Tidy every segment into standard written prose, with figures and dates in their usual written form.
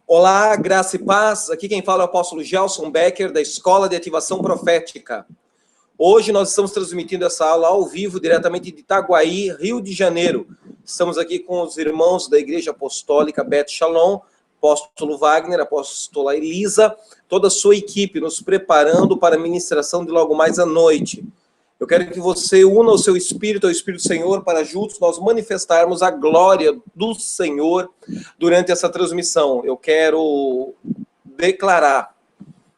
Olá, graça e paz. Aqui quem fala é o apóstolo Gelson Becker, da Escola de Ativação Profética. Hoje nós estamos transmitindo essa aula ao vivo, diretamente de Itaguaí, Rio de Janeiro. Estamos aqui com os irmãos da Igreja Apostólica Beth Shalom, apóstolo Wagner, apóstola Elisa, toda a sua equipe, nos preparando para a ministração de logo mais à noite. Eu quero que você una o seu espírito ao Espírito do Senhor para juntos nós manifestarmos a glória do Senhor durante essa transmissão. Eu quero declarar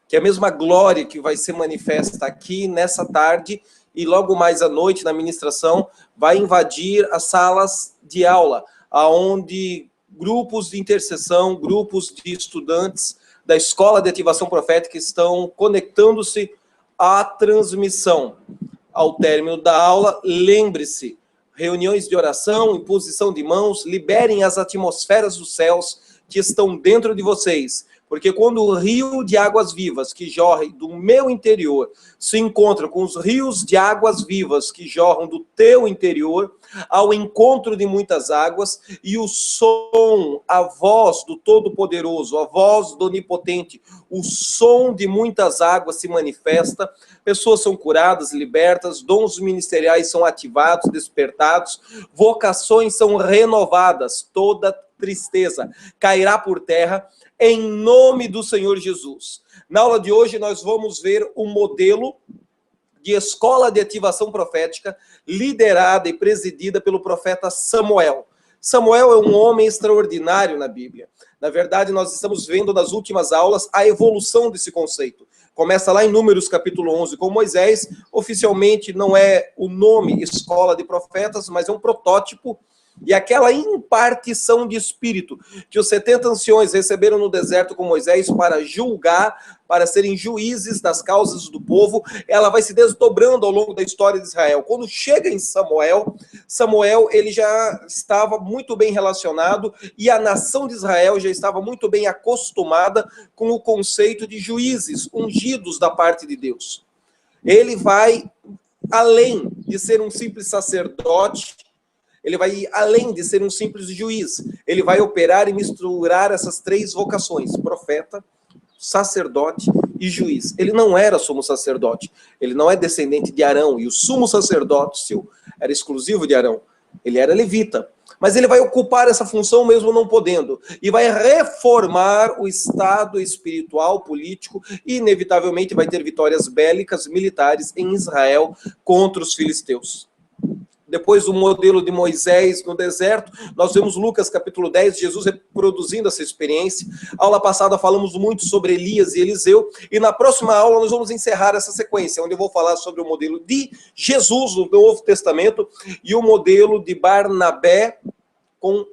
que a mesma glória que vai ser manifesta aqui nessa tarde e logo mais à noite na ministração vai invadir as salas de aula, aonde grupos de intercessão, grupos de estudantes da Escola de Ativação Profética estão conectando-se à transmissão. Ao término da aula, lembre-se, reuniões de oração, imposição de mãos, liberem as atmosferas dos céus que estão dentro de vocês, porque quando o rio de águas vivas que jorra do meu interior se encontra com os rios de águas vivas que jorram do teu interior, ao encontro de muitas águas, e o som, a voz do Todo-Poderoso, a voz do Onipotente, o som de muitas águas se manifesta, pessoas são curadas, libertas, dons ministeriais são ativados, despertados, vocações são renovadas, toda tristeza cairá por terra, em nome do Senhor Jesus. Na aula de hoje nós vamos ver um modelo de escola de ativação profética liderada e presidida pelo profeta Samuel. Samuel é um homem extraordinário na Bíblia. Na verdade, nós estamos vendo nas últimas aulas a evolução desse conceito. Começa lá em Números capítulo 11 com Moisés. Oficialmente não é o nome escola de profetas, mas é um protótipo. E aquela impartição de espírito que os 70 anciões receberam no deserto com Moisés para julgar, para serem juízes das causas do povo, ela vai se desdobrando ao longo da história de Israel. Quando chega em Samuel, ele já estava muito bem relacionado e a nação de Israel já estava muito bem acostumada com o conceito de juízes ungidos da parte de Deus. Ele vai além de ser um simples sacerdote, ele vai ir além de ser um simples juiz. Ele vai operar e misturar essas três vocações: profeta, sacerdote e juiz. Ele não era sumo sacerdote. Ele não é descendente de Arão. E o sumo sacerdócio era exclusivo de Arão. Ele era levita. Mas ele vai ocupar essa função mesmo não podendo. E vai reformar o estado espiritual, político. E inevitavelmente vai ter vitórias bélicas, militares em Israel contra os filisteus. Depois do modelo de Moisés no deserto, nós vemos Lucas capítulo 10, Jesus reproduzindo essa experiência. Aula passada falamos muito sobre Elias e Eliseu, e na próxima aula nós vamos encerrar essa sequência, onde eu vou falar sobre o modelo de Jesus no Novo Testamento e o modelo de Barnabé com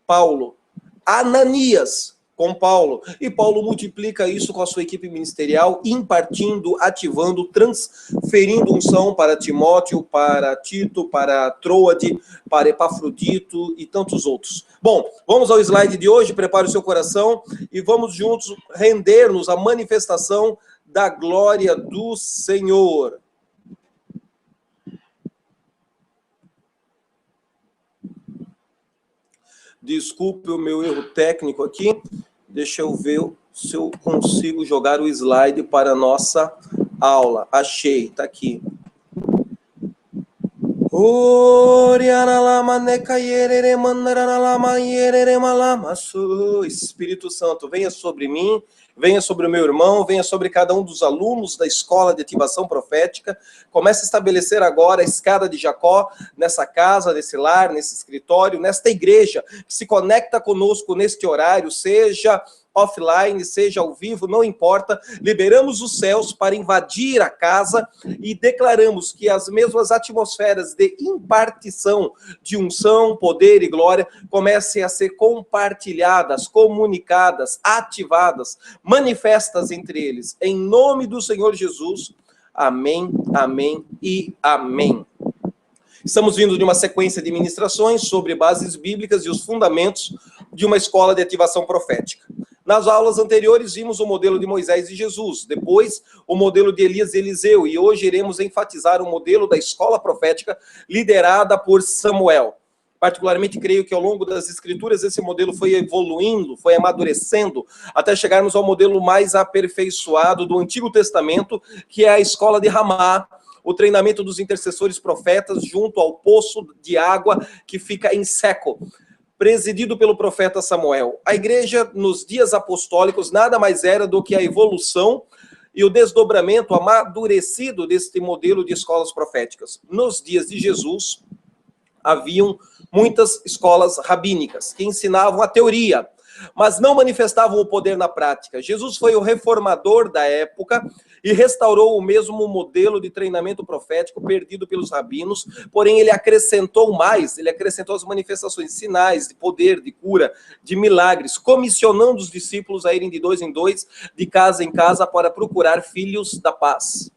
Paulo. Ananias com Paulo, e Paulo multiplica isso com a sua equipe ministerial, impartindo, ativando, transferindo unção para Timóteo, para Tito, para Troade, para Epafrodito e tantos outros. Bom, vamos ao slide de hoje, prepare o seu coração e vamos juntos render-nos à manifestação da glória do Senhor. Desculpe o meu erro técnico aqui. Deixa eu ver se eu consigo jogar o slide para a nossa aula. Achei, está aqui. Espírito Santo, venha sobre mim, venha sobre o meu irmão, venha sobre cada um dos alunos da Escola de Ativação Profética. Comece a estabelecer agora a escada de Jacó nessa casa, nesse lar, nesse escritório, nesta igreja que se conecta conosco neste horário, seja offline, seja ao vivo, não importa. Liberamos os céus para invadir a casa e declaramos que as mesmas atmosferas de impartição de unção, poder e glória comecem a ser compartilhadas, comunicadas, ativadas, manifestas entre eles. Em nome do Senhor Jesus. Amém, amém e amém. Estamos vindo de uma sequência de ministrações sobre bases bíblicas e os fundamentos de uma escola de ativação profética. Nas aulas anteriores vimos o modelo de Moisés e Jesus, depois o modelo de Elias e Eliseu, e hoje iremos enfatizar o modelo da escola profética liderada por Samuel. Particularmente, creio que ao longo das escrituras esse modelo foi evoluindo, foi amadurecendo, até chegarmos ao modelo mais aperfeiçoado do Antigo Testamento, que é a escola de Ramá, o treinamento dos intercessores profetas junto ao poço de água que fica em seco, presidido pelo profeta Samuel. A igreja, nos dias apostólicos, nada mais era do que a evolução e o desdobramento amadurecido deste modelo de escolas proféticas. Nos dias de Jesus, haviam muitas escolas rabínicas que ensinavam a teoria, mas não manifestavam o poder na prática. Jesus foi o reformador da época e restaurou o mesmo modelo de treinamento profético perdido pelos rabinos, porém ele acrescentou mais, ele acrescentou as manifestações, sinais de poder, de cura, de milagres, comissionando os discípulos a irem de 2 em 2, de casa em casa, para procurar filhos da paz.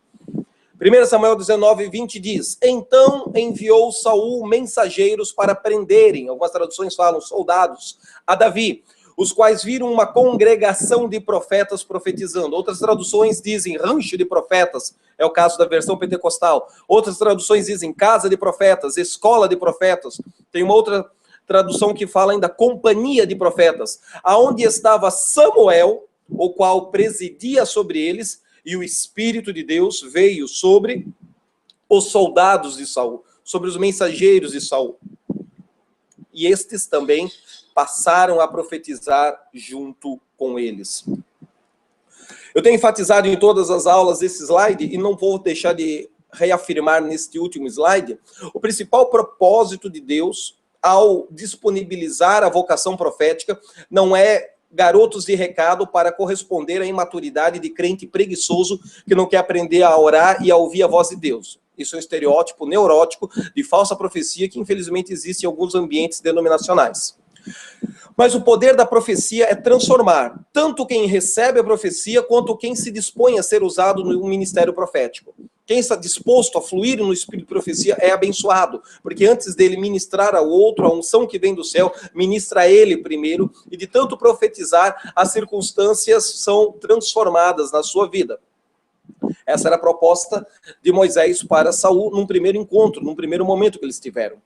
1 Samuel 19, 20 diz: então enviou Saul mensageiros para prenderem, algumas traduções falam soldados, a Davi, os quais viram uma congregação de profetas profetizando. Outras traduções dizem rancho de profetas, é o caso da versão pentecostal. Outras traduções dizem casa de profetas, escola de profetas. Tem uma outra tradução que fala ainda companhia de profetas, aonde estava Samuel, o qual presidia sobre eles, e o Espírito de Deus veio sobre os soldados de Saul, sobre os mensageiros de Saul. E estes também passaram a profetizar junto com eles. Eu tenho enfatizado em todas as aulas esse slide, e não vou deixar de reafirmar neste último slide, o principal propósito de Deus ao disponibilizar a vocação profética não é garotos de recado para corresponder à imaturidade de crente preguiçoso que não quer aprender a orar e a ouvir a voz de Deus. Isso é um estereótipo neurótico de falsa profecia que infelizmente existe em alguns ambientes denominacionais. Mas o poder da profecia é transformar tanto quem recebe a profecia quanto quem se dispõe a ser usado no ministério profético. Quem está disposto a fluir no espírito de profecia é abençoado, porque antes dele ministrar ao outro, a unção que vem do céu, ministra a ele primeiro, e de tanto profetizar, as circunstâncias são transformadas na sua vida. Essa era a proposta de Moisés para Saul num primeiro encontro, num primeiro momento que eles tiveram.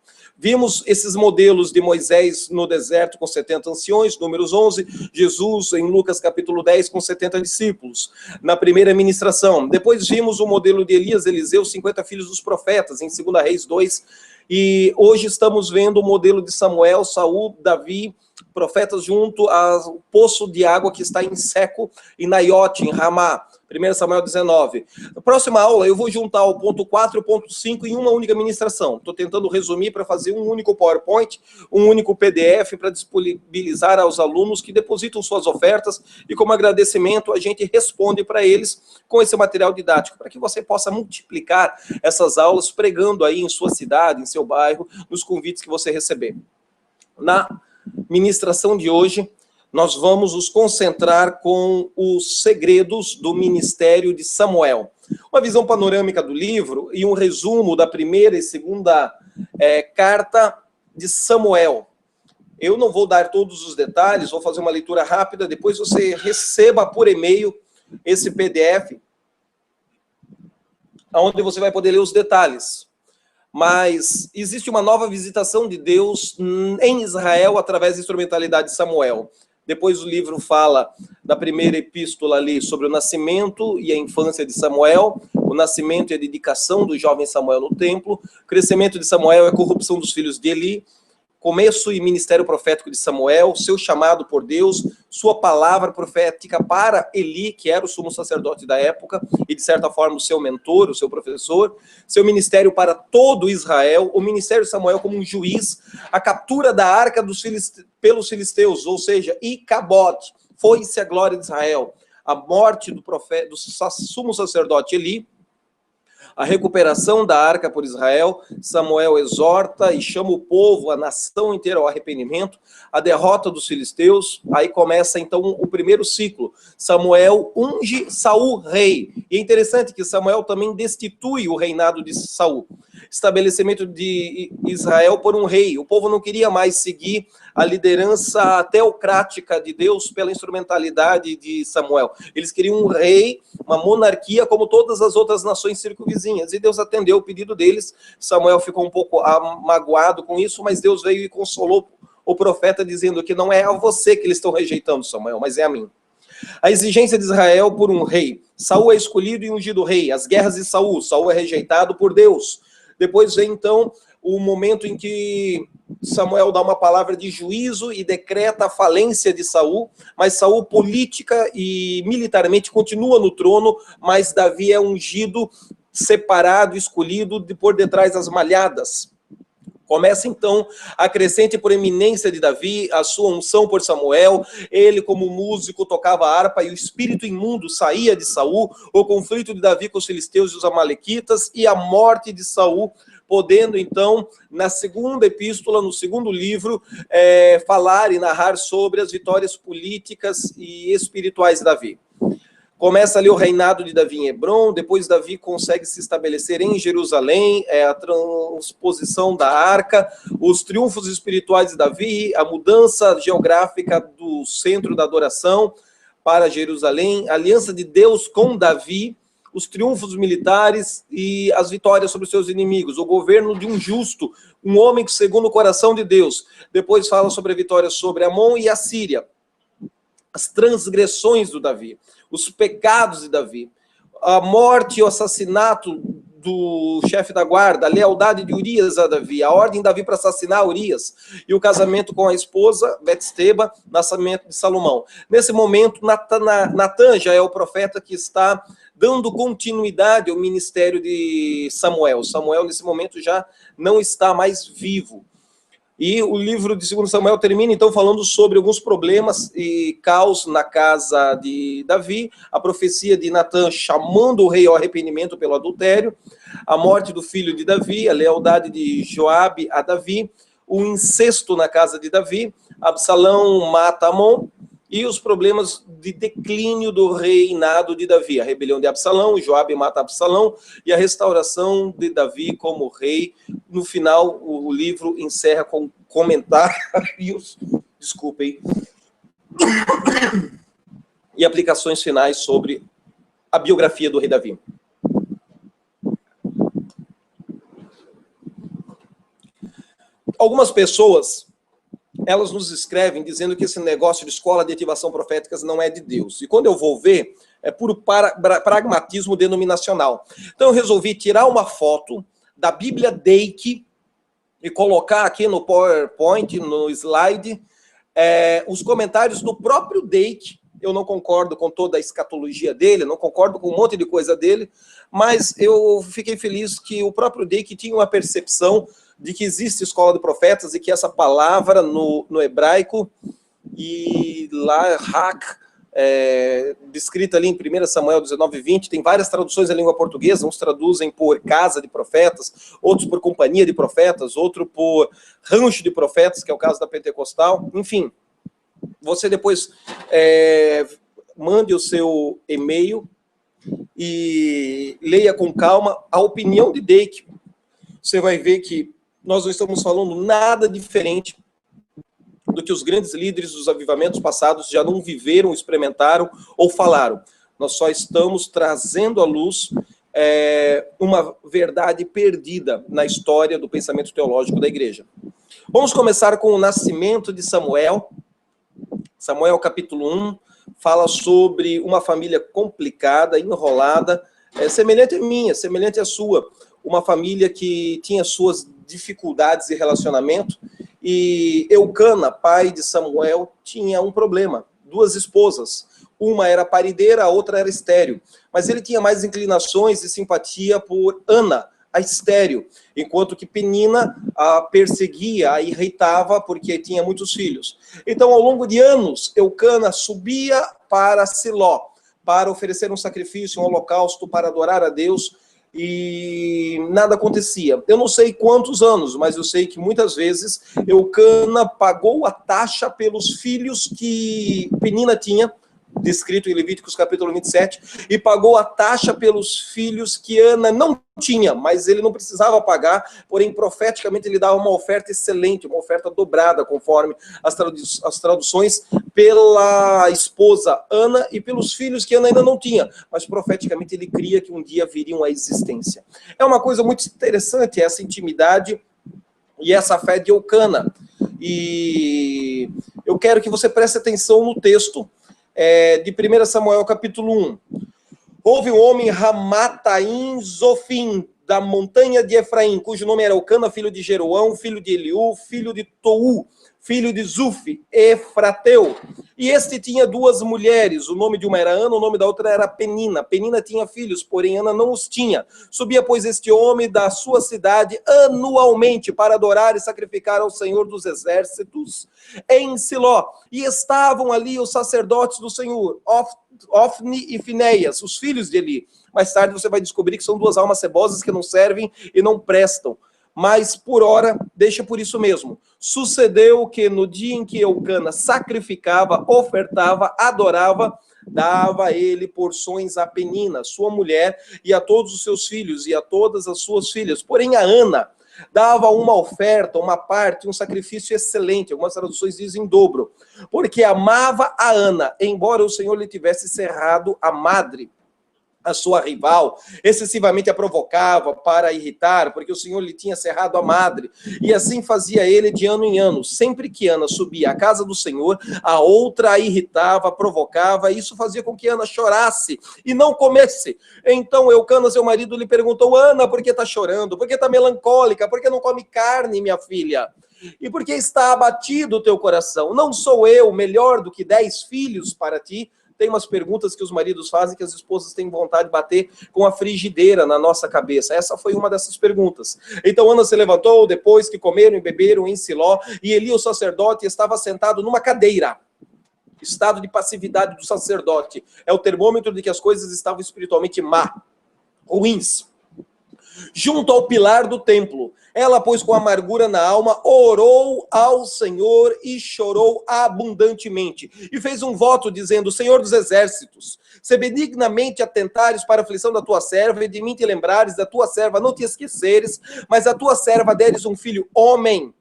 Vimos esses modelos de Moisés no deserto com 70 anciões, números 11, Jesus em Lucas capítulo 10 com 70 discípulos, na primeira ministração. Depois vimos o modelo de Elias, Eliseu, 50 filhos dos profetas, em 2 Reis 2, e hoje estamos vendo o modelo de Samuel, Saul, Davi, profetas junto ao poço de água que está em seco, em Naiote, em Ramá. 1 Samuel 19. Na próxima aula eu vou juntar o ponto 4 e o ponto 5 em uma única ministração. Estou tentando resumir para fazer um único PowerPoint, um único PDF para disponibilizar aos alunos que depositam suas ofertas e como agradecimento a gente responde para eles com esse material didático, para que você possa multiplicar essas aulas pregando aí em sua cidade, em seu bairro, nos convites que você receber. Na ministração de hoje, nós vamos nos concentrar com os segredos do ministério de Samuel. Uma visão panorâmica do livro e um resumo da primeira e segunda carta de Samuel. Eu não vou dar todos os detalhes, vou fazer uma leitura rápida, depois você receba por e-mail esse PDF, onde você vai poder ler os detalhes. Mas existe uma nova visitação de Deus em Israel através da instrumentalidade de Samuel. Depois o livro fala da primeira epístola ali sobre o nascimento e a infância de Samuel, o nascimento e a dedicação do jovem Samuel no templo, o crescimento de Samuel e a corrupção dos filhos de Eli, começo e ministério profético de Samuel, seu chamado por Deus, sua palavra profética para Eli, que era o sumo sacerdote da época, e de certa forma o seu mentor, o seu professor, seu ministério para todo Israel, o ministério de Samuel como um juiz, a captura da arca pelos filisteus, ou seja, Icabod, foi-se a glória de Israel, a morte do sumo sacerdote Eli, a recuperação da arca por Israel, Samuel exorta e chama o povo, a nação inteira ao arrependimento, a derrota dos filisteus, aí começa então o primeiro ciclo. Samuel unge Saul rei. E é interessante que Samuel também destitui o reinado de Saul. estabelecimento de Israel por um rei. O povo não queria mais seguir a liderança teocrática de Deus pela instrumentalidade de Samuel. Eles queriam um rei, uma monarquia, como todas as outras nações circunvizinhas. E Deus atendeu o pedido deles. Samuel ficou um pouco magoado com isso, mas Deus veio e consolou o profeta, dizendo que não é a você que eles estão rejeitando, Samuel, mas é a mim. A exigência de Israel por um rei. Saul é escolhido e ungido rei. As guerras de Saul. Saul é rejeitado por Deus. Depois vem, então, o momento em que Samuel dá uma palavra de juízo e decreta a falência de Saul, mas Saul, política e militarmente, continua no trono, mas Davi é ungido, separado, escolhido por detrás das malhadas. Começa, então, a crescente proeminência de Davi, a sua unção por Samuel. Ele, como músico, tocava harpa e o espírito imundo saía de Saul. O conflito de Davi com os filisteus e os amalequitas e a morte de Saul, podendo, então, na segunda epístola, no segundo livro, falar e narrar sobre as vitórias políticas e espirituais de Davi. Começa ali o reinado de Davi em Hebrom, depois Davi consegue se estabelecer em Jerusalém, a transposição da arca, os triunfos espirituais de Davi, a mudança geográfica do centro da adoração para Jerusalém, a aliança de Deus com Davi, os triunfos militares e as vitórias sobre os seus inimigos, o governo de um justo, um homem segundo o coração de Deus. Depois fala sobre a vitória sobre Amon e a Síria, as transgressões do Davi, os pecados de Davi, a morte e o assassinato do chefe da guarda, a lealdade de Urias a Davi, a ordem de Davi para assassinar Urias, e o casamento com a esposa, Betseba, nascimento de Salomão. Nesse momento, Natan já é o profeta que está dando continuidade ao ministério de Samuel. Samuel, nesse momento, já não está mais vivo. E o livro de 2 Samuel termina, então, falando sobre alguns problemas e caos na casa de Davi, a profecia de Natan chamando o rei ao arrependimento pelo adultério, a morte do filho de Davi, a lealdade de Joabe a Davi, o incesto na casa de Davi, Absalão mata Amon, e os problemas de declínio do reinado de Davi, a rebelião de Absalão, Joabe mata Absalão, e a restauração de Davi como rei. No final, o livro encerra com comentários, desculpem, e aplicações finais sobre a biografia do rei Davi. Algumas pessoas, elas nos escrevem dizendo que esse negócio de escola de ativação proféticas não é de Deus. E quando eu vou ver, é puro pragmatismo denominacional. Então eu resolvi tirar uma foto da Bíblia Dake e colocar aqui no PowerPoint, no slide, os comentários do próprio Dake. Eu não concordo com toda a escatologia dele, não concordo com um monte de coisa dele, mas eu fiquei feliz que o próprio Dake tinha uma percepção de que existe escola de profetas e que essa palavra no hebraico e lá, descrita ali em 1 Samuel 19:20, tem várias traduções em língua portuguesa, uns traduzem por casa de profetas, outros por companhia de profetas, outro por rancho de profetas, que é o caso da Pentecostal. Enfim, você depois mande o seu e-mail e leia com calma a opinião de Dake. Você vai ver que nós não estamos falando nada diferente do que os grandes líderes dos avivamentos passados já não viveram, experimentaram ou falaram. Nós só estamos trazendo à luz uma verdade perdida na história do pensamento teológico da igreja. Vamos começar com o nascimento de Samuel. Samuel, capítulo 1, fala sobre uma família complicada, enrolada, semelhante à minha, semelhante à sua. Uma família que tinha suas dificuldades de relacionamento, e Eucana, pai de Samuel, tinha um problema, 2 esposas, uma era parideira, a outra era estéril, mas ele tinha mais inclinações e simpatia por Ana, a estéril, enquanto que Penina a perseguia, a irritava porque tinha muitos filhos. Então, ao longo de anos, Eucana subia para Siló, para oferecer um sacrifício, um holocausto, para adorar a Deus, e nada acontecia. Eu não sei quantos anos, mas eu sei que muitas vezes Eucana pagou a taxa pelos filhos que Penina tinha descrito em Levíticos capítulo 27, e pagou a taxa pelos filhos que Ana não tinha, mas ele não precisava pagar, porém profeticamente ele dava uma oferta excelente, uma oferta dobrada, conforme as traduções, pela esposa Ana e pelos filhos que Ana ainda não tinha, mas profeticamente ele cria que um dia viriam à existência. É uma coisa muito interessante essa intimidade e essa fé de Eucana, e eu quero que você preste atenção no texto de 1 Samuel capítulo 1. Houve um homem, Ramataim Zofim, da montanha de Efraim, cujo nome era Eucana, filho de Jeroão, filho de Eliú, filho de Tou, filho de Zuf, Efrateu. E este tinha duas mulheres, o nome de uma era Ana, o nome da outra era Penina. Penina tinha filhos, porém Ana não os tinha. Subia, pois, este homem da sua cidade anualmente para adorar e sacrificar ao Senhor dos Exércitos em Siló. E estavam ali os sacerdotes do Senhor, Ofni e Finéias, os filhos de Eli. Mais tarde você vai descobrir que são duas almas cebosas que não servem e não prestam. Mas, por ora, deixa por isso mesmo. Sucedeu que no dia em que Eucana sacrificava, ofertava, adorava, dava ele porções a Penina, sua mulher, e a todos os seus filhos, e a todas as suas filhas. Porém, a Ana dava uma oferta, uma parte, um sacrifício excelente. Algumas traduções dizem dobro. Porque amava a Ana, embora o Senhor lhe tivesse cerrado a madre, a sua rival, excessivamente a provocava para irritar, porque o Senhor lhe tinha cerrado a madre, e assim fazia ele de ano em ano. Sempre que Ana subia à casa do Senhor, a outra a irritava, provocava, e isso fazia com que Ana chorasse e não comesse. Então Eucana, seu marido, lhe perguntou: Ana, por que está chorando? Por que está melancólica? Por que não come carne, minha filha? E por que está abatido o teu coração? Não sou eu melhor do que 10 filhos para ti? Tem umas perguntas que os maridos fazem que as esposas têm vontade de bater com a frigideira na nossa cabeça. Essa foi uma dessas perguntas. Então Ana se levantou depois que comeram e beberam em Siló, e Eli, o sacerdote, estava sentado numa cadeira. Estado de passividade do sacerdote. É o termômetro de que as coisas estavam espiritualmente ruins. Junto ao pilar do templo. Ela, pois, com amargura na alma, orou ao Senhor e chorou abundantemente. E fez um voto dizendo: Senhor dos exércitos, se benignamente atentares para a aflição da tua serva, e de mim te lembrares, da tua serva não te esqueceres, mas a tua serva deres um filho homem,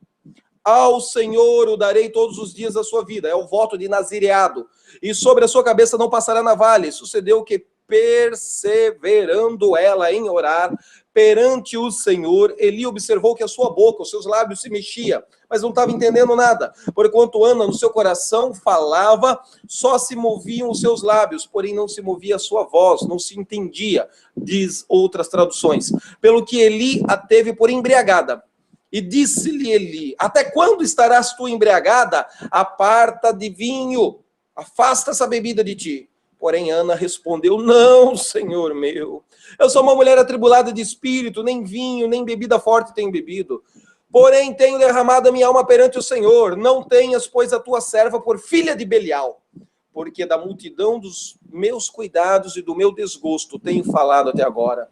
ao Senhor o darei todos os dias da sua vida. É o voto de nazireado. E sobre a sua cabeça não passará navalha. E sucedeu que, perseverando ela em orar perante o Senhor, Eli observou que a sua boca, os seus lábios se mexiam, mas não estava entendendo nada. Porquanto Ana no seu coração falava, só se moviam os seus lábios, porém não se movia a sua voz, não se entendia, diz outras traduções. Pelo que Eli a teve por embriagada. E disse-lhe Eli: até quando estarás tu embriagada? Aparta de vinho, afasta essa bebida de ti. Porém, Ana respondeu: não, Senhor meu, eu sou uma mulher atribulada de espírito, nem vinho, nem bebida forte tenho bebido. Porém, tenho derramado a minha alma perante o Senhor. Não tenhas, pois, a tua serva por filha de Belial, porque da multidão dos meus cuidados e do meu desgosto tenho falado até agora.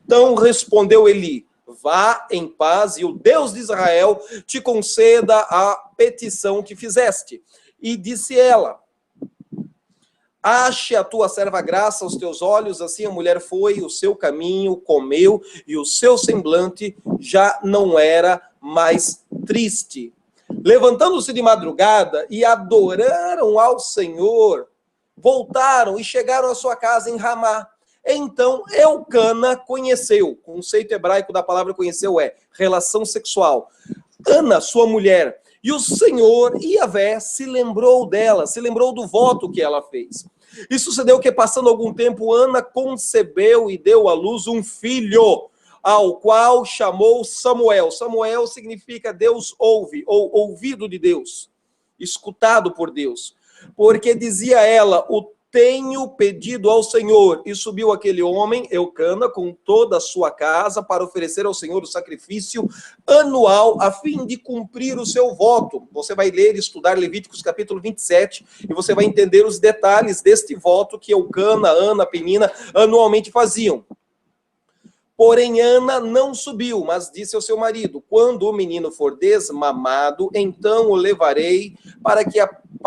Então respondeu Eli: vá em paz, e o Deus de Israel te conceda a petição que fizeste. E disse ela: ache a tua serva graça aos teus olhos. Assim a mulher foi o seu caminho, comeu, e o seu semblante já não era mais triste. Levantando-se de madrugada e adoraram ao Senhor, voltaram e chegaram à sua casa em Ramá. Então Eucana conheceu, o conceito hebraico da palavra conheceu é relação sexual, Ana, sua mulher, e o Senhor, Iavé, se lembrou dela, se lembrou do voto que ela fez. E sucedeu que, passando algum tempo, Ana concebeu e deu à luz um filho, ao qual chamou Samuel. Samuel significa Deus ouve, ou ouvido de Deus, escutado por Deus. Porque dizia ela: o tenho pedido ao Senhor. E subiu aquele homem, Eucana, com toda a sua casa, para oferecer ao Senhor o sacrifício anual, a fim de cumprir o seu voto. Você vai ler e estudar Levíticos capítulo 27, e você vai entender os detalhes deste voto que Eucana, Ana, Penina, anualmente faziam. Porém, Ana não subiu, mas disse ao seu marido: quando o menino for desmamado, então o levarei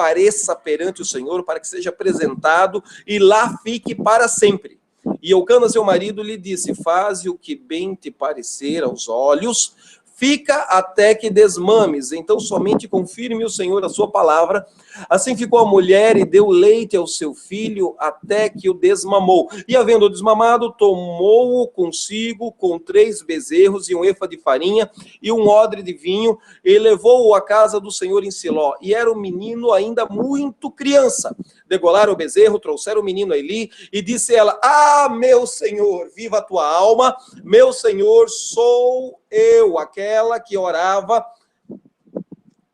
compareça perante o Senhor, para que seja apresentado e lá fique para sempre. E Eucana, seu marido, lhe disse: faze o que bem te parecer aos olhos, fica até que desmames, então somente confirme o Senhor a sua palavra. Assim ficou a mulher e deu leite ao seu filho até que o desmamou. E havendo desmamado, tomou-o consigo com 3 bezerros e 1 efa de farinha e 1 odre de vinho, e levou-o à casa do Senhor em Siló. E era o menino ainda muito criança. Degolaram o bezerro, trouxeram o menino a Eli, e disse ela: ah, meu Senhor, viva a tua alma, meu Senhor, sou eu, aquela que orava,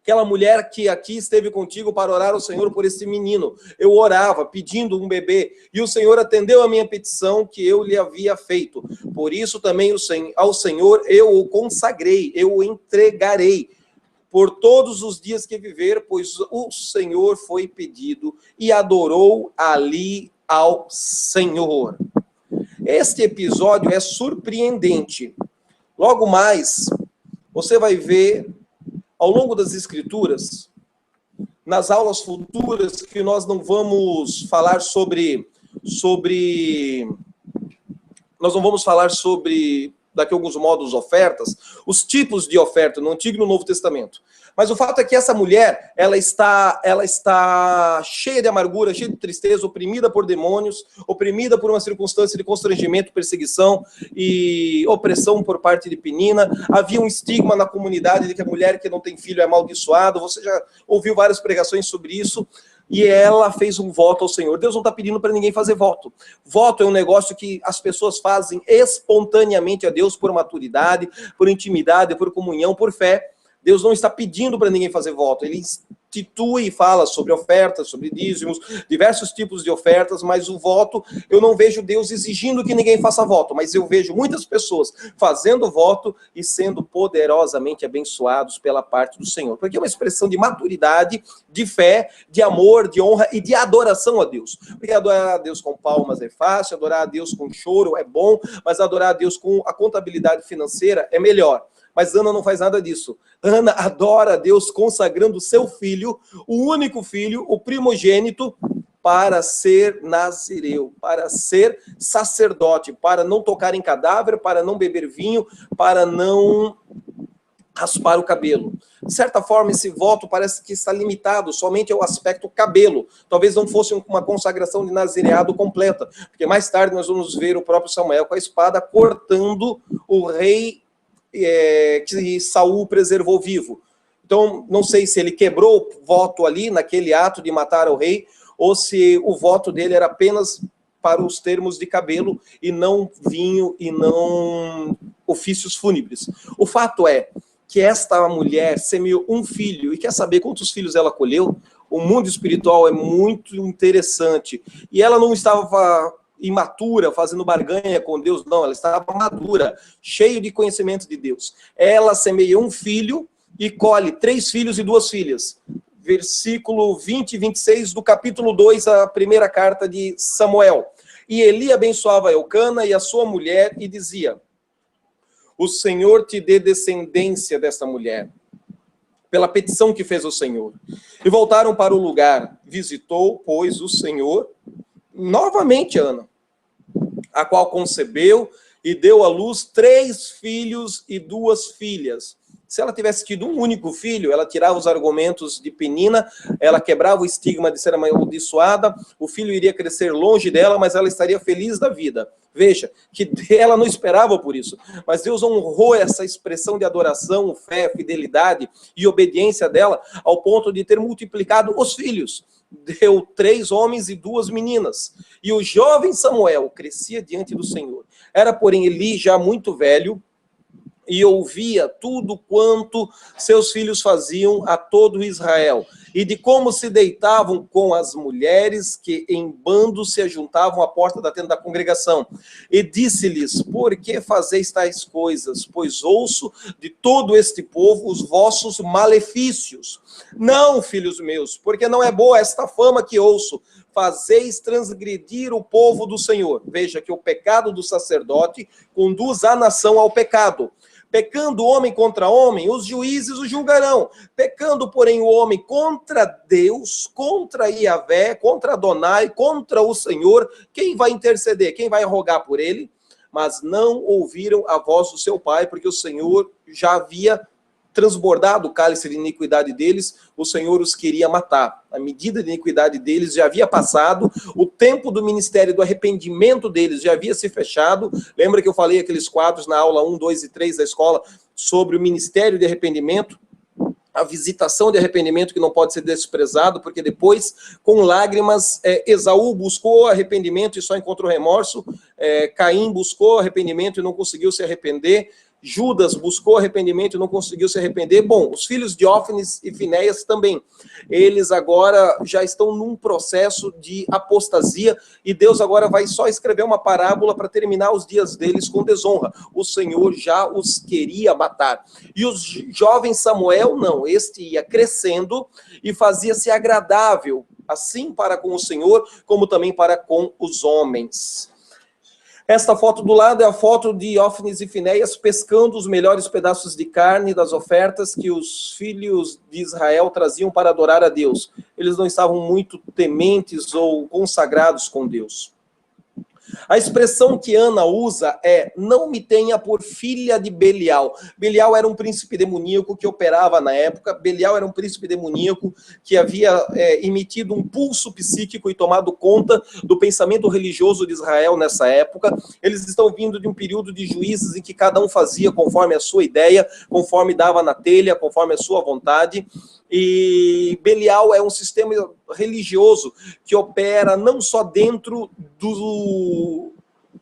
aquela mulher que aqui esteve contigo para orar ao Senhor por esse menino. Eu orava, pedindo um bebê, e o Senhor atendeu a minha petição que eu lhe havia feito. Por isso também ao Senhor eu o consagrei, eu o entregarei por todos os dias que viver, pois o Senhor foi pedido, e adorou ali ao Senhor. Este episódio é surpreendente. Logo mais, você vai ver, ao longo das Escrituras, nas aulas futuras, que nós não vamos falar nós não vamos falar sobre, daqui a alguns modos, ofertas, os tipos de oferta no Antigo e no Novo Testamento. Mas o fato é que essa mulher, ela está cheia de amargura, cheia de tristeza, oprimida por demônios, oprimida por uma circunstância de constrangimento, perseguição e opressão por parte de Penina. Havia um estigma na comunidade de que a mulher que não tem filho é amaldiçoada. Você já ouviu várias pregações sobre isso. E ela fez um voto ao Senhor. Deus não está pedindo para ninguém fazer voto. Voto é um negócio que as pessoas fazem espontaneamente a Deus por maturidade, por intimidade, por comunhão, por fé. Deus não está pedindo para ninguém fazer voto. Ele institui e fala sobre ofertas, sobre dízimos, diversos tipos de ofertas, mas o voto, eu não vejo Deus exigindo que ninguém faça voto, mas eu vejo muitas pessoas fazendo voto e sendo poderosamente abençoados pela parte do Senhor. Porque é uma expressão de maturidade, de fé, de amor, de honra e de adoração a Deus. Porque adorar a Deus com palmas é fácil, adorar a Deus com choro é bom, mas adorar a Deus com a contabilidade financeira é melhor. Mas Ana não faz nada disso. Ana adora a Deus consagrando o seu filho, o único filho, o primogênito, para ser nazireu, para ser sacerdote, para não tocar em cadáver, para não beber vinho, para não raspar o cabelo. De certa forma, esse voto parece que está limitado somente ao aspecto cabelo. Talvez não fosse uma consagração de nazireado completa, porque mais tarde nós vamos ver o próprio Samuel com a espada cortando o rei que Saul preservou vivo. Então, não sei se ele quebrou o voto ali, naquele ato de matar o rei, ou se o voto dele era apenas para os termos de cabelo, e não vinho, e não ofícios fúnebres. O fato é que esta mulher semeou um filho, e quer saber quantos filhos ela colheu? O mundo espiritual é muito interessante, e ela não estava imatura, fazendo barganha com Deus, não, ela estava madura, cheia de conhecimento de Deus. Ela semeia um filho e colhe 3 filhos e 2 filhas. Versículo 20 e 26 do capítulo 2, a primeira carta de Samuel. E Eli abençoava Eucana e a sua mulher e dizia: o Senhor te dê descendência desta mulher, pela petição que fez o Senhor. E voltaram para o lugar. Visitou, pois, o Senhor novamente Ana, a qual concebeu e deu à luz 3 filhos e 2 filhas. Se ela tivesse tido um único filho, ela tirava os argumentos de Penina, ela quebrava o estigma de ser amaldiçoada, o filho iria crescer longe dela, mas ela estaria feliz da vida. Veja, que ela não esperava por isso, mas Deus honrou essa expressão de adoração, fé, fidelidade e obediência dela, ao ponto de ter multiplicado os filhos. Deu 3 homens e 2 meninas. E o jovem Samuel crescia diante do Senhor. Era, porém, Eli já muito velho, e ouvia tudo quanto seus filhos faziam a todo Israel, e de como se deitavam com as mulheres que em bando se ajuntavam à porta da tenda da congregação. E disse-lhes: por que fazeis tais coisas? Pois ouço de todo este povo os vossos malefícios. Não, filhos meus, porque não é boa esta fama que ouço. Fazeis transgredir o povo do Senhor. Veja que o pecado do sacerdote conduz a nação ao pecado. Pecando homem contra homem, os juízes o julgarão. Pecando, porém, o homem contra Deus, contra Yahvé, contra Adonai, contra o Senhor, quem vai interceder? Quem vai rogar por ele? Mas não ouviram a voz do seu pai, porque o Senhor já havia transbordado o cálice de iniquidade deles, o Senhor os queria matar. A medida de iniquidade deles já havia passado, o tempo do ministério do arrependimento deles já havia se fechado. Lembra que eu falei aqueles quadros na aula 1, 2 e 3 da escola sobre o ministério de arrependimento? A visitação de arrependimento que não pode ser desprezado, porque depois, com lágrimas, Esaú buscou arrependimento e só encontrou remorso, Caim buscou arrependimento e não conseguiu se arrepender, Judas buscou arrependimento e não conseguiu se arrepender. Bom, os filhos de Ófnis e Finéias também. Eles agora já estão num processo de apostasia e Deus agora vai só escrever uma parábola para terminar os dias deles com desonra. O Senhor já os queria matar. E os jovens Samuel, não. Este ia crescendo e fazia-se agradável, assim para com o Senhor, como também para com os homens. Esta foto do lado é a foto de Ófnis e Finéias pescando os melhores pedaços de carne das ofertas que os filhos de Israel traziam para adorar a Deus. Eles não estavam muito tementes ou consagrados com Deus. A expressão que Ana usa é: não me tenha por filha de Belial. Belial era um príncipe demoníaco que operava na época. Belial era um príncipe demoníaco que havia emitido um pulso psíquico e tomado conta do pensamento religioso de Israel nessa época. Eles estão vindo de um período de juízes em que cada um fazia conforme a sua ideia, conforme dava na telha, conforme a sua vontade. E Belial é um sistema religioso que opera não só dentro do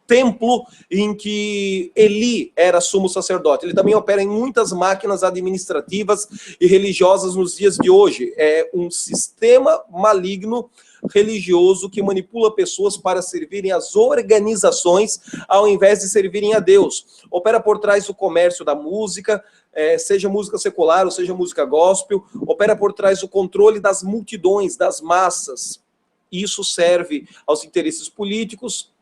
templo em que Eli era sumo sacerdote, ele também opera em muitas máquinas administrativas e religiosas nos dias de hoje. É um sistema maligno religioso que manipula pessoas para servirem às organizações ao invés de servirem a Deus. Opera por trás do comércio da música, seja música secular ou seja música gospel, opera por trás do controle das multidões, das massas. Isso serve aos interesses políticos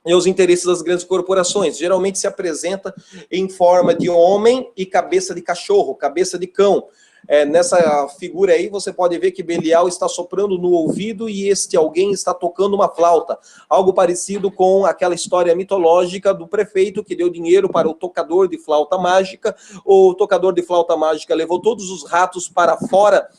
e aos interesses das grandes corporações. Geralmente se apresenta em forma de homem e cabeça de cachorro, cabeça de cão. Nessa figura aí você pode ver que Belial está soprando no ouvido e este alguém está tocando uma flauta. Algo parecido com aquela história mitológica do prefeito que deu dinheiro para o tocador de flauta mágica. O tocador de flauta mágica levou todos os ratos para fora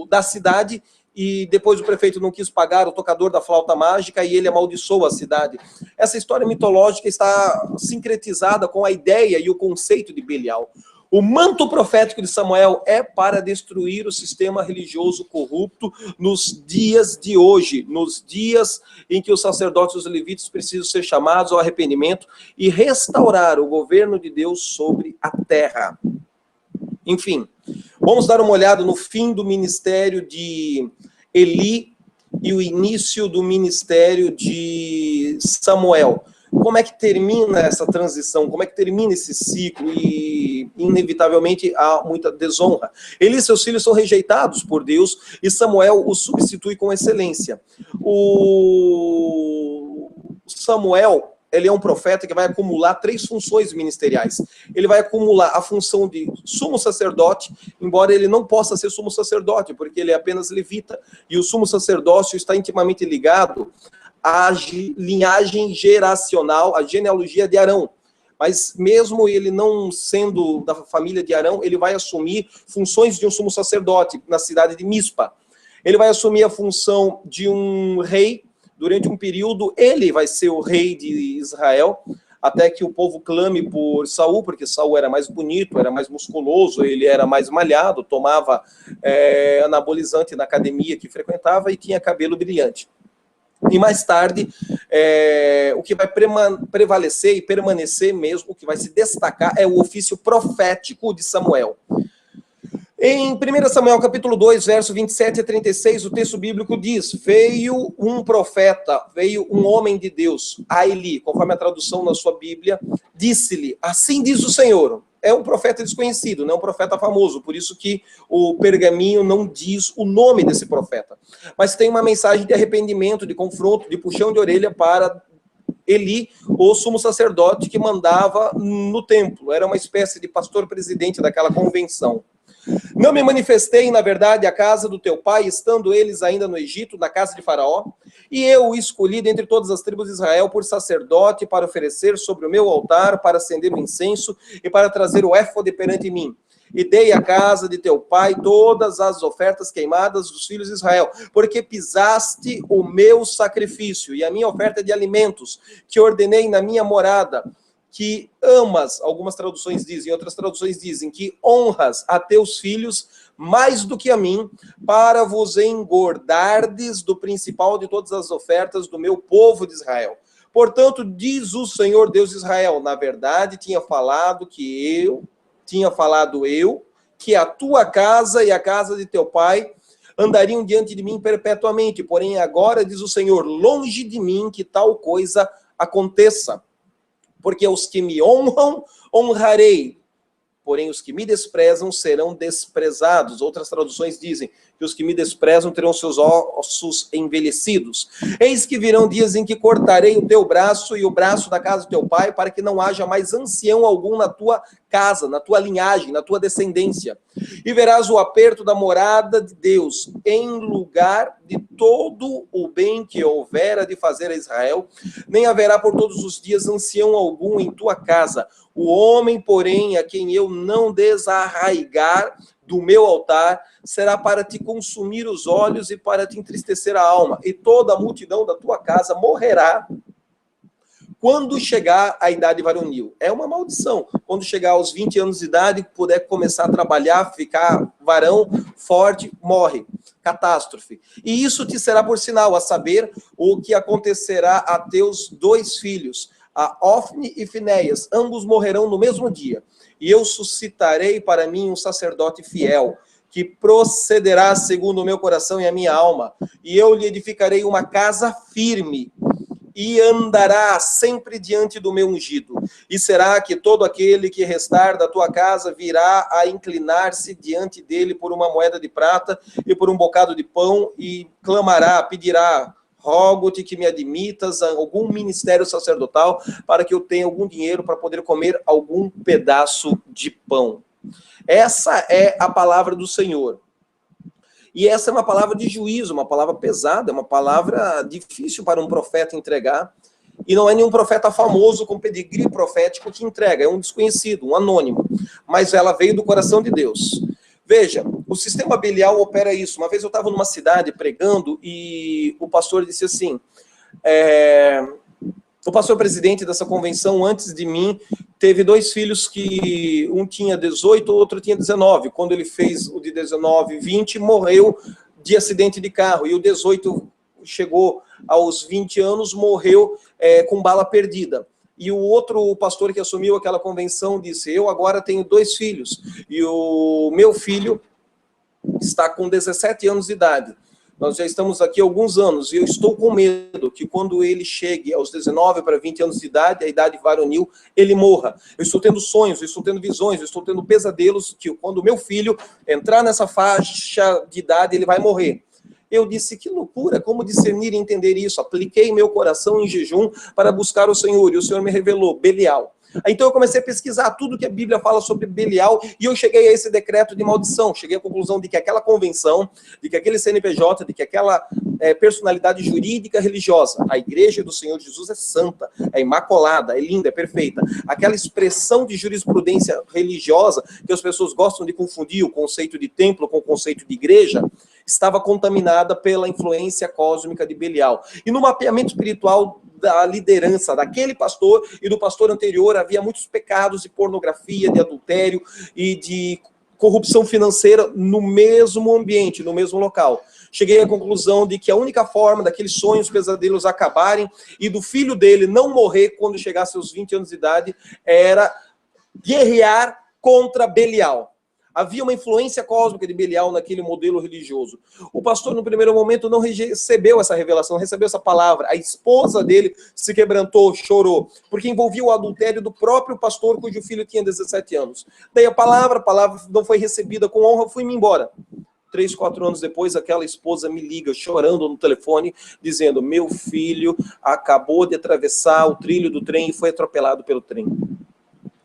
da cidade. E depois o prefeito não quis pagar o tocador da flauta mágica e ele amaldiçoou a cidade. Essa história mitológica está sincretizada com a ideia e o conceito de Belial. O manto profético de Samuel é para destruir o sistema religioso corrupto nos dias de hoje, nos dias em que os sacerdotes e os levitas precisam ser chamados ao arrependimento e restaurar o governo de Deus sobre a terra. Enfim, vamos dar uma olhada no fim do ministério de Eli e o início do ministério de Samuel. Como é que termina essa transição? Como é que termina esse ciclo? E, inevitavelmente, há muita desonra. Eli e seus filhos são rejeitados por Deus e Samuel os substitui com excelência. O Samuel, ele é um profeta que vai acumular 3 funções ministeriais. Ele vai acumular a função de sumo sacerdote, embora ele não possa ser sumo sacerdote, porque ele é apenas levita. E o sumo sacerdócio está intimamente ligado à linhagem geracional, à genealogia de Arão. Mas mesmo ele não sendo da família de Arão, ele vai assumir funções de um sumo sacerdote na cidade de Mispa. Ele vai assumir a função de um rei. Durante um período, ele vai ser o rei de Israel, até que o povo clame por Saul, porque Saul era mais bonito, era mais musculoso, ele era mais malhado, tomava anabolizante na academia que frequentava e tinha cabelo brilhante. E mais tarde, o que vai prevalecer e permanecer mesmo, o que vai se destacar é o ofício profético de Samuel. Em 1 Samuel, capítulo 2, verso 27 a 36, o texto bíblico diz: veio um profeta, veio um homem de Deus, a Eli, conforme a tradução na sua Bíblia, disse-lhe, assim diz o Senhor. É um profeta desconhecido, não é um profeta famoso, por isso que o pergaminho não diz o nome desse profeta. Mas tem uma mensagem de arrependimento, de confronto, de puxão de orelha para Eli, o sumo sacerdote que mandava no templo. Era uma espécie de pastor presidente daquela convenção. Não me manifestei, na verdade, à casa do teu pai, estando eles ainda no Egito, na casa de Faraó, e eu o escolhi dentre todas as tribos de Israel por sacerdote para oferecer sobre o meu altar, para acender o incenso e para trazer o éfode perante mim. E dei à casa de teu pai todas as ofertas queimadas dos filhos de Israel, porque pisaste o meu sacrifício e a minha oferta de alimentos, que ordenei na minha morada, que amas, algumas traduções dizem, outras traduções dizem que honras a teus filhos mais do que a mim, para vos engordardes do principal de todas as ofertas do meu povo de Israel. Portanto, diz o Senhor Deus de Israel, na verdade tinha falado eu, que a tua casa e a casa de teu pai andariam diante de mim perpetuamente, porém agora, diz o Senhor, longe de mim que tal coisa aconteça. Porque os que me honram, honrarei. Porém, os que me desprezam serão desprezados. Outras traduções dizem que os que me desprezam terão seus ossos envelhecidos. Eis que virão dias em que cortarei o teu braço e o braço da casa do teu pai, para que não haja mais ancião algum na tua casa, na tua linhagem, na tua descendência. E verás o aperto da morada de Deus, em lugar de todo o bem que houvera de fazer a Israel, nem haverá por todos os dias ancião algum em tua casa. O homem, porém, a quem eu não desarraigar do meu altar, será para te consumir os olhos e para te entristecer a alma. E toda a multidão da tua casa morrerá quando chegar a idade varonil. É uma maldição. Quando chegar aos 20 anos de idade, puder começar a trabalhar, ficar varão, forte, morre. Catástrofe. E isso te será por sinal, a saber, o que acontecerá a teus 2 filhos, a Ofni e Finéias, ambos morrerão no mesmo dia. E eu suscitarei para mim um sacerdote fiel, que procederá segundo o meu coração e a minha alma. E eu lhe edificarei uma casa firme, e andará sempre diante do meu ungido. E será que todo aquele que restar da tua casa virá a inclinar-se diante dele por uma moeda de prata e por um bocado de pão, e clamará, pedirá: rogo-te que me admitas a algum ministério sacerdotal, para que eu tenha algum dinheiro para poder comer algum pedaço de pão. Essa é a palavra do Senhor. E essa é uma palavra de juízo, uma palavra pesada, uma palavra difícil para um profeta entregar. E não é nenhum profeta famoso com pedigree profético que entrega, é um desconhecido, um anônimo. Mas ela veio do coração de Deus. Veja, o sistema Belial opera isso. Uma vez eu estava numa cidade pregando e o pastor disse assim, o pastor presidente dessa convenção, antes de mim, teve 2 filhos que um tinha 18, o outro tinha 19. Quando ele fez o de 19, 20, morreu de acidente de carro. E o 18 chegou aos 20 anos, morreu com bala perdida. E o outro pastor que assumiu aquela convenção disse, eu agora tenho 2 filhos. E o meu filho está com 17 anos de idade. Nós já estamos aqui há alguns anos e eu estou com medo que quando ele chegue aos 19 para 20 anos de idade, a idade varonil, ele morra. Eu estou tendo sonhos, eu estou tendo visões, eu estou tendo pesadelos que quando o meu filho entrar nessa faixa de idade, ele vai morrer. Eu disse, que loucura, como discernir e entender isso? Apliquei meu coração em jejum para buscar o Senhor, e o Senhor me revelou, Belial. Então eu comecei a pesquisar tudo que a Bíblia fala sobre Belial, e eu cheguei a esse decreto de maldição, cheguei à conclusão de que aquela convenção, de que aquele CNPJ, de que aquela personalidade jurídica religiosa, a igreja do Senhor Jesus é santa, é imaculada, é linda, é perfeita. Aquela expressão de jurisprudência religiosa, que as pessoas gostam de confundir o conceito de templo com o conceito de igreja, estava contaminada pela influência cósmica de Belial. E no mapeamento espiritual da liderança daquele pastor e do pastor anterior, havia muitos pecados de pornografia, de adultério e de corrupção financeira no mesmo ambiente, no mesmo local. Cheguei à conclusão de que a única forma daqueles sonhos, pesadelos acabarem e do filho dele não morrer quando chegasse aos 20 anos de idade era guerrear contra Belial. Havia uma influência cósmica de Belial naquele modelo religioso. O pastor, no primeiro momento, não recebeu essa revelação, não recebeu essa palavra. A esposa dele se quebrantou, chorou, porque envolvia o adultério do próprio pastor, cujo filho tinha 17 anos. Daí a palavra não foi recebida com honra, fui-me embora. 3, 4 anos depois, aquela esposa me liga, chorando no telefone, dizendo, meu filho acabou de atravessar o trilho do trem e foi atropelado pelo trem.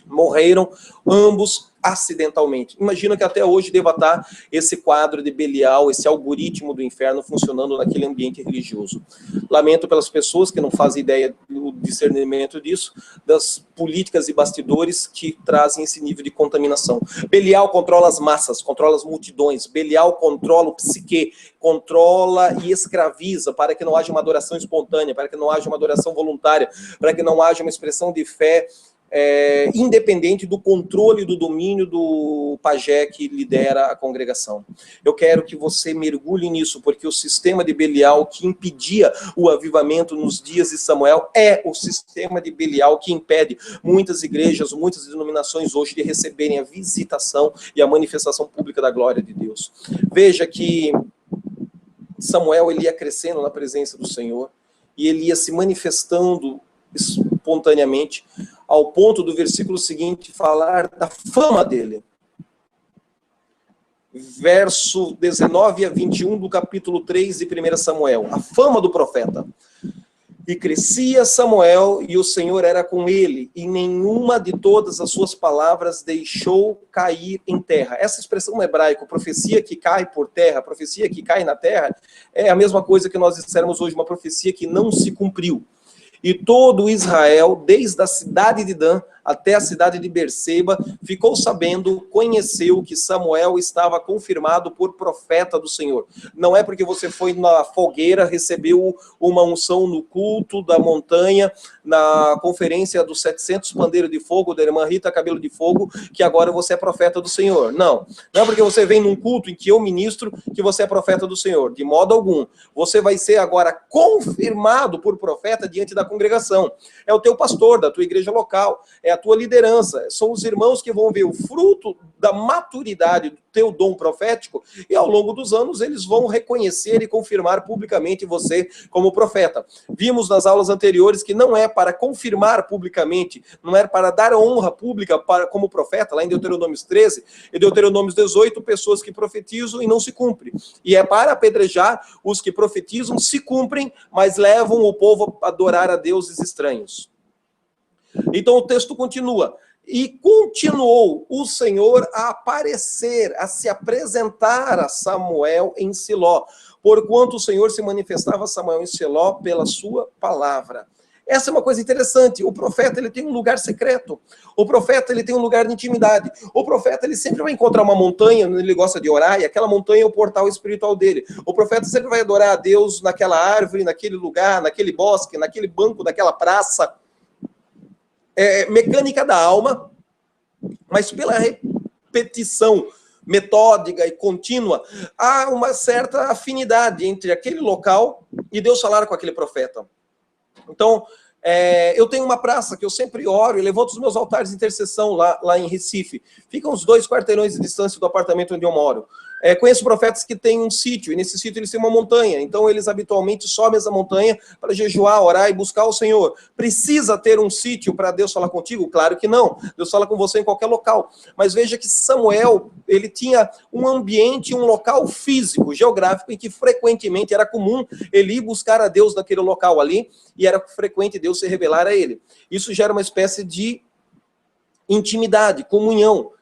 Morreram ambos acidentalmente. Imagina que até hoje deva estar esse quadro de Belial, esse algoritmo do inferno funcionando naquele ambiente religioso. Lamento pelas pessoas que não fazem ideia do discernimento disso, das políticas e bastidores que trazem esse nível de contaminação. Belial controla as massas, controla as multidões. Belial controla o psique, controla e escraviza para que não haja uma adoração espontânea, para que não haja uma adoração voluntária, para que não haja uma expressão de fé independente do controle, do domínio do pajé que lidera a congregação. Eu quero que você mergulhe nisso, porque o sistema de Belial que impedia o avivamento nos dias de Samuel é o sistema de Belial que impede muitas igrejas, muitas denominações hoje de receberem a visitação e a manifestação pública da glória de Deus. Veja que Samuel ele ia crescendo na presença do Senhor e ele ia se manifestando espontaneamente, ao ponto do versículo seguinte falar da fama dele. Verso 19 a 21 do capítulo 3 de 1 Samuel. A fama do profeta. E crescia Samuel, e o Senhor era com ele, e nenhuma de todas as suas palavras deixou cair em terra. Essa expressão no hebraico, profecia que cai por terra, profecia que cai na terra, é a mesma coisa que nós dissermos hoje, uma profecia que não se cumpriu. E todo Israel, desde a cidade de Dan até a cidade de Berseba, ficou sabendo, conheceu que Samuel estava confirmado por profeta do Senhor. Não é porque você foi na fogueira, recebeu uma unção no culto da montanha, na conferência dos 700 pandeiros de fogo, da irmã Rita Cabelo de Fogo, que agora você é profeta do Senhor. Não. Não é porque você vem num culto em que eu ministro que você é profeta do Senhor. De modo algum. Você vai ser agora confirmado por profeta diante da congregação. É o teu pastor da tua igreja local, é a tua liderança, são os irmãos que vão ver o fruto da maturidade do teu dom profético e ao longo dos anos eles vão reconhecer e confirmar publicamente você como profeta. Vimos nas aulas anteriores que não é para confirmar publicamente, não é para dar honra pública como profeta, lá em Deuteronômio 13 e Deuteronômio 18, pessoas que profetizam e não se cumprem. E é para apedrejar os que profetizam, se cumprem, mas levam o povo a adorar a deuses estranhos. Então o texto continua. E continuou o Senhor a aparecer, a se apresentar a Samuel em Siló, porquanto o Senhor se manifestava a Samuel em Siló pela sua palavra. Essa é uma coisa interessante. O profeta ele tem um lugar secreto. O profeta ele tem um lugar de intimidade. O profeta ele sempre vai encontrar uma montanha, ele gosta de orar, e aquela montanha é o portal espiritual dele. O profeta sempre vai adorar a Deus naquela árvore, naquele lugar, naquele bosque, naquele banco, naquela praça. Mecânica da alma, mas pela repetição metódica e contínua, há uma certa afinidade entre aquele local e Deus falar com aquele profeta. Então, eu tenho uma praça que eu sempre oro e levanto os meus altares de intercessão lá em Recife. Ficam uns 2 quarteirões de distância do apartamento onde eu moro. Conheço profetas que têm um sítio, e nesse sítio eles têm uma montanha, então eles habitualmente sobem essa montanha para jejuar, orar e buscar o Senhor. Precisa ter um sítio para Deus falar contigo? Claro que não, Deus fala com você em qualquer local, mas veja que Samuel, ele tinha um ambiente, um local físico, geográfico, em que frequentemente era comum ele ir buscar a Deus naquele local ali, e era frequente Deus se revelar a ele. Isso gera uma espécie de intimidade, comunhão.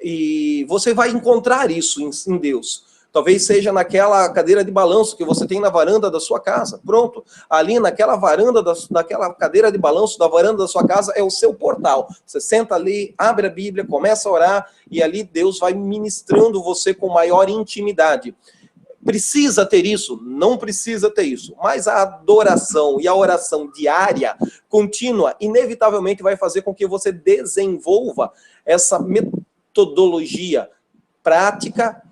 E você vai encontrar isso em Deus. Talvez seja naquela cadeira de balanço que você tem na varanda da sua casa. Pronto. Ali naquela varanda, naquela cadeira de balanço da varanda da sua casa é o seu portal. Você senta ali, abre a Bíblia, começa a orar e ali Deus vai ministrando você com maior intimidade. Precisa ter isso? Não precisa ter isso. Mas a adoração e a oração diária, contínua, inevitavelmente vai fazer com que você desenvolva essa metodologia prática,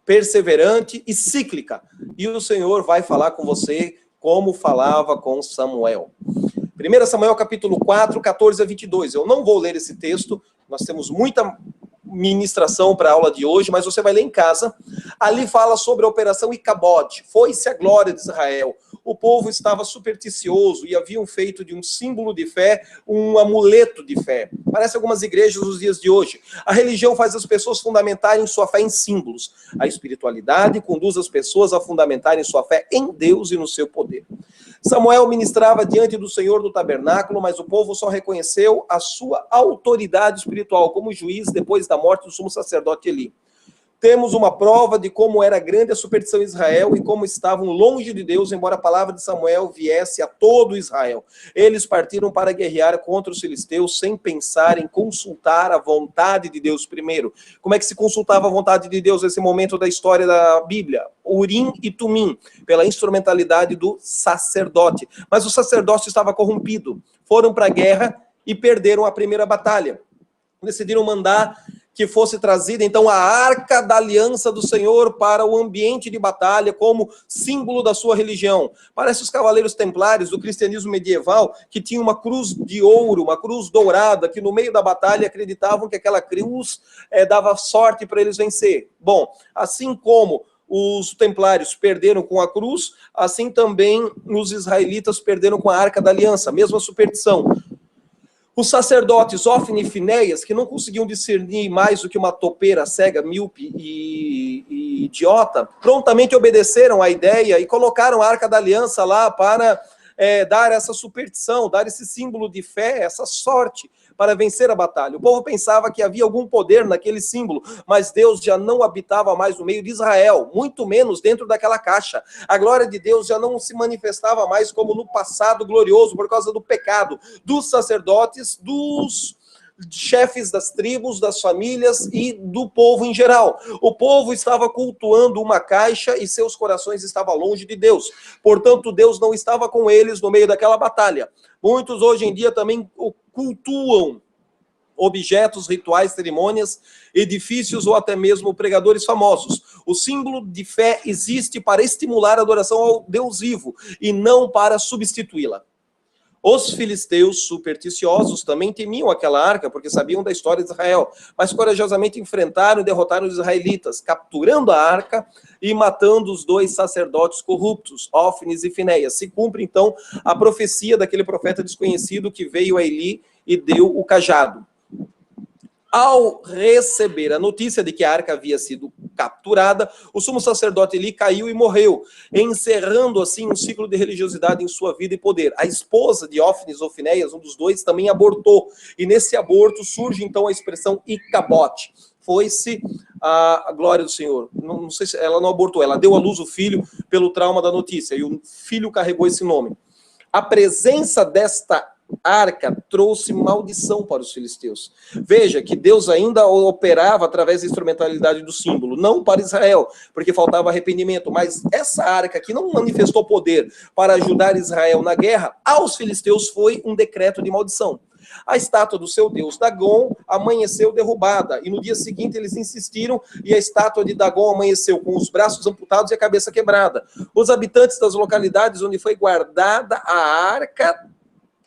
perseverante e cíclica. E o Senhor vai falar com você como falava com Samuel. 1 Samuel capítulo 4, 14 a 22. Eu não vou ler esse texto, nós temos muita ministração para a aula de hoje, mas você vai ler em casa. Ali fala sobre a operação Icabode. Foi-se a glória de Israel. o povo estava supersticioso e haviam feito de um símbolo de fé um amuleto de fé. Parece algumas igrejas nos dias de hoje. A religião faz as pessoas fundamentarem sua fé em símbolos. A espiritualidade conduz as pessoas a fundamentarem sua fé em Deus e no seu poder. Samuel ministrava diante do Senhor do tabernáculo, mas o povo só reconheceu a sua autoridade espiritual como juiz depois da morte do sumo sacerdote Eli. Temos uma prova de como era grande a superstição em Israel e como estavam longe de Deus, embora a palavra de Samuel viesse a todo Israel. Eles partiram para guerrear contra os filisteus sem pensar em consultar a vontade de Deus primeiro. Como é que se consultava a vontade de Deus nesse momento da história da Bíblia? Urim e Tumim, pela instrumentalidade do sacerdote. Mas o sacerdócio estava corrompido. Foram para a guerra e perderam a primeira batalha. Decidiram mandar que fosse trazida, então, a arca da aliança do Senhor para o ambiente de batalha como símbolo da sua religião. Parece os cavaleiros templários do cristianismo medieval, que tinham uma cruz de ouro, uma cruz dourada, que no meio da batalha acreditavam que aquela cruz dava sorte para eles vencer. Bom, assim como os templários perderam com a cruz, assim também os israelitas perderam com a arca da aliança, mesma superstição. Os sacerdotes Ofni e Finéias, que não conseguiam discernir mais do que uma topeira cega, míope e idiota, prontamente obedeceram à ideia e colocaram a Arca da Aliança lá para dar essa superstição, dar esse símbolo de fé, essa sorte para vencer a batalha. O povo pensava que havia algum poder naquele símbolo, mas Deus já não habitava mais no meio de Israel, muito menos dentro daquela caixa. A glória de Deus já não se manifestava mais como no passado glorioso, por causa do pecado dos sacerdotes, dos chefes das tribos, das famílias e do povo em geral. O povo estava cultuando uma caixa e seus corações estavam longe de Deus. Portanto, Deus não estava com eles no meio daquela batalha. Muitos hoje em dia também cultuam objetos, rituais, cerimônias, edifícios ou até mesmo pregadores famosos. O símbolo de fé existe para estimular a adoração ao Deus vivo e não para substituí-la. Os filisteus supersticiosos também temiam aquela arca, porque sabiam da história de Israel, mas corajosamente enfrentaram e derrotaram os israelitas, capturando a arca e matando os dois sacerdotes corruptos, Ófnis e Finéias. Se cumpre, então, a profecia daquele profeta desconhecido que veio a Eli e deu o cajado. Ao receber a notícia de que a arca havia sido capturada, o sumo sacerdote Eli caiu e morreu, encerrando assim um ciclo de religiosidade em sua vida e poder. A esposa de Ófnis ou Finéias, um dos dois, também abortou, e nesse aborto surge então a expressão Icabote. Foi-se a glória do Senhor. Não sei se ela não abortou, ela deu à luz o filho pelo trauma da notícia, e o filho carregou esse nome. A presença desta arca trouxe maldição para os filisteus. Veja que Deus ainda operava através da instrumentalidade do símbolo, não para Israel, porque faltava arrependimento, mas essa arca que não manifestou poder para ajudar Israel na guerra, aos filisteus foi um decreto de maldição. A estátua do seu deus Dagon amanheceu derrubada, e no dia seguinte eles insistiram, e a estátua de Dagon amanheceu com os braços amputados e a cabeça quebrada. Os habitantes das localidades onde foi guardada a arca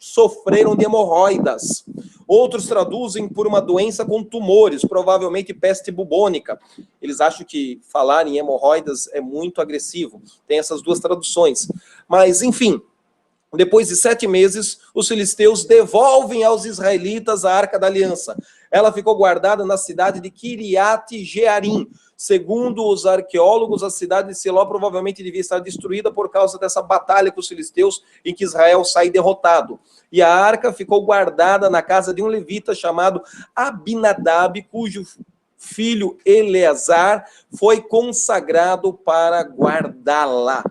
sofreram de hemorroidas. Outros traduzem por uma doença com tumores, provavelmente peste bubônica. Eles acham que falar em hemorroidas é muito agressivo. Tem essas duas traduções. Mas, enfim, depois de 7 meses, os filisteus devolvem aos israelitas a Arca da Aliança. Ela ficou guardada na cidade de Kiriat Jearim. Segundo os arqueólogos, a cidade de Siló provavelmente devia estar destruída por causa dessa batalha com os filisteus, em que Israel sai derrotado. E a arca ficou guardada na casa de um levita chamado Abinadab, cujo filho Eleazar foi consagrado para guardá-la.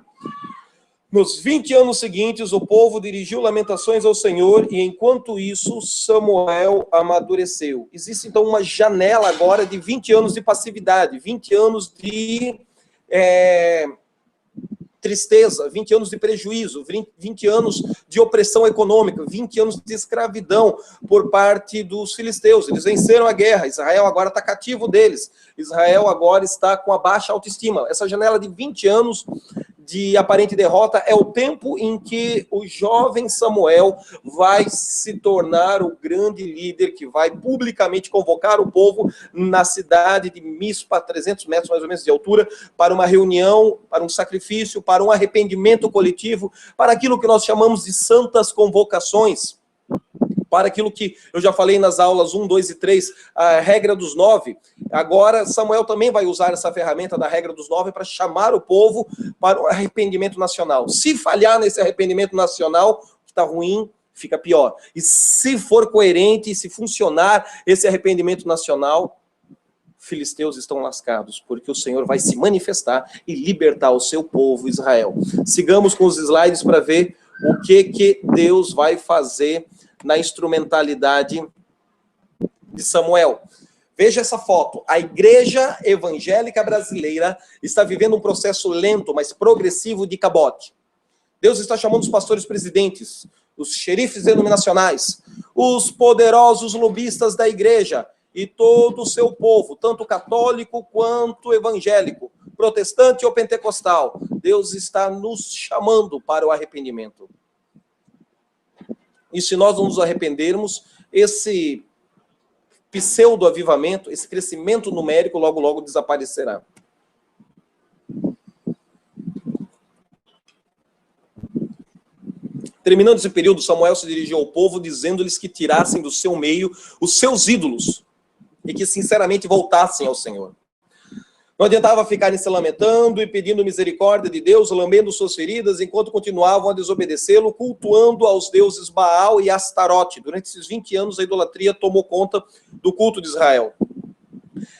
Nos 20 anos seguintes, o povo dirigiu lamentações ao Senhor, e enquanto isso, Samuel amadureceu. Existe, então, uma janela agora de 20 anos de passividade, 20 anos de tristeza, 20 anos de prejuízo, 20 anos de opressão econômica, 20 anos de escravidão por parte dos filisteus. Eles venceram a guerra, Israel agora está cativo deles, Israel agora está com a baixa autoestima. Essa janela de 20 anos de aparente derrota, é o tempo em que o jovem Samuel vai se tornar o grande líder que vai publicamente convocar o povo na cidade de Mispa, 300 metros mais ou menos de altura, para uma reunião, para um sacrifício, para um arrependimento coletivo, para aquilo que nós chamamos de santas convocações, para aquilo que eu já falei nas aulas 1, 2 e 3, a regra dos 9. Agora, Samuel também vai usar essa ferramenta da regra dos 9 para chamar o povo para o arrependimento nacional. Se falhar nesse arrependimento nacional, que está ruim, fica pior. E se for coerente, se funcionar esse arrependimento nacional, filisteus estão lascados, porque o Senhor vai se manifestar e libertar o seu povo, Israel. Sigamos com os slides para ver o que Deus vai fazer na instrumentalidade de Samuel. Veja essa foto. A igreja evangélica brasileira está vivendo um processo lento, mas progressivo de cabote. Deus está chamando os pastores presidentes, os xerifes denominacionais, os poderosos lobistas da igreja e todo o seu povo, tanto católico quanto evangélico, protestante ou pentecostal. Deus está nos chamando para o arrependimento. E se nós não nos arrependermos, esse pseudo-avivamento, esse crescimento numérico, logo, logo desaparecerá. Terminando esse período, Samuel se dirigiu ao povo, dizendo-lhes que tirassem do seu meio os seus ídolos e que, sinceramente, voltassem ao Senhor. Não adiantava ficarem se lamentando e pedindo misericórdia de Deus, lambendo suas feridas, enquanto continuavam a desobedecê-lo, cultuando aos deuses Baal e Astarote. Durante esses 20 anos, a idolatria tomou conta do culto de Israel.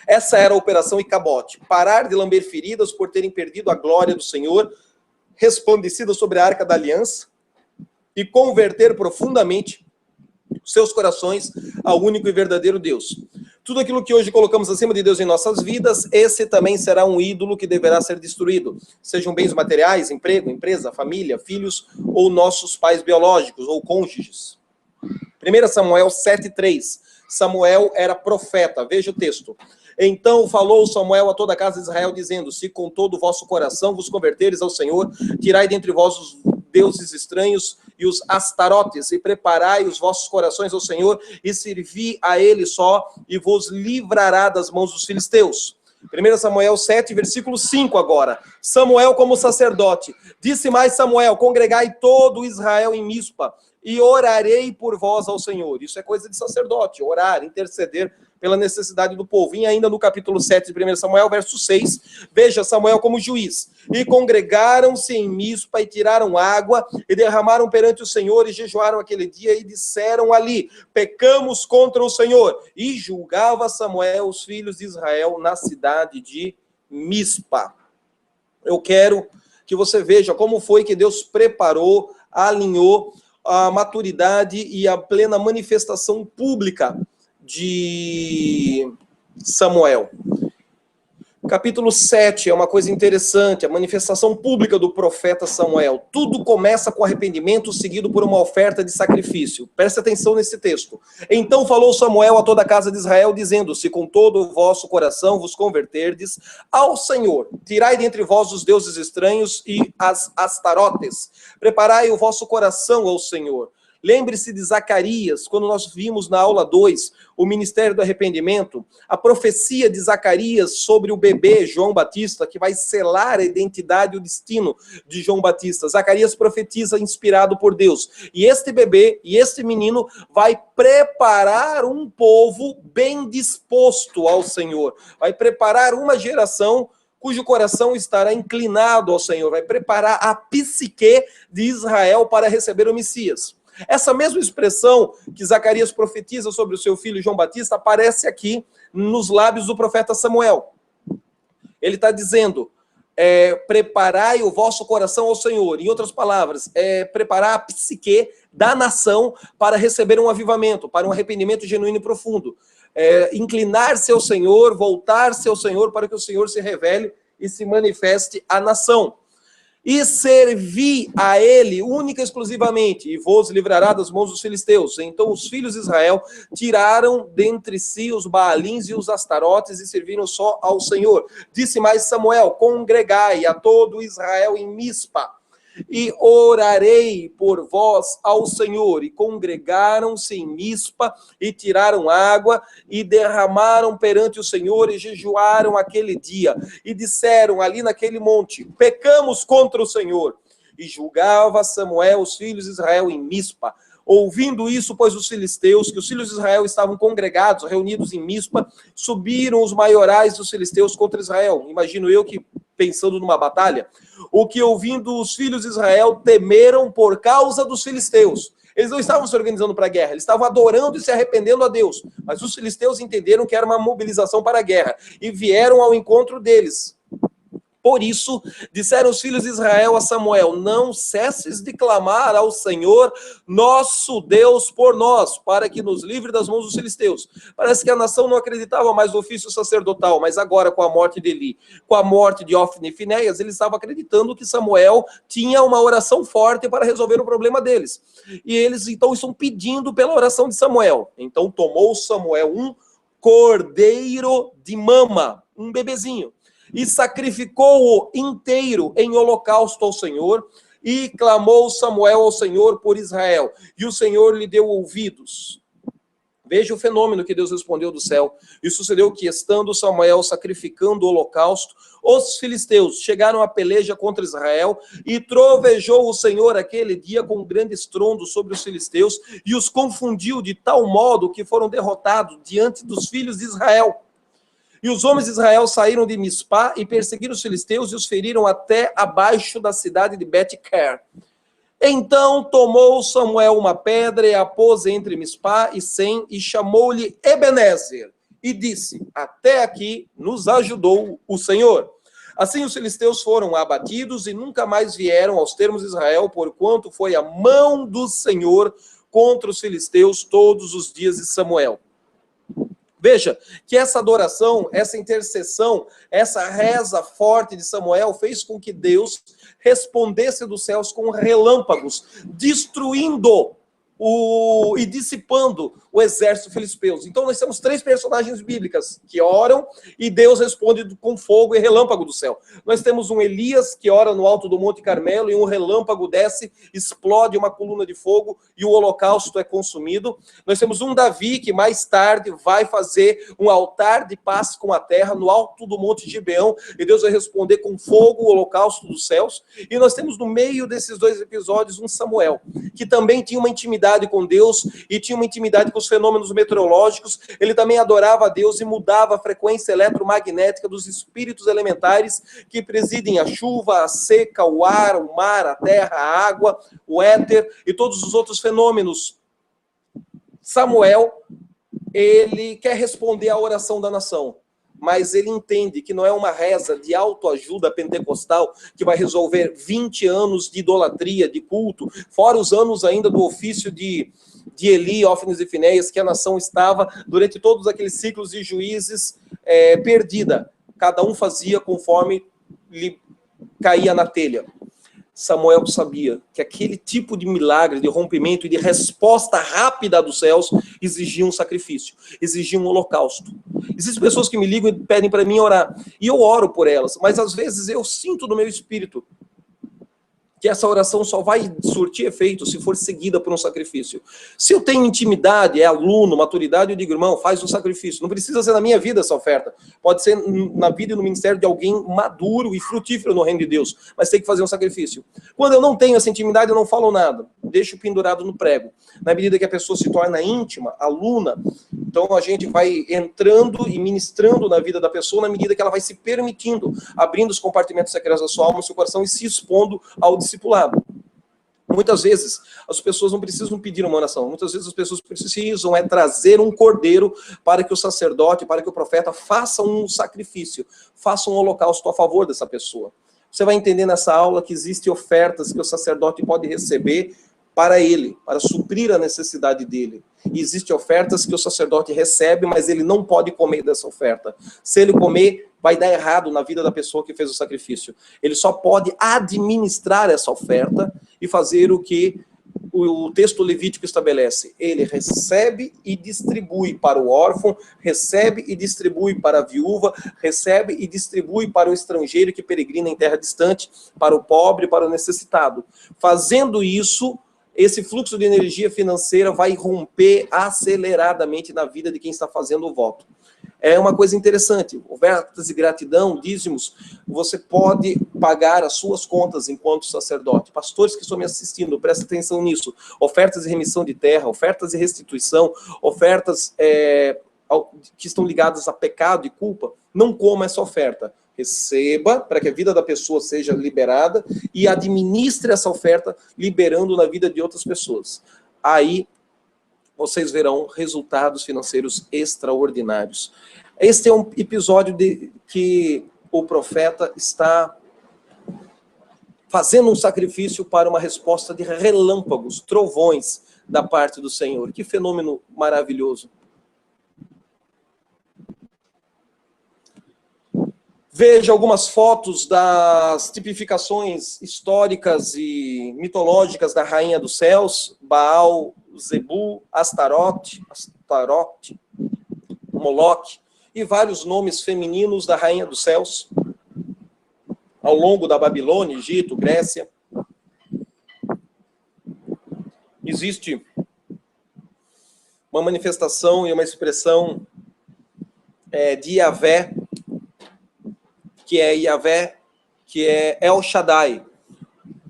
Essa era a operação Icabote. Parar de lamber feridas por terem perdido a glória do Senhor, resplandecida sobre a Arca da Aliança, e converter profundamente seus corações ao único e verdadeiro Deus. Tudo aquilo que hoje colocamos acima de Deus em nossas vidas, esse também será um ídolo que deverá ser destruído. Sejam bens materiais, emprego, empresa, família, filhos, ou nossos pais biológicos, ou cônjuges. 1 Samuel 7,3. Samuel era profeta. Veja o texto. Então falou Samuel a toda a casa de Israel, dizendo: se com todo o vosso coração vos converteres ao Senhor, tirai dentre vós os deuses estranhos e os astarotes, e preparai os vossos corações ao Senhor, e servi a ele só, e vos livrará das mãos dos filisteus. 1 Samuel 7, versículo 5 agora. Samuel como sacerdote. Disse mais Samuel: congregai todo Israel em Mispa, e orarei por vós ao Senhor. Isso é coisa de sacerdote, orar, interceder pela necessidade do povo. E ainda no capítulo 7 de 1 Samuel, verso 6, veja Samuel como juiz. E congregaram-se em Mispa e tiraram água e derramaram perante o Senhor e jejuaram aquele dia e disseram ali: pecamos contra o Senhor. E julgava Samuel os filhos de Israel na cidade de Mispa. Eu quero que você veja como foi que Deus preparou, alinhou a maturidade e a plena manifestação pública de Samuel. Capítulo 7 é uma coisa interessante, a manifestação pública do profeta Samuel. Tudo começa com arrependimento, seguido por uma oferta de sacrifício. Preste atenção nesse texto. Então falou Samuel a toda a casa de Israel, dizendo: se com todo o vosso coração vos converterdes ao Senhor, tirai dentre vós os deuses estranhos e as astarotes, preparai o vosso coração ao Senhor. Lembre-se de Zacarias, quando nós vimos na aula 2, o ministério do arrependimento, a profecia de Zacarias sobre o bebê João Batista, que vai selar a identidade e o destino de João Batista. Zacarias profetiza inspirado por Deus. E este bebê, e este menino, vai preparar um povo bem disposto ao Senhor. Vai preparar uma geração cujo coração estará inclinado ao Senhor. Vai preparar a psique de Israel para receber o Messias. Essa mesma expressão que Zacarias profetiza sobre o seu filho João Batista aparece aqui nos lábios do profeta Samuel. Ele está dizendo: preparai o vosso coração ao Senhor. Em outras palavras, preparar a psique da nação para receber um avivamento, para um arrependimento genuíno e profundo. Inclinar-se ao Senhor, voltar-se ao Senhor para que o Senhor se revele e se manifeste à nação. e servi a ele única e exclusivamente, e vos livrará das mãos dos filisteus. Então os filhos de Israel tiraram dentre si os Baalins e os Astarotes e serviram só ao Senhor. Disse mais Samuel: congregai a todo Israel em Mispa, e orarei por vós ao Senhor. E congregaram-se em Mispa, e tiraram água, e derramaram perante o Senhor, e jejuaram aquele dia. E disseram ali naquele monte: pecamos contra o Senhor. E julgava Samuel os filhos de Israel em Mispa. Ouvindo isso, pois os filisteus, que os filhos de Israel estavam congregados, reunidos em Mispa, subiram os maiorais dos filisteus contra Israel. Imagino eu que, pensando numa batalha, o que ouvindo os filhos de Israel temeram por causa dos filisteus. Eles não estavam se organizando para a guerra, eles estavam adorando e se arrependendo a Deus. Mas os filisteus entenderam que era uma mobilização para a guerra e vieram ao encontro deles. Por isso, disseram os filhos de Israel a Samuel: não cesses de clamar ao Senhor, nosso Deus, por nós, para que nos livre das mãos dos filisteus. Parece que a nação não acreditava mais no ofício sacerdotal, mas agora, com a morte de Eli, com a morte de Ofne e Finéias, eles estavam acreditando que Samuel tinha uma oração forte para resolver o problema deles. E eles, então, estão pedindo pela oração de Samuel. Então, tomou Samuel um cordeiro de mama, um bebezinho, e sacrificou-o inteiro em holocausto ao Senhor, e clamou Samuel ao Senhor por Israel, e o Senhor lhe deu ouvidos. Veja o fenômeno que Deus respondeu do céu. E sucedeu que, estando Samuel sacrificando o holocausto, os filisteus chegaram à peleja contra Israel, e trovejou o Senhor aquele dia com um grande estrondo sobre os filisteus, e os confundiu de tal modo que foram derrotados diante dos filhos de Israel. E os homens de Israel saíram de Mispá e perseguiram os filisteus e os feriram até abaixo da cidade de Bet-Car. Então tomou Samuel uma pedra e a pôs entre Mispá e Sem e chamou-lhe Ebenezer e disse: até aqui nos ajudou o Senhor. Assim os filisteus foram abatidos e nunca mais vieram aos termos de Israel, porquanto foi a mão do Senhor contra os filisteus todos os dias de Samuel. Veja que essa adoração, essa intercessão, essa reza forte de Samuel fez com que Deus respondesse dos céus com relâmpagos, destruindo e dissipando o exército filisteu. Então nós temos três personagens bíblicas que oram e Deus responde com fogo e relâmpago do céu. Nós temos um Elias que ora no alto do Monte Carmelo e um relâmpago desce, explode uma coluna de fogo e o holocausto é consumido. Nós temos um Davi que mais tarde vai fazer um altar de paz com a terra no alto do Monte Gibeão e Deus vai responder com fogo o holocausto dos céus. E nós temos no meio desses dois episódios um Samuel, que também tinha uma intimidade com Deus e tinha uma intimidade com os fenômenos meteorológicos. Ele também adorava a Deus e mudava a frequência eletromagnética dos espíritos elementares que presidem a chuva, a seca, o ar, o mar, a terra, a água, o éter e todos os outros fenômenos. Samuel, ele quer responder à oração da nação, mas ele entende que não é uma reza de autoajuda pentecostal que vai resolver 20 anos de idolatria, de culto, fora os anos ainda do ofício de Eli, Ofne e Finéias, que a nação estava, durante todos aqueles ciclos de juízes, perdida. Cada um fazia conforme lhe caía na telha. Samuel sabia que aquele tipo de milagre, de rompimento e de resposta rápida dos céus exigia um sacrifício, exigia um holocausto. Existem pessoas que me ligam e pedem para mim orar, e eu oro por elas, mas às vezes eu sinto no meu espírito que essa oração só vai surtir efeito se for seguida por um sacrifício. Se eu tenho intimidade, aluno, maturidade, eu digo, irmão, faz um sacrifício. Não precisa ser na minha vida essa oferta. Pode ser na vida e no ministério de alguém maduro e frutífero no reino de Deus. Mas tem que fazer um sacrifício. Quando eu não tenho essa intimidade, eu não falo nada. Deixo pendurado no prego. Na medida que a pessoa se torna íntima, aluna, então a gente vai entrando e ministrando na vida da pessoa na medida que ela vai se permitindo, abrindo os compartimentos secretos da sua alma, do seu coração e se expondo ao discipulado. Muitas vezes as pessoas não precisam pedir uma oração, muitas vezes as pessoas precisam trazer um cordeiro para que o sacerdote, para que o profeta faça um sacrifício, faça um holocausto a favor dessa pessoa. Você vai entender nessa aula que existem ofertas que o sacerdote pode receber para ele, para suprir a necessidade dele. E existem ofertas que o sacerdote recebe, mas ele não pode comer dessa oferta. Se ele comer, vai dar errado na vida da pessoa que fez o sacrifício. Ele só pode administrar essa oferta e fazer o que o texto levítico estabelece. Ele recebe e distribui para o órfão, recebe e distribui para a viúva, recebe e distribui para o estrangeiro que peregrina em terra distante, para o pobre, para o necessitado. Fazendo isso, esse fluxo de energia financeira vai romper aceleradamente na vida de quem está fazendo o voto. É uma coisa interessante, ofertas de gratidão, dízimos, você pode pagar as suas contas enquanto sacerdote. Pastores que estão me assistindo, prestem atenção nisso. Ofertas de remissão de terra, ofertas de restituição, ofertas que estão ligadas a pecado e culpa, não coma essa oferta. Receba, para que a vida da pessoa seja liberada, e administre essa oferta, liberando na vida de outras pessoas. Aí, vocês verão resultados financeiros extraordinários. Este é um episódio que o profeta está fazendo um sacrifício para uma resposta de relâmpagos, trovões da parte do Senhor. Que fenômeno maravilhoso. Veja algumas fotos das tipificações históricas e mitológicas da Rainha dos Céus, Baal, Zebu, Astarote, Moloque, e vários nomes femininos da Rainha dos Céus, ao longo da Babilônia, Egito, Grécia. Existe uma manifestação e uma expressão de Yahvé, que é El Shaddai.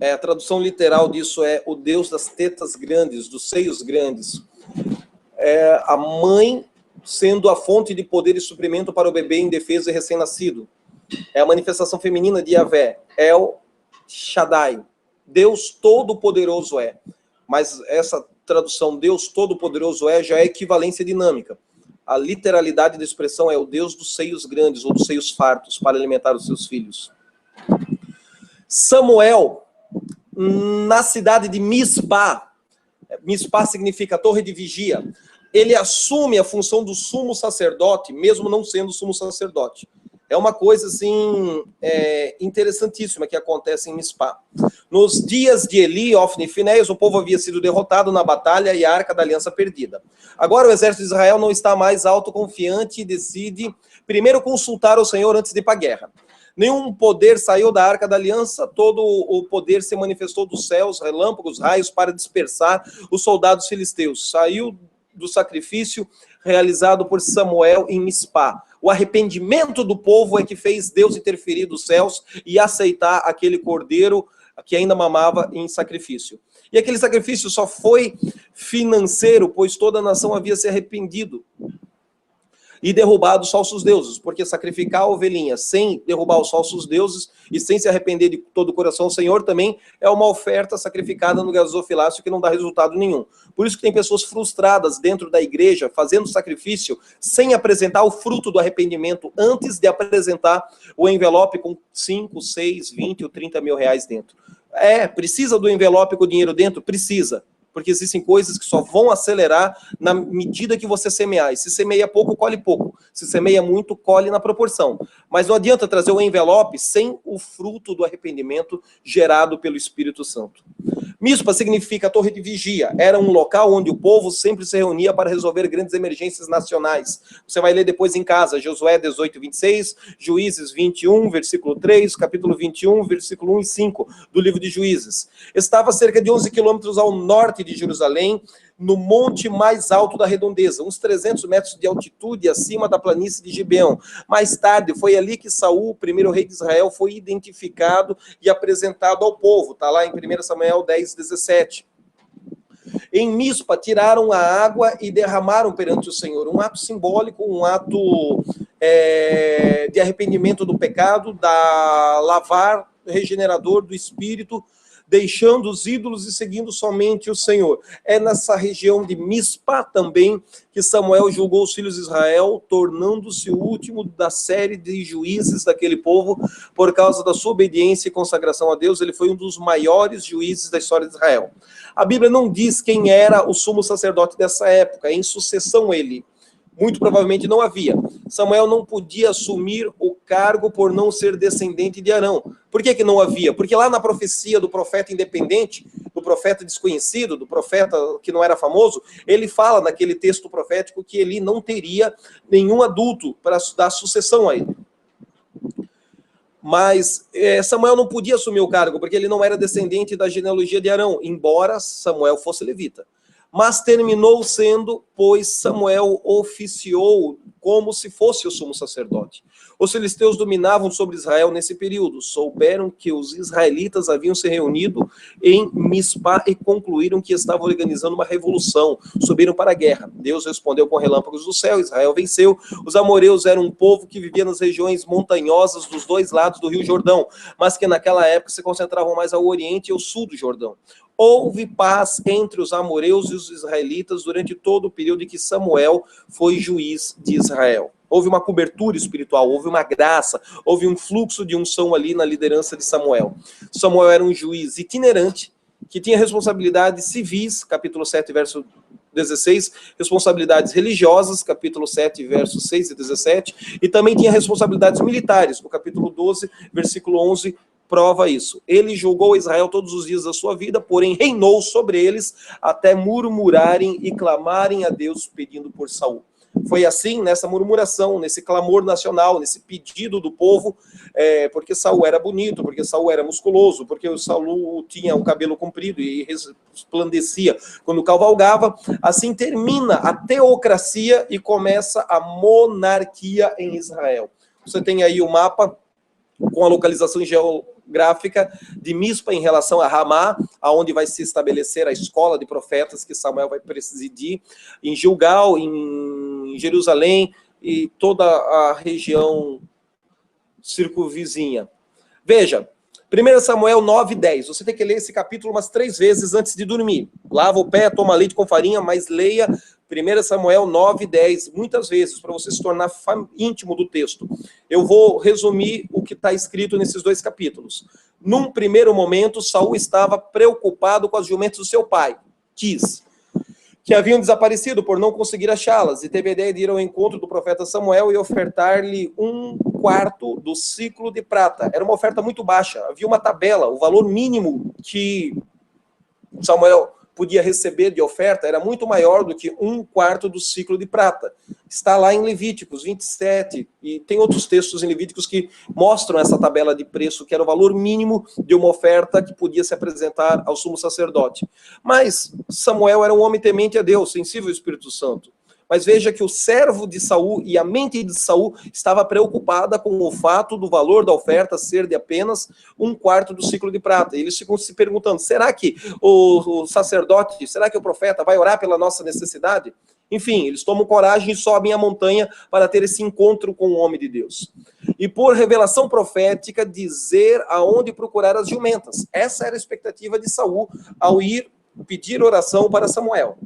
A tradução literal disso é o Deus das tetas grandes, dos seios grandes. A mãe sendo a fonte de poder e suprimento para o bebê indefeso e recém-nascido. É a manifestação feminina de Yahvé, El Shaddai. Deus Todo-Poderoso é. Mas essa tradução, Deus Todo-Poderoso é, já é equivalência dinâmica. A literalidade da expressão é o Deus dos seios grandes, ou dos seios fartos, para alimentar os seus filhos. Samuel, na cidade de Mispa, Mispa significa torre de vigia, ele assume a função do sumo sacerdote, mesmo não sendo sumo sacerdote. É uma coisa, assim, interessantíssima que acontece em Mispa. Nos dias de Eli, Ofni e Finéias, o povo havia sido derrotado na batalha e a Arca da Aliança perdida. Agora o exército de Israel não está mais autoconfiante e decide primeiro consultar o Senhor antes de ir para a guerra. Nenhum poder saiu da Arca da Aliança, todo o poder se manifestou dos céus, relâmpagos, raios, para dispersar os soldados filisteus. Saiu do sacrifício realizado por Samuel em Mispa. O arrependimento do povo é que fez Deus interferir dos céus e aceitar aquele cordeiro que ainda mamava em sacrifício. E aquele sacrifício só foi financeiro, pois toda a nação havia se arrependido e derrubado os falsos deuses, porque sacrificar a ovelhinha sem derrubar os falsos deuses e sem se arrepender de todo o coração ao Senhor também é uma oferta sacrificada no gasofilácio que não dá resultado nenhum. Por isso que tem pessoas frustradas dentro da igreja fazendo sacrifício sem apresentar o fruto do arrependimento antes de apresentar o envelope com 5, 6, 20 ou 30 mil reais dentro. Precisa do envelope com o dinheiro dentro? Precisa. Porque existem coisas que só vão acelerar na medida que você semear. E se semeia pouco, colhe pouco. Se semeia muito, colhe na proporção. Mas não adianta trazer o envelope sem o fruto do arrependimento gerado pelo Espírito Santo. Mispa significa torre de vigia. Era um local onde o povo sempre se reunia para resolver grandes emergências nacionais. Você vai ler depois em casa, Josué 18, 26, Juízes 21, versículo 3, capítulo 21, versículo 1 e 5 do livro de Juízes. Estava a cerca de 11 quilômetros ao norte de Jerusalém, no monte mais alto da redondeza, uns 300 metros de altitude acima da planície de Gibeão. Mais tarde, foi ali que Saul, o primeiro rei de Israel, foi identificado e apresentado ao povo. Está lá em 1 Samuel 10, 17. Em Mispa, tiraram a água e derramaram perante o Senhor. Um ato simbólico, um ato de arrependimento do pecado, da lavar regenerador do Espírito, deixando os ídolos e seguindo somente o Senhor. É nessa região de Mispa também que Samuel julgou os filhos de Israel, tornando-se o último da série de juízes daquele povo, por causa da sua obediência e consagração a Deus. Ele foi um dos maiores juízes da história de Israel. A Bíblia não diz quem era o sumo sacerdote dessa época, em sucessão ele. Muito provavelmente não havia. Samuel não podia assumir o cargo por não ser descendente de Arão. Por que não havia? Porque lá na profecia do profeta independente, do profeta desconhecido, do profeta que não era famoso, ele fala naquele texto profético que ele não teria nenhum adulto para dar sucessão a ele. Mas Samuel não podia assumir o cargo, porque ele não era descendente da genealogia de Arão, embora Samuel fosse levita. Mas terminou sendo, pois Samuel oficiou como se fosse o sumo sacerdote. Os filisteus dominavam sobre Israel nesse período. Souberam que os israelitas haviam se reunido em Mispa e concluíram que estavam organizando uma revolução. Subiram para a guerra. Deus respondeu com relâmpagos do céu. Israel venceu. Os amoreus eram um povo que vivia nas regiões montanhosas dos dois lados do rio Jordão, mas que naquela época se concentravam mais ao oriente e ao sul do Jordão. Houve paz entre os amoreus e os israelitas durante todo o período em que Samuel foi juiz de Israel. Houve uma cobertura espiritual, houve uma graça, houve um fluxo de unção ali na liderança de Samuel. Samuel era um juiz itinerante, que tinha responsabilidades civis, capítulo 7, verso 16, responsabilidades religiosas, capítulo 7, versos 6 e 17, e também tinha responsabilidades militares, no capítulo 12, versículo 11, prova isso. Ele julgou Israel todos os dias da sua vida, porém reinou sobre eles até murmurarem e clamarem a Deus pedindo por Saul. Foi assim, nessa murmuração, nesse clamor nacional, nesse pedido do povo, porque Saul era bonito, porque Saul era musculoso, porque Saul tinha o cabelo comprido e resplandecia quando cavalgava. Assim termina a teocracia e começa a monarquia em Israel. Você tem aí o mapa com a localização geográfica de Mispa em relação a Ramá, aonde vai se estabelecer a escola de profetas que Samuel vai presidir, em Gilgal, em Jerusalém e toda a região circunvizinha. Veja, 1 Samuel 9:10. Você tem que ler esse capítulo umas 3 vezes antes de dormir. Lava o pé, toma leite com farinha, mas leia 1 Samuel 9:10 muitas vezes, para você se tornar íntimo do texto. Eu vou resumir o que está escrito nesses 2 capítulos. Num primeiro momento, Saul estava preocupado com as jumentas do seu pai, Quis, que haviam desaparecido por não conseguir achá-las, e teve a ideia de ir ao encontro do profeta Samuel e ofertar-lhe 1/4 do ciclo de prata. Era uma oferta muito baixa, havia uma tabela, o valor mínimo que Samuel podia receber de oferta era muito maior do que 1/4 do ciclo de prata. Está lá em Levíticos 27, e tem outros textos em Levíticos que mostram essa tabela de preço, que era o valor mínimo de uma oferta que podia se apresentar ao sumo sacerdote. Mas Samuel era um homem temente a Deus, sensível ao Espírito Santo. Mas veja que o servo de Saul e a mente de Saul estava preocupada com o fato do valor da oferta ser de apenas 1/4 do ciclo de prata. E eles ficam se perguntando, será que o sacerdote, será que o profeta vai orar pela nossa necessidade? Enfim, eles tomam coragem e sobem a montanha para ter esse encontro com o homem de Deus. E por revelação profética, dizer aonde procurar as jumentas. Essa era a expectativa de Saul ao ir pedir oração para Samuel.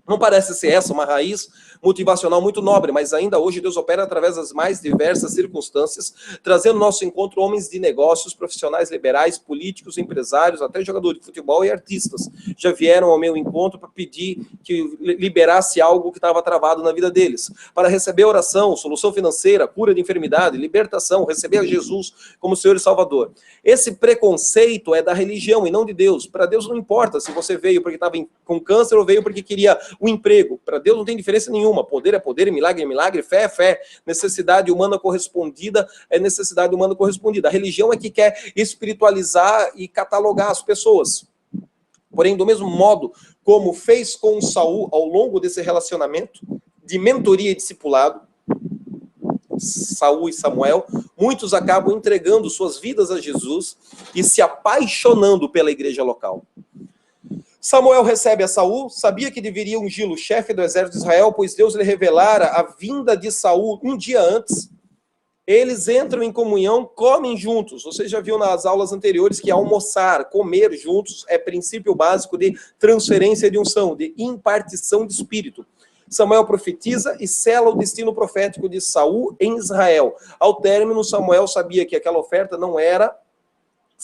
Não parece ser essa uma raiz motivacional muito nobre, mas ainda hoje Deus opera através das mais diversas circunstâncias, trazendo ao nosso encontro homens de negócios, profissionais liberais, políticos, empresários, até jogadores de futebol e artistas. Já vieram ao meu encontro para pedir que liberasse algo que estava travado na vida deles, para receber oração, solução financeira, cura de enfermidade, libertação, receber a Jesus como Senhor e Salvador. Esse preconceito é da religião e não de Deus. Para Deus não importa se você veio porque estava com câncer ou veio porque queria um emprego. Para Deus não tem diferença nenhuma. Poder é poder, milagre é milagre, fé é fé. Necessidade humana correspondida é necessidade humana correspondida. A religião é que quer espiritualizar e catalogar as pessoas. Porém, do mesmo modo como fez com Saul ao longo desse relacionamento de mentoria e discipulado, Saul e Samuel, muitos acabam entregando suas vidas a Jesus e se apaixonando pela igreja local. Samuel recebe a Saul, sabia que deveria ungí-lo chefe do exército de Israel, pois Deus lhe revelara a vinda de Saul um dia antes. Eles entram em comunhão, comem juntos. Você já viu nas aulas anteriores que almoçar, comer juntos é princípio básico de transferência de unção, de impartição de espírito. Samuel profetiza e sela o destino profético de Saul em Israel. Ao término, Samuel sabia que aquela oferta não era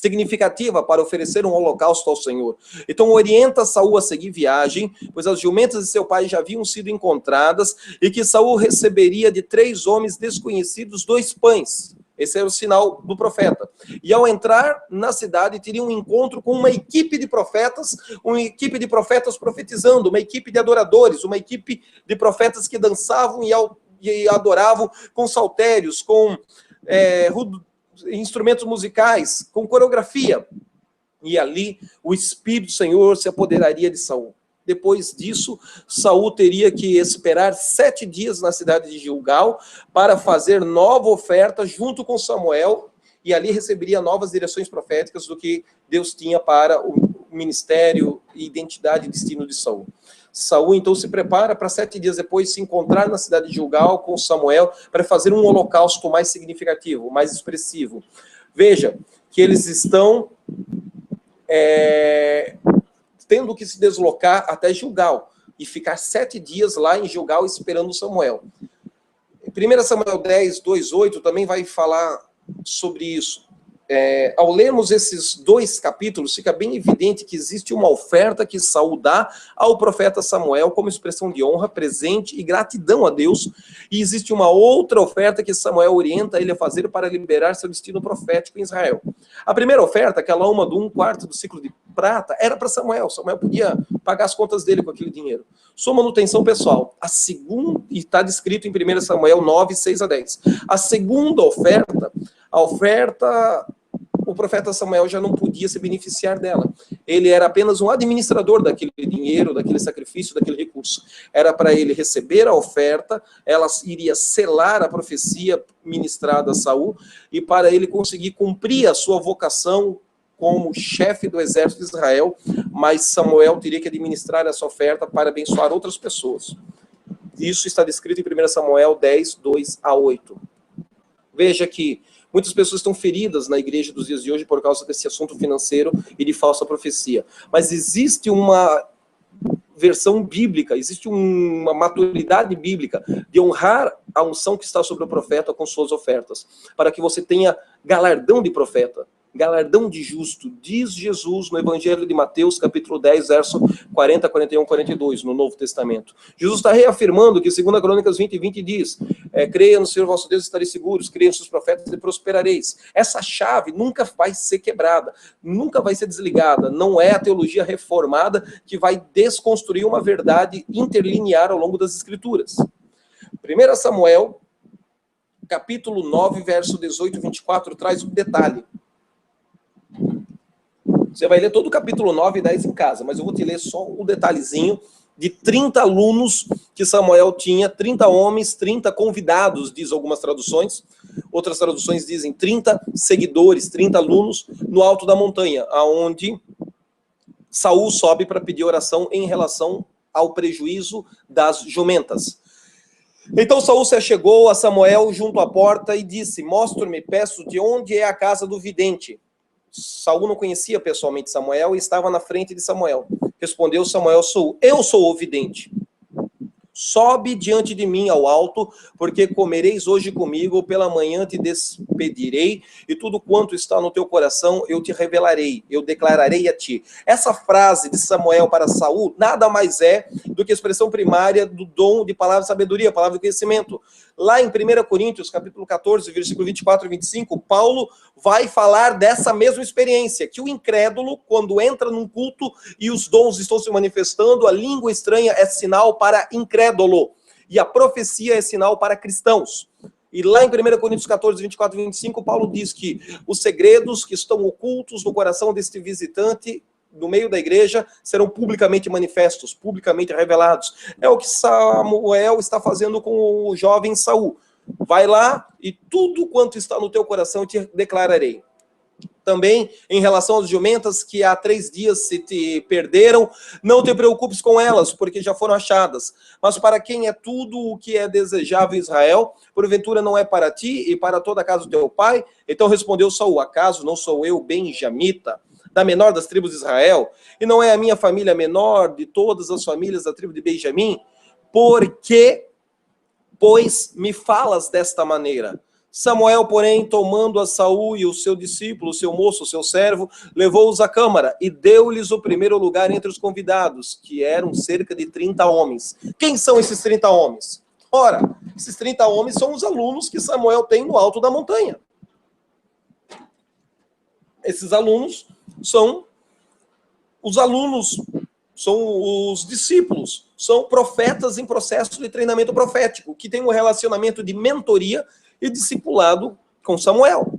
significativa para oferecer um holocausto ao Senhor. Então orienta Saul a seguir viagem, pois as jumentas de seu pai já haviam sido encontradas, e que Saul receberia de 3 homens desconhecidos 2 pães. Esse era o sinal do profeta. E ao entrar na cidade, teria um encontro com uma equipe de profetas profetizando, uma equipe de adoradores, uma equipe de profetas que dançavam e adoravam com saltérios, com instrumentos musicais, com coreografia. E ali o Espírito do Senhor se apoderaria de Saul. Depois disso, Saul teria que esperar 7 dias na cidade de Gilgal para fazer nova oferta junto com Samuel, e ali receberia novas direções proféticas do que Deus tinha para o ministério, identidade e destino de Saul. Saul então se prepara para 7 dias depois se encontrar na cidade de Gilgal com Samuel para fazer um holocausto mais significativo, mais expressivo. Veja que eles estão tendo que se deslocar até Gilgal e ficar 7 dias lá em Gilgal esperando Samuel. 1 Samuel 10, 2, 8 também vai falar sobre isso. Ao lermos esses 2 capítulos, fica bem evidente que existe uma oferta que Saul dá ao profeta Samuel como expressão de honra, presente e gratidão a Deus, e existe uma outra oferta que Samuel orienta ele a fazer para liberar seu destino profético em Israel. A primeira oferta, aquela uma do 1/4 do ciclo de prata, era para Samuel. Samuel podia pagar as contas dele com aquele dinheiro. Sua manutenção pessoal. A segunda, e está descrito em 1 Samuel 9, 6 a 10. A segunda oferta, o profeta Samuel já não podia se beneficiar dela. Ele era apenas um administrador daquele dinheiro, daquele sacrifício, daquele recurso. Era para ele receber a oferta, ela iria selar a profecia ministrada a Saul, e para ele conseguir cumprir a sua vocação como chefe do exército de Israel, mas Samuel teria que administrar essa oferta para abençoar outras pessoas. Isso está descrito em 1 Samuel 10, 2 a 8. Veja que muitas pessoas estão feridas na igreja dos dias de hoje por causa desse assunto financeiro e de falsa profecia. Mas existe uma versão bíblica, existe uma maturidade bíblica de honrar a unção que está sobre o profeta com suas ofertas, para que você tenha galardão de profeta, galardão de justo, diz Jesus no Evangelho de Mateus, capítulo 10, verso 40, 41, 42, no Novo Testamento. Jesus está reafirmando que, segundo Crônicas 20, 20 diz, creia no Senhor vosso Deus e estareis seguros, creia nos seus profetas e prosperareis. Essa chave nunca vai ser quebrada, nunca vai ser desligada. Não é a teologia reformada que vai desconstruir uma verdade interlinear ao longo das Escrituras. 1 Samuel, capítulo 9, verso 18 e 24, traz um detalhe. Você vai ler todo o capítulo 9 e 10 em casa, mas eu vou te ler só o detalhezinho de 30 alunos que Samuel tinha, 30 homens, 30 convidados, diz algumas traduções. Outras traduções dizem 30 seguidores, 30 alunos no alto da montanha, aonde Saul sobe para pedir oração em relação ao prejuízo das jumentas. Então Saul se achegou a Samuel junto à porta e disse: mostre-me, peço, de onde é a casa do vidente. Saul não conhecia pessoalmente Samuel e estava na frente de Samuel. Respondeu Samuel: eu sou o vidente. Sobe diante de mim ao alto, porque comereis hoje comigo, pela manhã te despedirei, e tudo quanto está no teu coração eu te revelarei, eu declararei a ti. Essa frase de Samuel para Saul nada mais é do que a expressão primária do dom de palavra de sabedoria, palavra de conhecimento. Lá em 1 Coríntios, capítulo 14, versículo 24 e 25, Paulo vai falar dessa mesma experiência, que o incrédulo, quando entra num culto e os dons estão se manifestando, a língua estranha é sinal para incrédulo, e a profecia é sinal para cristãos. E lá em 1 Coríntios 14, 24 e 25, Paulo diz que os segredos que estão ocultos no coração deste visitante, no meio da igreja, serão publicamente manifestos, publicamente revelados. É o que Samuel está fazendo com o jovem Saul. Vai lá e tudo quanto está no teu coração eu te declararei. Também, em relação às jumentas que há 3 dias se te perderam, não te preocupes com elas, porque já foram achadas. Mas para quem é tudo o que é desejável em Israel, porventura não é para ti e para toda a casa do teu pai? Então respondeu Saul: acaso não sou eu benjamita, da menor das tribos de Israel? E não é a minha família a menor de todas as famílias da tribo de Benjamim? Porque, pois, me falas desta maneira? Samuel, porém, tomando a Saul e o seu discípulo, o seu moço, o seu servo, levou-os à câmara e deu-lhes o primeiro lugar entre os convidados, que eram cerca de 30 homens. Quem são esses 30 homens? Ora, esses 30 homens são os alunos que Samuel tem no alto da montanha. Esses alunos são os alunos, são os discípulos, são profetas em processo de treinamento profético, que tem um relacionamento de mentoria e discipulado com Samuel.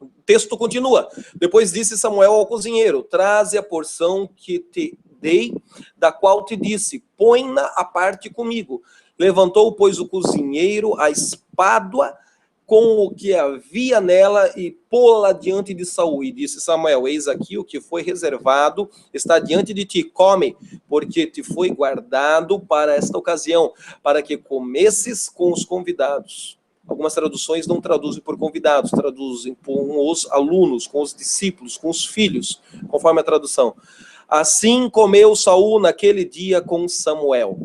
O texto continua. Depois disse Samuel ao cozinheiro: traze a porção que te dei, da qual te disse, põe-na à parte comigo. Levantou, pois, o cozinheiro a espádua com o que havia nela e pô-la diante de Saul. E disse Samuel: eis aqui o que foi reservado, está diante de ti, come, porque te foi guardado para esta ocasião, para que comesses com os convidados. Algumas traduções não traduzem por convidados, traduzem com os alunos, com os discípulos, com os filhos, conforme a tradução. Assim comeu Saul naquele dia com Samuel.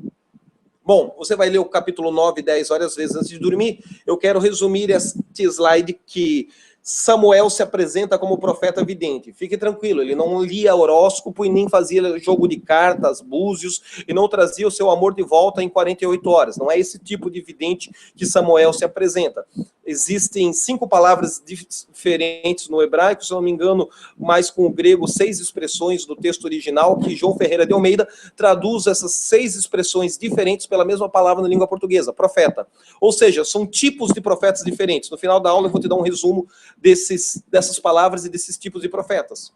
Bom, você vai ler o capítulo 9, 10 várias vezes antes de dormir. Eu quero resumir este slide que Samuel se apresenta como profeta vidente. Fique tranquilo, ele não lia horóscopo e nem fazia jogo de cartas, búzios, e não trazia o seu amor de volta em 48 horas. Não é esse tipo de vidente que Samuel se apresenta. Existem 5 palavras diferentes no hebraico, se eu não me engano, mais com o grego, 6 expressões do texto original, que João Ferreira de Almeida traduz essas 6 expressões diferentes pela mesma palavra na língua portuguesa, profeta. Ou seja, são tipos de profetas diferentes. No final da aula eu vou te dar um resumo dessas palavras e desses tipos de profetas.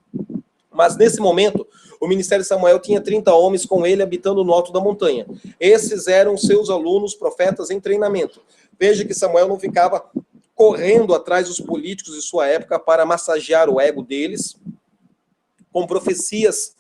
Mas nesse momento, o ministério de Samuel tinha 30 homens com ele habitando no alto da montanha. Esses eram seus alunos profetas em treinamento. Veja que Samuel não ficava correndo atrás dos políticos de sua época para massagear o ego deles com profecias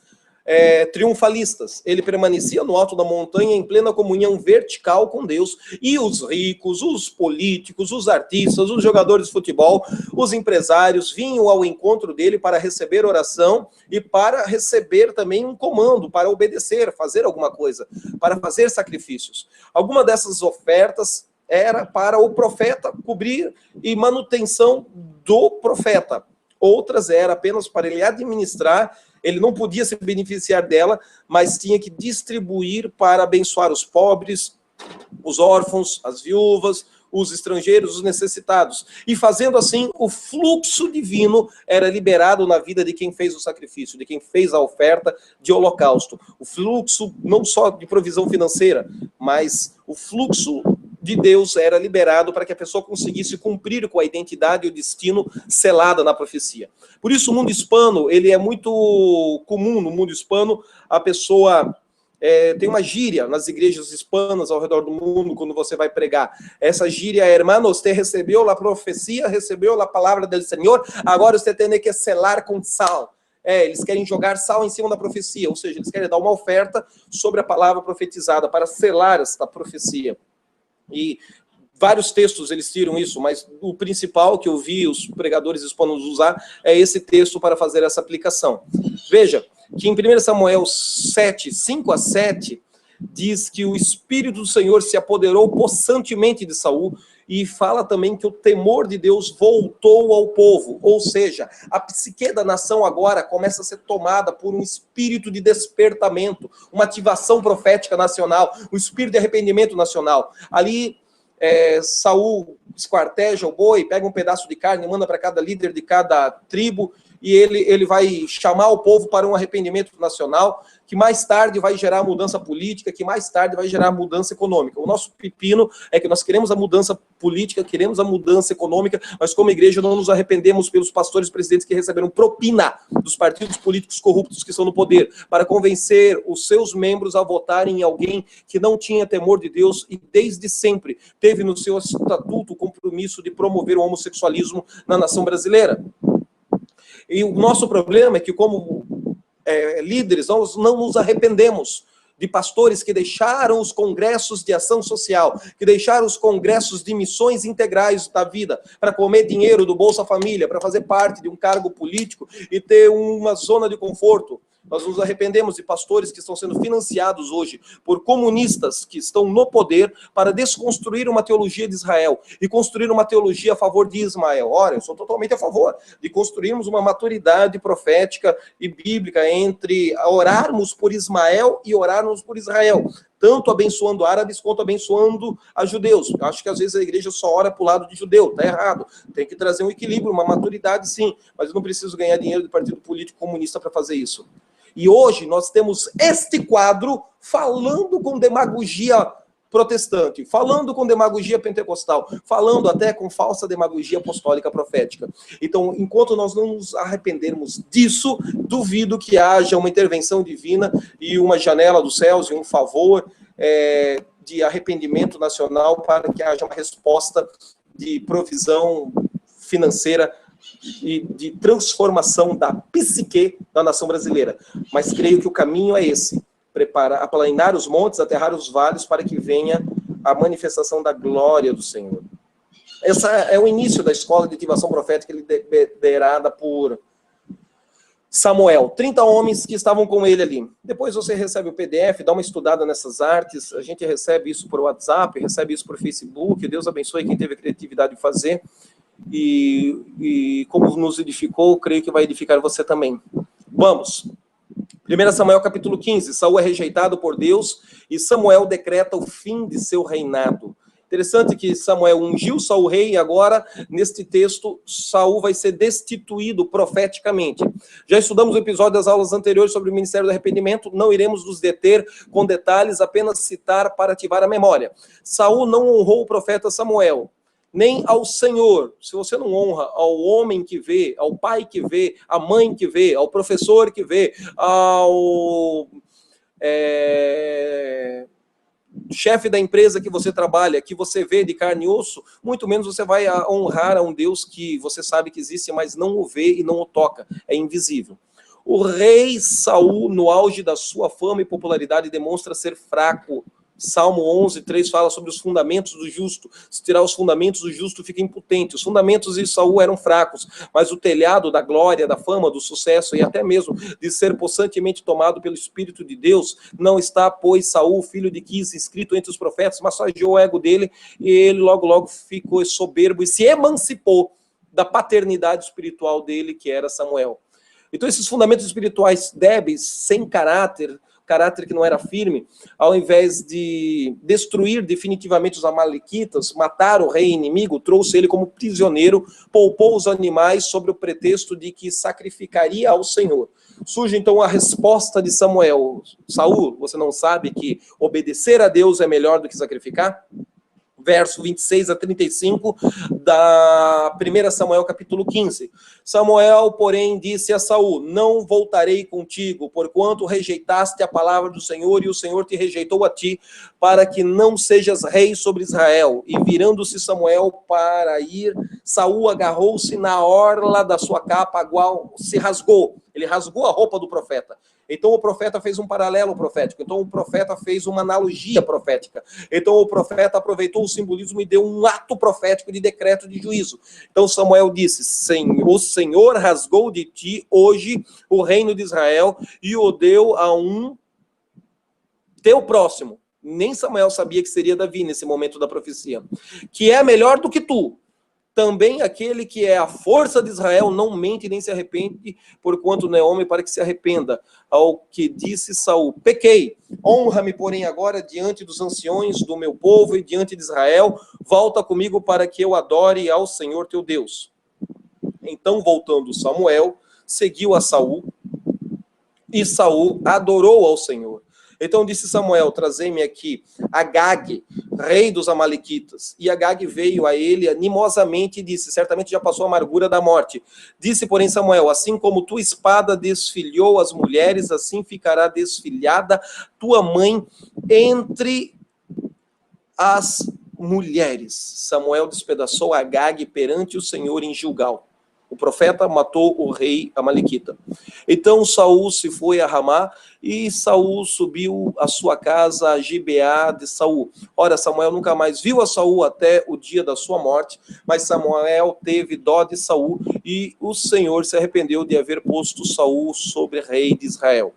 triunfalistas. Ele permanecia no alto da montanha em plena comunhão vertical com Deus, e os ricos, os políticos, os artistas, os jogadores de futebol, os empresários vinham ao encontro dele para receber oração e para receber também um comando, para obedecer, fazer alguma coisa, para fazer sacrifícios. Alguma dessas ofertas era para o profeta cobrir e manutenção do profeta. Outras era apenas para ele administrar. Ele não podia se beneficiar dela, mas tinha que distribuir para abençoar os pobres, os órfãos, as viúvas, os estrangeiros, os necessitados. E fazendo assim, o fluxo divino era liberado na vida de quem fez o sacrifício, de quem fez a oferta de holocausto. O fluxo não só de provisão financeira, mas o fluxo de Deus era liberado para que a pessoa conseguisse cumprir com a identidade e o destino selada na profecia. Por isso, o mundo hispano, ele é muito comum no mundo hispano, a pessoa tem uma gíria nas igrejas hispanas ao redor do mundo, quando você vai pregar. Essa gíria é: hermanos, você recebeu a profecia, recebeu a palavra do Senhor, agora você tem que selar com sal. Eles querem jogar sal em cima da profecia, ou seja, eles querem dar uma oferta sobre a palavra profetizada para selar esta profecia. E vários textos eles tiram isso, mas o principal que eu vi os pregadores hispanos usar é esse texto para fazer essa aplicação. Veja que em 1 Samuel 7, 5 a 7, diz que o Espírito do Senhor se apoderou possantemente de Saul, e fala também que o temor de Deus voltou ao povo, ou seja, a psique da nação agora começa a ser tomada por um espírito de despertamento, uma ativação profética nacional, um espírito de arrependimento nacional. Ali, Saul esquarteja o boi, pega um pedaço de carne, manda para cada líder de cada tribo, e ele vai chamar o povo para um arrependimento nacional, que mais tarde vai gerar mudança política, que mais tarde vai gerar mudança econômica. O nosso pepino é que nós queremos a mudança política, queremos a mudança econômica, mas como igreja não nos arrependemos pelos pastores e presidentes que receberam propina dos partidos políticos corruptos que estão no poder, para convencer os seus membros a votarem em alguém que não tinha temor de Deus e desde sempre teve no seu estatuto o compromisso de promover o homossexualismo na nação brasileira. E o nosso problema é que, como líderes, nós não nos arrependemos de pastores que deixaram os congressos de ação social, que deixaram os congressos de missões integrais da vida, para comer dinheiro do Bolsa Família, para fazer parte de um cargo político e ter uma zona de conforto. Nós nos arrependemos de pastores que estão sendo financiados hoje por comunistas que estão no poder para desconstruir uma teologia de Israel e construir uma teologia a favor de Ismael. Ora, eu sou totalmente a favor de construirmos uma maturidade profética e bíblica entre orarmos por Ismael e orarmos por Israel, tanto abençoando árabes quanto abençoando a judeus. Eu acho que às vezes a igreja só ora para o lado de judeu, tá errado. Tem que trazer um equilíbrio, uma maturidade, sim, mas eu não preciso ganhar dinheiro do partido político comunista para fazer isso. E hoje nós temos este quadro falando com demagogia protestante, falando com demagogia pentecostal, falando até com falsa demagogia apostólica profética. Então, enquanto nós não nos arrependermos disso, duvido que haja uma intervenção divina e uma janela dos céus e um favor de arrependimento nacional para que haja uma resposta de provisão financeira e de transformação da psique da nação brasileira. Mas creio que o caminho é esse: aplanar os montes, aterrar os vales, para que venha a manifestação da glória do Senhor. Essa é o início da escola de ativação profética liderada por Samuel. 30 homens que estavam com ele ali. Depois você recebe o PDF, dá uma estudada nessas artes, a gente recebe isso por WhatsApp, recebe isso por Facebook, Deus abençoe quem teve a criatividade de fazer. E como nos edificou, creio que vai edificar você também. Vamos. 1 Samuel capítulo 15, Saul é rejeitado por Deus e Samuel decreta o fim de seu reinado. Interessante que Samuel ungiu Saul rei e agora, neste texto, Saul vai ser destituído profeticamente. Já estudamos o episódio das aulas anteriores sobre o Ministério do Arrependimento, não iremos nos deter com detalhes, apenas citar para ativar a memória. Saul não honrou o profeta Samuel, nem ao Senhor. Se você não honra ao homem que vê, ao pai que vê, à mãe que vê, ao professor que vê, ao chefe da empresa que você trabalha, que você vê de carne e osso, muito menos você vai honrar a um Deus que você sabe que existe, mas não o vê e não o toca, é invisível. O rei Saul, no auge da sua fama e popularidade, demonstra ser fraco. Salmo 11, 3 fala sobre os fundamentos do justo. Se tirar os fundamentos do justo, fica impotente. Os fundamentos de Saul eram fracos, mas o telhado da glória, da fama, do sucesso e até mesmo de ser possantemente tomado pelo Espírito de Deus, não está, pois, Saul, filho de Quis, inscrito entre os profetas, massageou o ego dele e ele logo ficou soberbo e se emancipou da paternidade espiritual dele, que era Samuel. Então, esses fundamentos espirituais débeis, sem caráter que não era firme, ao invés de destruir definitivamente os amalequitas, matar o rei inimigo, trouxe ele como prisioneiro, poupou os animais sob o pretexto de que sacrificaria ao Senhor. Surge então a resposta de Samuel: Saul, você não sabe que obedecer a Deus é melhor do que sacrificar? Verso 26 a 35 da 1 Samuel capítulo 15. Samuel, porém, disse a Saul: não voltarei contigo, porquanto rejeitaste a palavra do Senhor, e o Senhor te rejeitou a ti, para que não sejas rei sobre Israel. E virando-se Samuel para ir, Saul agarrou-se na orla da sua capa, a qual se rasgou. Ele rasgou a roupa do profeta. Então o profeta fez um paralelo profético. Então o profeta fez uma analogia profética. Então o profeta aproveitou o simbolismo e deu um ato profético de decreto de juízo. Então Samuel disse: o Senhor rasgou de ti hoje o reino de Israel e o deu a um teu próximo. Nem Samuel sabia que seria Davi nesse momento da profecia. Que é melhor do que tu. Também aquele que é a força de Israel não mente nem se arrepende, porquanto não é homem para que se arrependa. Ao que disse Saul: pequei, honra-me, porém, agora diante dos anciões do meu povo e diante de Israel, volta comigo para que eu adore ao Senhor teu Deus. Então, voltando Samuel, seguiu a Saul, e Saul adorou ao Senhor. Então disse Samuel: trazei-me aqui Agag, rei dos amalequitas. E Agag veio a ele animosamente e disse: certamente já passou a amargura da morte. Disse, porém, Samuel: assim como tua espada desfilhou as mulheres, assim ficará desfilhada tua mãe entre as mulheres. Samuel despedaçou Agag perante o Senhor em Gilgal. O profeta matou o rei amalequita. Então Saul se foi a Ramá e Saul subiu a sua casa a Gibeá de Saul. Ora, Samuel nunca mais viu a Saul até o dia da sua morte, mas Samuel teve dó de Saul e o Senhor se arrependeu de haver posto Saul sobre rei de Israel.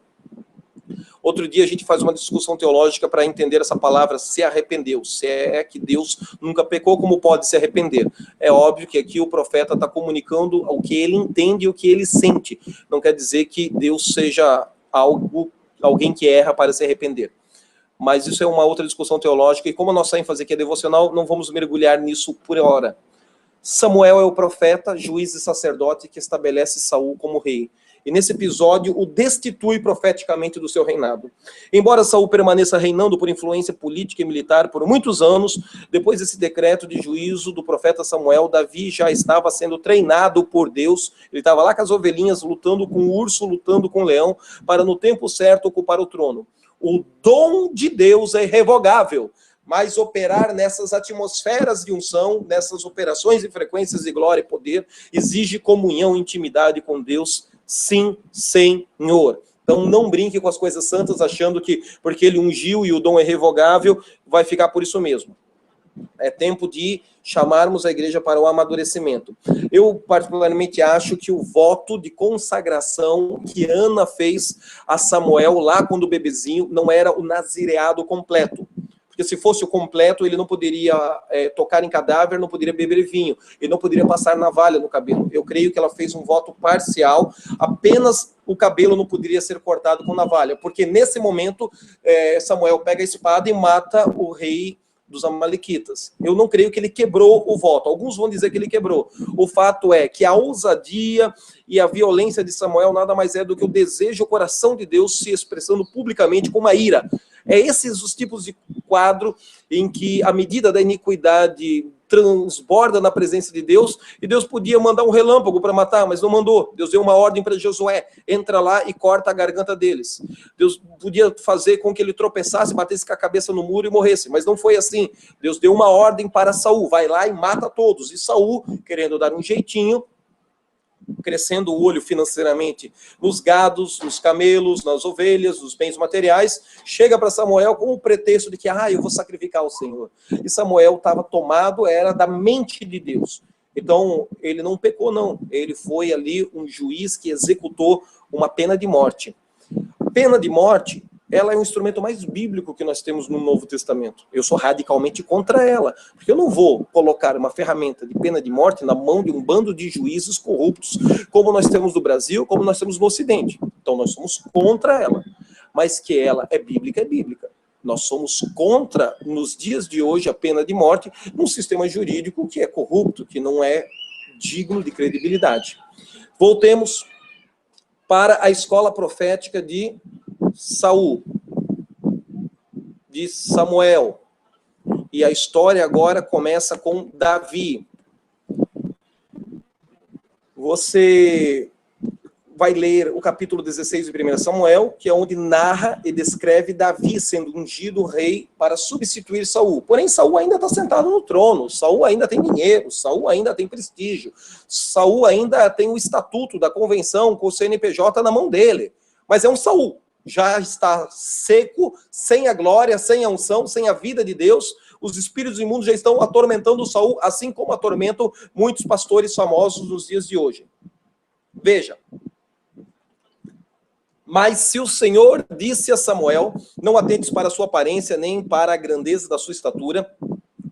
Outro dia a gente faz uma discussão teológica para entender essa palavra se arrependeu. Se é que Deus nunca pecou, como pode se arrepender? É óbvio que aqui o profeta está comunicando o que ele entende e o que ele sente. Não quer dizer que Deus seja alguém que erra para se arrepender. Mas isso é uma outra discussão teológica e como a nossa ênfase aqui é devocional, não vamos mergulhar nisso por hora. Samuel é o profeta, juiz e sacerdote que estabelece Saul como rei. E nesse episódio o destitui profeticamente do seu reinado. Embora Saul permaneça reinando por influência política e militar por muitos anos, depois desse decreto de juízo do profeta Samuel, Davi já estava sendo treinado por Deus. Ele estava lá com as ovelhinhas, lutando com o urso, lutando com o leão, para no tempo certo ocupar o trono. O dom de Deus é irrevogável, mas operar nessas atmosferas de unção, nessas operações e frequências de glória e poder, exige comunhão e intimidade com Deus. Sim, Senhor. Então não brinque com as coisas santas achando que porque ele ungiu e o dom é revogável, vai ficar por isso mesmo. É tempo de chamarmos a igreja para o amadurecimento. Eu particularmente acho que o voto de consagração que Ana fez a Samuel lá quando bebezinho não era o nazireado completo. Porque se fosse o completo, ele não poderia tocar em cadáver, não poderia beber vinho, ele não poderia passar navalha no cabelo. Eu creio que ela fez um voto parcial, apenas o cabelo não poderia ser cortado com navalha, porque nesse momento Samuel pega a espada e mata o rei dos amalequitas. Eu não creio que ele quebrou o voto. Alguns vão dizer que ele quebrou. O fato é que a ousadia e a violência de Samuel nada mais é do que o desejo, o coração de Deus se expressando publicamente com uma ira. É esses os tipos de quadro em que a medida da iniquidade transborda na presença de Deus, e Deus podia mandar um relâmpago para matar, mas não mandou. Deus deu uma ordem para Josué, entra lá e corta a garganta deles. Deus podia fazer com que ele tropeçasse, batesse com a cabeça no muro e morresse, mas não foi assim. Deus deu uma ordem para Saul, vai lá e mata todos. E Saul, querendo dar um jeitinho, crescendo o olho financeiramente nos gados, nos camelos, nas ovelhas, nos bens materiais, chega para Samuel com o pretexto de que, eu vou sacrificar o Senhor. E Samuel estava tomado, era da mente de Deus. Então, ele não pecou, não. Ele foi ali um juiz que executou uma pena de morte. Pena de morte, ela é o instrumento mais bíblico que nós temos no Novo Testamento. Eu sou radicalmente contra ela, porque eu não vou colocar uma ferramenta de pena de morte na mão de um bando de juízes corruptos, como nós temos no Brasil, como nós temos no Ocidente. Então nós somos contra ela, mas que ela é bíblica, é bíblica. Nós somos contra, nos dias de hoje, a pena de morte num sistema jurídico que é corrupto, que não é digno de credibilidade. Voltemos para a escola profética de Saul, de Samuel. E a história agora começa com Davi. Você vai ler o capítulo 16 de 1 Samuel, que é onde narra e descreve Davi sendo ungido rei para substituir Saul. Porém, Saul ainda está sentado no trono, Saul ainda tem dinheiro, Saul ainda tem prestígio, Saul ainda tem o estatuto da convenção com o CNPJ na mão dele. Mas é um Saul. Já está seco, sem a glória, sem a unção, sem a vida de Deus. Os espíritos imundos já estão atormentando Saul, assim como atormentam muitos pastores famosos nos dias de hoje. Veja. Mas se o Senhor disse a Samuel, não atentes para a sua aparência, nem para a grandeza da sua estatura,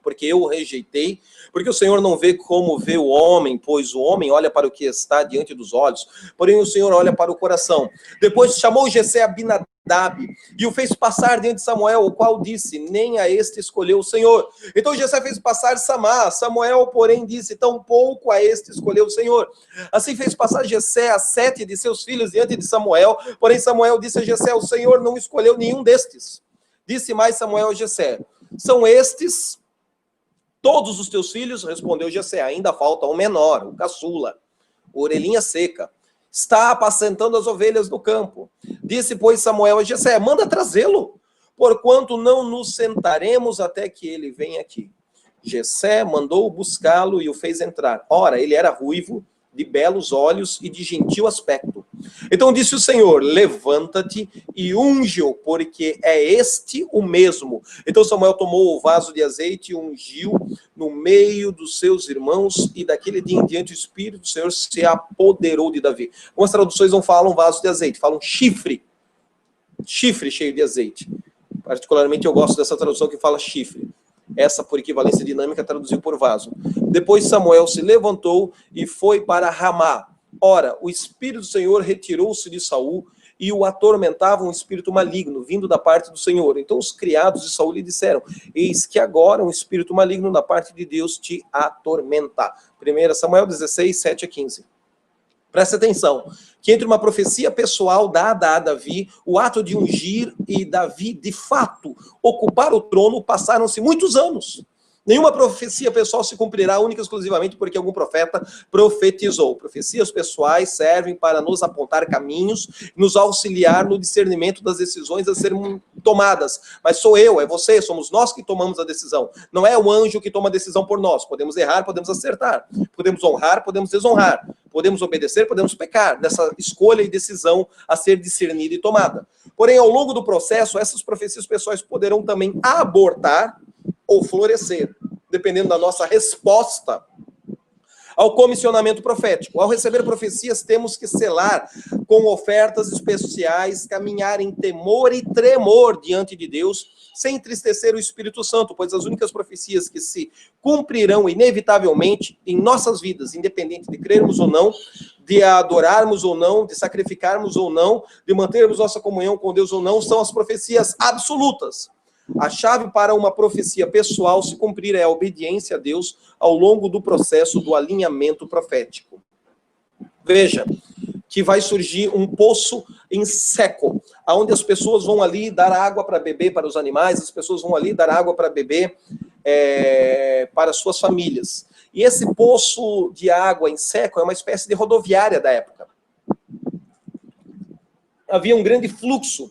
porque eu o rejeitei, porque o Senhor não vê como vê o homem, pois o homem olha para o que está diante dos olhos, porém o Senhor olha para o coração. Depois chamou Jessé Abinadab e o fez passar diante de Samuel, o qual disse, nem a este escolheu o Senhor. Então Jessé fez passar Samá, Samuel, porém, disse, tampouco a este escolheu o Senhor. Assim fez passar Jessé a 7 de seus filhos diante de Samuel, porém Samuel disse a Jessé, o Senhor não escolheu nenhum destes. Disse mais Samuel a Jessé, são estes todos os teus filhos? Respondeu Jessé, ainda falta um menor, o caçula, orelhinha seca. Está apacentando as ovelhas do campo. Disse, pois, Samuel a Jessé, manda trazê-lo, porquanto não nos sentaremos até que ele venha aqui. Jessé mandou buscá-lo e o fez entrar. Ora, ele era ruivo, de belos olhos e de gentil aspecto. Então disse o Senhor, levanta-te e unge-o, porque é este o mesmo. Então Samuel tomou o vaso de azeite e ungiu no meio dos seus irmãos, e daquele dia em diante o Espírito do Senhor se apoderou de Davi. Algumas traduções não falam vaso de azeite, falam chifre cheio de azeite. Particularmente eu gosto dessa tradução que fala chifre. Essa, por equivalência dinâmica, traduziu por vaso. Depois Samuel se levantou e foi para Ramá. Ora, o Espírito do Senhor retirou-se de Saul e o atormentava um espírito maligno, vindo da parte do Senhor. Então os criados de Saul lhe disseram, eis que agora um espírito maligno da parte de Deus te atormenta. 1 Samuel 16, 7 a 15. Presta atenção, que entre uma profecia pessoal dada a Davi, o ato de ungir e Davi, de fato, ocupar o trono, passaram-se muitos anos. Nenhuma profecia pessoal se cumprirá única e exclusivamente porque algum profeta profetizou. Profecias pessoais servem para nos apontar caminhos, nos auxiliar no discernimento das decisões a serem tomadas. Mas sou eu, é você, somos nós que tomamos a decisão. Não é o anjo que toma a decisão por nós. Podemos errar, podemos acertar. Podemos honrar, podemos desonrar. Podemos obedecer, podemos pecar. Dessa escolha e decisão a ser discernida e tomada. Porém, ao longo do processo, essas profecias pessoais poderão também abortar ou florescer, dependendo da nossa resposta ao comissionamento profético. Ao receber profecias, temos que selar com ofertas especiais, caminhar em temor e tremor diante de Deus, sem entristecer o Espírito Santo, pois as únicas profecias que se cumprirão inevitavelmente em nossas vidas, independente de crermos ou não, de adorarmos ou não, de sacrificarmos ou não, de mantermos nossa comunhão com Deus ou não, são as profecias absolutas. A chave para uma profecia pessoal se cumprir é a obediência a Deus ao longo do processo do alinhamento profético. Veja que vai surgir um poço em seco, onde as pessoas vão ali dar água para beber para os animais, as pessoas vão ali dar água para beber para suas famílias. E esse poço de água em seco é uma espécie de rodoviária da época. Havia um grande fluxo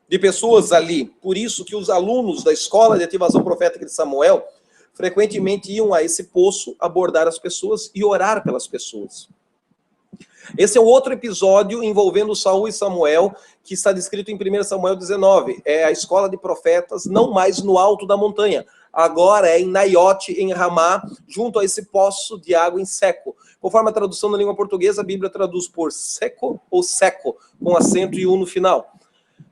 de pessoas ali. Por isso que os alunos da Escola de Ativação Profética de Samuel frequentemente iam a esse poço abordar as pessoas e orar pelas pessoas. Esse é o outro episódio envolvendo Saul e Samuel, que está descrito em 1 Samuel 19. É a escola de profetas, não mais no alto da montanha. Agora é em Naiote, em Ramá, junto a esse poço de água em seco. Conforme a tradução da língua portuguesa, a Bíblia traduz por seco ou seco, com acento e U no final.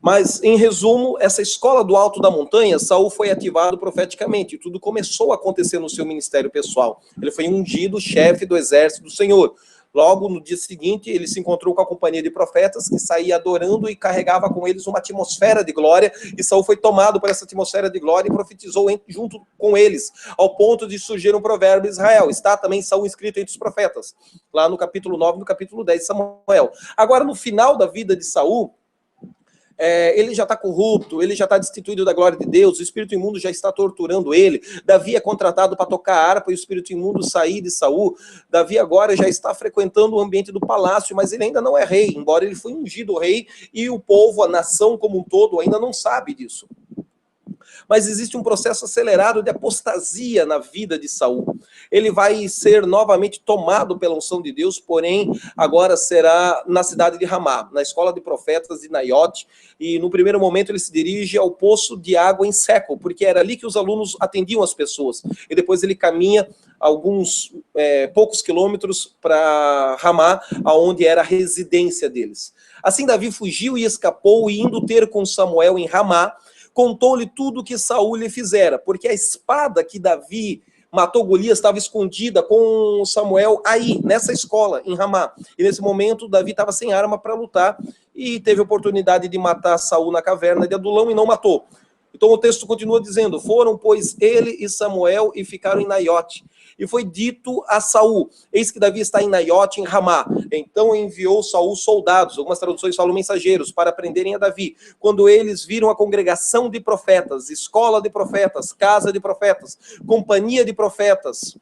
Mas, em resumo, essa escola do alto da montanha, Saul foi ativado profeticamente. E tudo começou a acontecer no seu ministério pessoal. Ele foi ungido chefe do exército do Senhor. Logo, no dia seguinte, ele se encontrou com a companhia de profetas que saía adorando e carregava com eles uma atmosfera de glória. E Saul foi tomado por essa atmosfera de glória e profetizou junto com eles, ao ponto de surgir um provérbio de Israel. Está também Saul inscrito entre os profetas, lá no capítulo 9 e no capítulo 10 de Samuel. Agora, no final da vida de Saul, ele já está corrupto, ele já está destituído da glória de Deus, o espírito imundo já está torturando ele. Davi é contratado para tocar harpa e o espírito imundo sair de Saul. Davi agora já está frequentando o ambiente do palácio, mas ele ainda não é rei, embora ele foi ungido rei, e o povo, a nação como um todo, ainda não sabe disso. Mas existe um processo acelerado de apostasia na vida de Saul. Ele vai ser novamente tomado pela unção de Deus, porém agora será na cidade de Ramá, na escola de profetas de Naiote, e no primeiro momento ele se dirige ao poço de água em seco, porque era ali que os alunos atendiam as pessoas, e depois ele caminha alguns poucos quilômetros para Ramá, aonde era a residência deles. Assim Davi fugiu e escapou, e indo ter com Samuel em Ramá, contou-lhe tudo o que Saul lhe fizera, porque a espada que Davi matou Golias estava escondida com Samuel aí, nessa escola, em Ramá. E nesse momento, Davi estava sem arma para lutar e teve a oportunidade de matar Saul na caverna de Adulão e não matou. Então o texto continua dizendo, foram, pois, ele e Samuel e ficaram em Naiote. E foi dito a Saul, eis que Davi está em Naiote, em Ramá. Então enviou Saul soldados, algumas traduções falam mensageiros, para prenderem a Davi. Quando eles viram a congregação de profetas, escola de profetas, casa de profetas, companhia de profetas,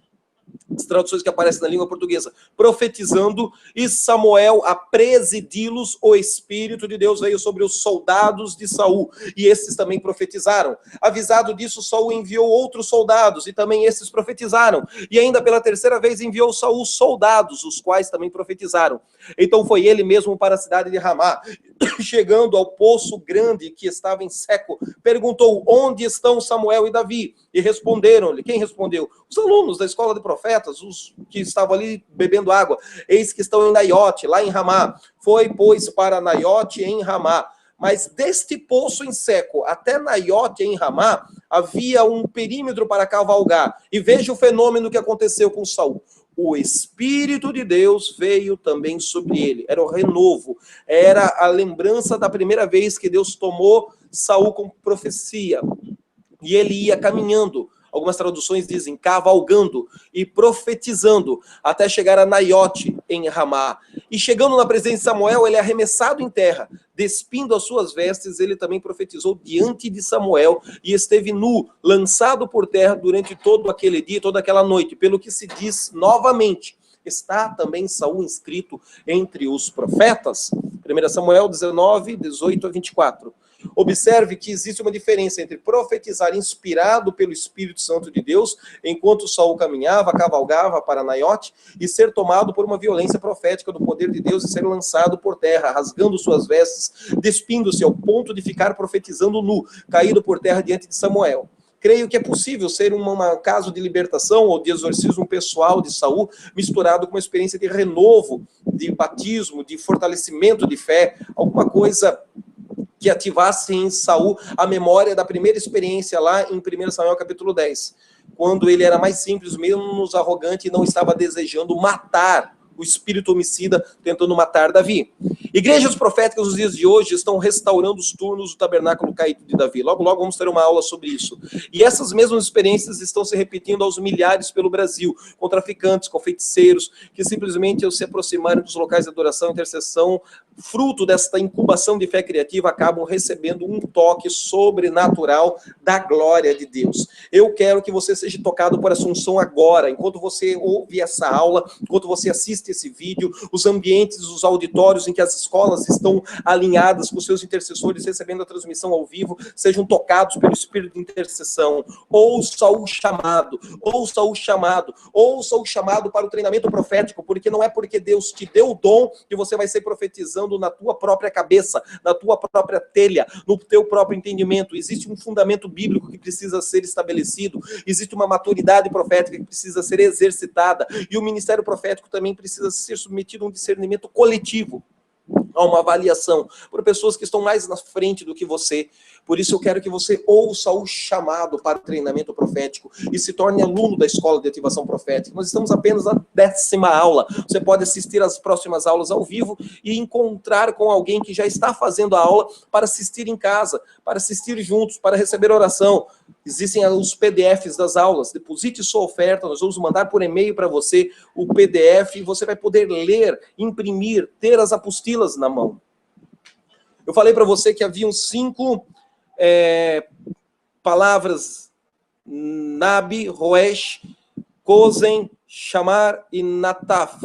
as traduções que aparecem na língua portuguesa, profetizando, e Samuel a presidi-los, o Espírito de Deus veio sobre os soldados de Saul, e esses também profetizaram. Avisado disso, Saul enviou outros soldados, e também esses profetizaram, e ainda pela terceira vez enviou Saul soldados, os quais também profetizaram. Então foi ele mesmo para a cidade de Ramá, chegando ao poço grande que estava em seco, perguntou: onde estão Samuel e Davi? E responderam-lhe. Quem respondeu? Os alunos da escola de profetas, os que estavam ali bebendo água. Eis que estão em Naiote, lá em Ramá. Foi, pois, para Naiote em Ramá. Mas deste poço em seco até Naiote em Ramá, havia um perímetro para cavalgar. E veja o fenômeno que aconteceu com Saul. O Espírito de Deus veio também sobre ele. Era o renovo. Era a lembrança da primeira vez que Deus tomou Saul com profecia. E ele ia caminhando. Algumas traduções dizem cavalgando e profetizando até chegar a Naiote em Ramá. E chegando na presença de Samuel, ele é arremessado em terra, despindo as suas vestes, ele também profetizou diante de Samuel e esteve nu, lançado por terra durante todo aquele dia, toda aquela noite, pelo que se diz novamente. Está também Saul inscrito entre os profetas? 1 Samuel 19, 18 a 24. Observe que existe uma diferença entre profetizar inspirado pelo Espírito Santo de Deus, enquanto Saul caminhava, cavalgava para Naiote, e ser tomado por uma violência profética do poder de Deus e ser lançado por terra, rasgando suas vestes, despindo-se ao ponto de ficar profetizando nu, caído por terra diante de Samuel. Creio que é possível ser um caso de libertação ou de exorcismo pessoal de Saul, misturado com uma experiência de renovo, de batismo, de fortalecimento de fé, alguma coisa que ativasse em Saul a memória da primeira experiência lá em 1 Samuel capítulo 10, quando ele era mais simples, menos arrogante e não estava desejando matar o espírito homicida, tentando matar Davi. Igrejas proféticas nos dias de hoje estão restaurando os turnos do tabernáculo caído de Davi. Logo, logo vamos ter uma aula sobre isso. E essas mesmas experiências estão se repetindo aos milhares pelo Brasil, com traficantes, com feiticeiros, que simplesmente ao se aproximarem dos locais de adoração e intercessão, fruto desta incubação de fé criativa, acabam recebendo um toque sobrenatural da glória de Deus. Eu quero que você seja tocado por essa unção agora, enquanto você ouve essa aula, enquanto você assiste esse vídeo, os ambientes, os auditórios em que as escolas estão alinhadas com seus intercessores, recebendo a transmissão ao vivo, sejam tocados pelo Espírito de intercessão. Ouça o chamado, ouça o chamado, ouça o chamado para o treinamento profético, porque não é porque Deus te deu o dom que você vai ser profetizando na tua própria cabeça, na tua própria telha, no teu próprio entendimento. Existe um fundamento bíblico que precisa ser estabelecido, existe uma maturidade profética que precisa ser exercitada, e o ministério profético também precisa ser submetido a um discernimento coletivo, a uma avaliação, por pessoas que estão mais na frente do que você. Por isso eu quero que você ouça o chamado para o treinamento profético e se torne aluno da Escola de Ativação Profética. Nós estamos apenas na 10ª aula. Você pode assistir às próximas aulas ao vivo e encontrar com alguém que já está fazendo a aula para assistir em casa, para assistir juntos, para receber oração. Existem os PDFs das aulas. Deposite sua oferta, nós vamos mandar por e-mail para você o PDF e você vai poder ler, imprimir, ter as apostilas na mão. Eu falei para você que haviam 5 palavras: Nabi, Roesh, Kozen, Shamar e Nataf,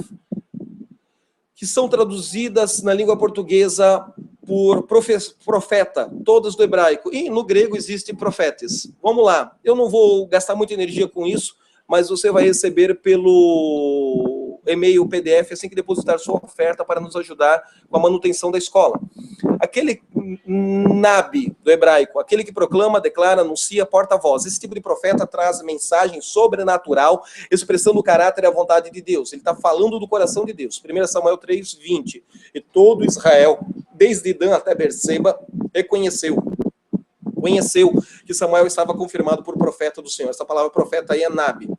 que são traduzidas na língua portuguesa por profeta, todas do hebraico. E no grego existem profetas. Vamos lá, eu não vou gastar muita energia com isso, mas você vai receber pelo e-mail PDF assim que depositar sua oferta para nos ajudar com a manutenção da escola. Aquele Nabi do hebraico, aquele que proclama, declara, anuncia, porta-voz. Esse tipo de profeta traz mensagem sobrenatural, expressando o caráter e a vontade de Deus. Ele está falando do coração de Deus. 1 Samuel 3:20. E todo Israel, desde Dan até Berseba, conheceu que Samuel estava confirmado por profeta do Senhor. Essa palavra profeta aí é Nabi.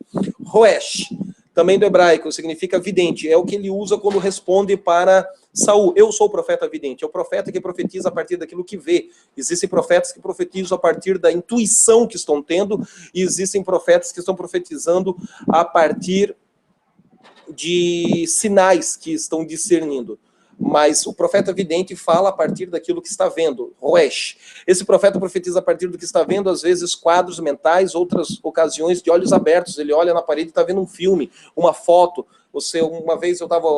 Roesh, também do hebraico, significa vidente. É o que ele usa quando responde para Saul. Eu sou o profeta vidente. É o profeta que profetiza a partir daquilo que vê. Existem profetas que profetizam a partir da intuição que estão tendo, e existem profetas que estão profetizando a partir de sinais que estão discernindo. mas o profeta vidente fala a partir daquilo que está vendo, Roesh. Esse profeta profetiza a partir do que está vendo, às vezes quadros mentais, outras ocasiões de olhos abertos. Ele olha na parede e está vendo um filme, uma foto. Uma vez eu estava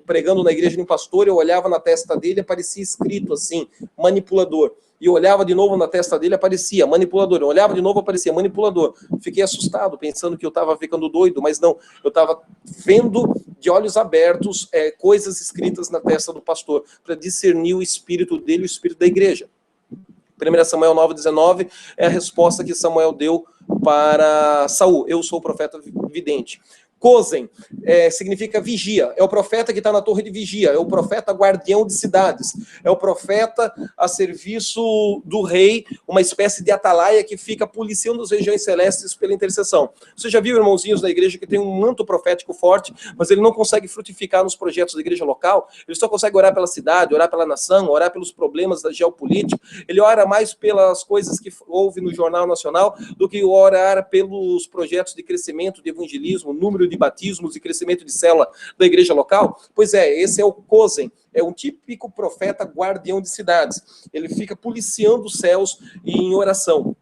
pregando na igreja de um pastor, eu olhava na testa dele, aparecia escrito assim, manipulador. E eu olhava de novo na testa dele, aparecia manipulador. Eu olhava de novo, aparecia manipulador. Fiquei assustado, pensando que eu estava ficando doido, mas não. Eu estava vendo de olhos abertos coisas escritas na testa do pastor, para discernir o espírito dele e o espírito da igreja. 1 Samuel 9,19 é a resposta que Samuel deu para Saul. Eu sou o profeta vidente. Kozen significa vigia, é o profeta que está na torre de vigia, é o profeta guardião de cidades, é o profeta a serviço do rei, uma espécie de atalaia que fica policiando as regiões celestes pela intercessão. Você já viu irmãozinhos da igreja que tem um manto profético forte, mas ele não consegue frutificar nos projetos da igreja local? Ele só consegue orar pela cidade, orar pela nação, orar pelos problemas da geopolítica. Ele ora mais pelas coisas que ouve no Jornal Nacional do que orar pelos projetos de crescimento, de evangelismo, número de batismos e crescimento de célula da igreja local? Pois esse é o Kozen, é um típico profeta guardião de cidades. Ele fica policiando os céus em oração,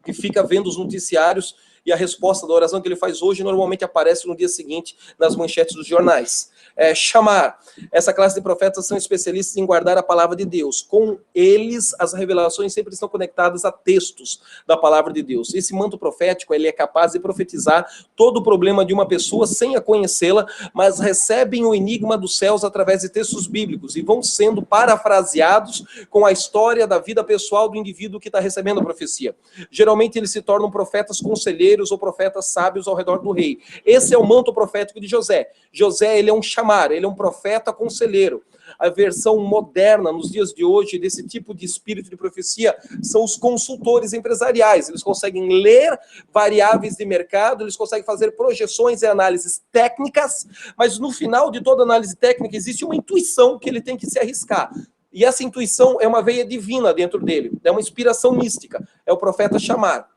e fica vendo os noticiários, e a resposta da oração que ele faz hoje normalmente aparece no dia seguinte nas manchetes dos jornais. Chamar. Essa classe de profetas são especialistas em guardar a palavra de Deus. Com eles, as revelações sempre estão conectadas a textos da palavra de Deus. Esse manto profético, ele é capaz de profetizar todo o problema de uma pessoa sem a conhecê-la, mas recebem o enigma dos céus através de textos bíblicos e vão sendo parafraseados com a história da vida pessoal do indivíduo que está recebendo a profecia. Geralmente, eles se tornam profetas conselheiros ou profetas sábios ao redor do rei. Esse é o manto profético de José. José, ele é um chamar, ele é um profeta conselheiro. A versão moderna, nos dias de hoje, desse tipo de espírito de profecia, são os consultores empresariais. Eles conseguem ler variáveis de mercado, eles conseguem fazer projeções e análises técnicas, mas no final de toda análise técnica existe uma intuição que ele tem que se arriscar. E essa intuição é uma veia divina dentro dele, é uma inspiração mística, é o profeta chamar.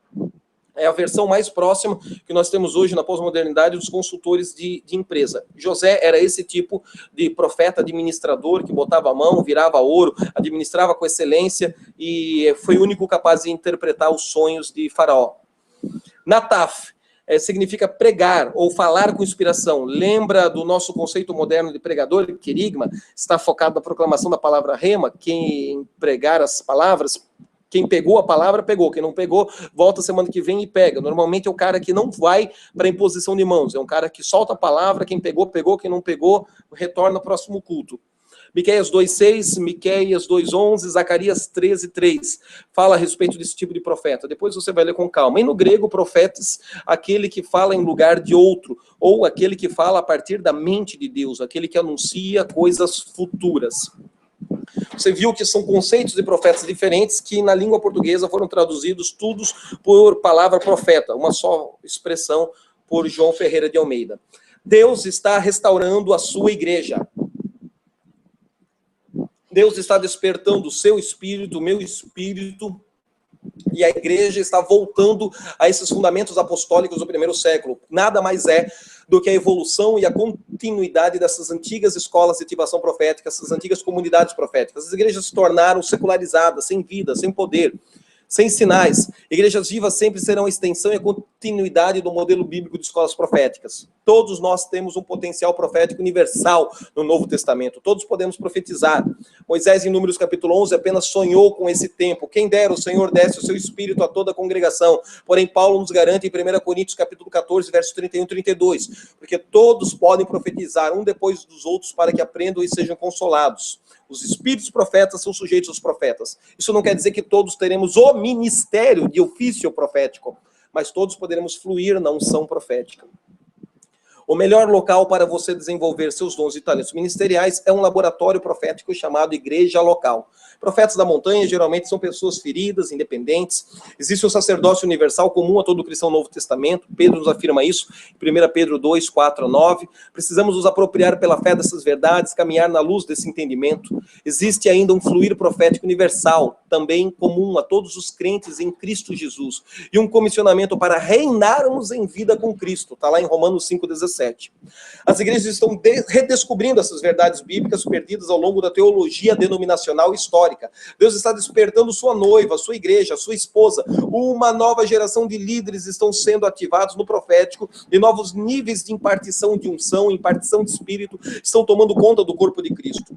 É a versão mais próxima que nós temos hoje na pós-modernidade dos consultores de empresa. José era esse tipo de profeta administrador que botava a mão, virava ouro, administrava com excelência e foi o único capaz de interpretar os sonhos de Faraó. Nataf significa pregar ou falar com inspiração. Lembra do nosso conceito moderno de pregador, querigma? Está focado na proclamação da palavra rema, quem pregar as palavras. Quem pegou a palavra, pegou. Quem não pegou, volta semana que vem e pega. Normalmente é o cara que não vai para imposição de mãos. É um cara que solta a palavra, quem pegou, pegou. Quem não pegou, retorna ao próximo culto. Miqueias 2,6, Miqueias 2,11, Zacarias 13,3. Fala a respeito desse tipo de profeta. Depois você vai ler com calma. E no grego, profetas, aquele que fala em lugar de outro, ou aquele que fala a partir da mente de Deus, aquele que anuncia coisas futuras. Você viu que são conceitos de profetas diferentes que na língua portuguesa foram traduzidos todos por palavra profeta, uma só expressão por João Ferreira de Almeida. Deus está restaurando a sua igreja. Deus está despertando o seu espírito, o meu espírito, e a igreja está voltando a esses fundamentos apostólicos do primeiro século. Nada mais é do que a evolução e a continuidade dessas antigas escolas de ativação profética, essas antigas comunidades proféticas. As igrejas se tornaram secularizadas, sem vida, sem poder, sem sinais. Igrejas vivas sempre serão a extensão e a continuidade do modelo bíblico de escolas proféticas. Todos nós temos um potencial profético universal no Novo Testamento. Todos podemos profetizar. Moisés, em Números capítulo 11, apenas sonhou com esse tempo. Quem dera o Senhor desse o seu espírito a toda a congregação. Porém, Paulo nos garante em 1 Coríntios capítulo 14, versos 31 e 32. Porque todos podem profetizar, um depois dos outros, para que aprendam e sejam consolados. Os espíritos profetas são sujeitos aos profetas. Isso não quer dizer que todos teremos o ministério de ofício profético, mas todos poderemos fluir na unção profética. O melhor local para você desenvolver seus dons e talentos ministeriais é um laboratório profético chamado igreja local. Profetas da montanha geralmente são pessoas feridas, independentes. Existe o sacerdócio universal comum a todo cristão no Novo Testamento. Pedro nos afirma isso em 1 Pedro 2, 4 a 9. Precisamos nos apropriar pela fé dessas verdades, caminhar na luz desse entendimento. Existe ainda um fluir profético universal, também comum a todos os crentes em Cristo Jesus, e um comissionamento para reinarmos em vida com Cristo, está lá em Romanos 5,17. As igrejas estão redescobrindo essas verdades bíblicas perdidas ao longo da teologia denominacional histórica. Deus está despertando sua noiva, sua igreja, sua esposa. Uma nova geração de líderes estão sendo ativados no profético e novos níveis de impartição de unção, impartição de espírito estão tomando conta do corpo de Cristo.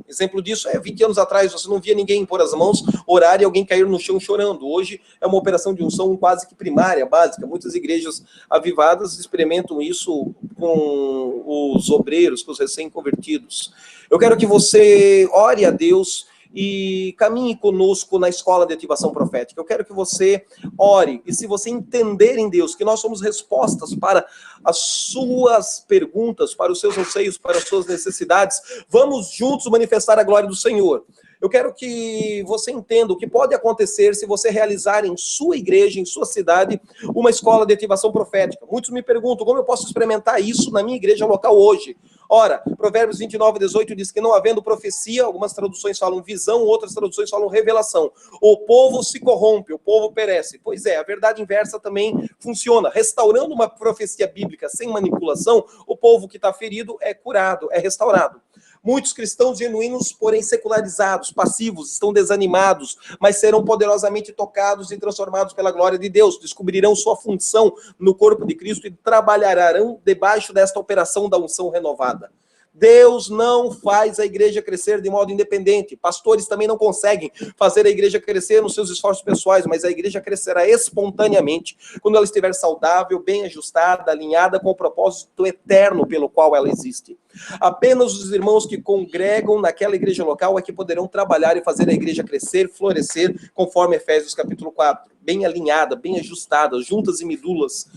Exemplo disso é 20 anos atrás, você não via ninguém pôr as mãos, orar e alguém cair no chão chorando. Hoje é uma operação de unção quase que primária, básica. Muitas igrejas avivadas experimentam isso com os obreiros, com os recém-convertidos. Eu quero que você ore a Deus e caminhe conosco na escola de ativação profética. Eu quero que você ore, e se você entender em Deus que nós somos respostas para as suas perguntas, para os seus anseios, para as suas necessidades, vamos juntos manifestar a glória do Senhor. Eu quero que você entenda o que pode acontecer se você realizar em sua igreja, em sua cidade, uma escola de ativação profética. Muitos me perguntam como eu posso experimentar isso na minha igreja local hoje. Ora, Provérbios 29:18 diz que não havendo profecia, algumas traduções falam visão, outras traduções falam revelação. O povo se corrompe, o povo perece. Pois é, a verdade inversa também funciona. Restaurando uma profecia bíblica sem manipulação, o povo que está ferido é curado, é restaurado. Muitos cristãos genuínos, porém secularizados, passivos, estão desanimados, mas serão poderosamente tocados e transformados pela glória de Deus, descobrirão sua função no corpo de Cristo e trabalharão debaixo desta operação da unção renovada. Deus não faz a igreja crescer de modo independente. Pastores também não conseguem fazer a igreja crescer nos seus esforços pessoais, mas a igreja crescerá espontaneamente quando ela estiver saudável, bem ajustada, alinhada com o propósito eterno pelo qual ela existe. Apenas os irmãos que congregam naquela igreja local é que poderão trabalhar e fazer a igreja crescer, florescer, conforme Efésios capítulo 4. Bem alinhada, bem ajustada, juntas e medulas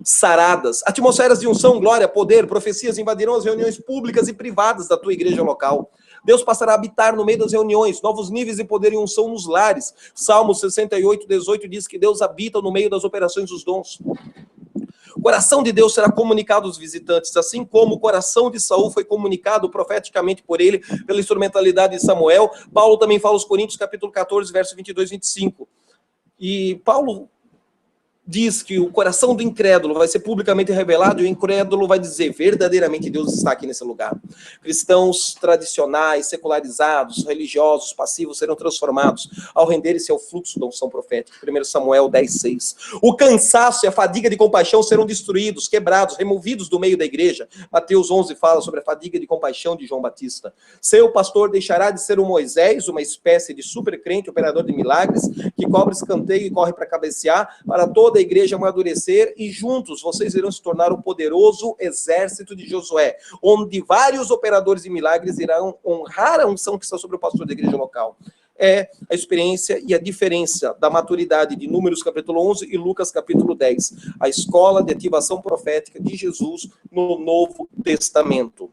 saradas. Atmosferas de unção, glória, poder, profecias invadirão as reuniões públicas e privadas da tua igreja local. Deus passará a habitar no meio das reuniões, novos níveis de poder e unção nos lares. Salmo 68:18 diz que Deus habita no meio das operações dos dons. O coração de Deus será comunicado aos visitantes, assim como o coração de Saul foi comunicado profeticamente por ele, pela instrumentalidade de Samuel. Paulo também fala aos Coríntios, capítulo 14, verso 22 e 25. E Paulo diz que o coração do incrédulo vai ser publicamente revelado e o incrédulo vai dizer, verdadeiramente Deus está aqui nesse lugar. Cristãos tradicionais, secularizados, religiosos, passivos serão transformados ao renderem-se ao fluxo da unção profética. 1 Samuel 10:6. O cansaço e a fadiga de compaixão serão destruídos, quebrados, removidos do meio da igreja. Mateus 11 fala sobre a fadiga de compaixão de João Batista. Seu pastor deixará de ser um Moisés, uma espécie de supercrente, operador de milagres, que cobra escanteio e corre para cabecear, para toda a igreja amadurecer, e juntos vocês irão se tornar o poderoso exército de Josué, onde vários operadores de milagres irão honrar a unção que está sobre o pastor da igreja local. É a experiência e a diferença da maturidade de Números capítulo 11 e Lucas capítulo 10, a escola de ativação profética de Jesus no Novo Testamento.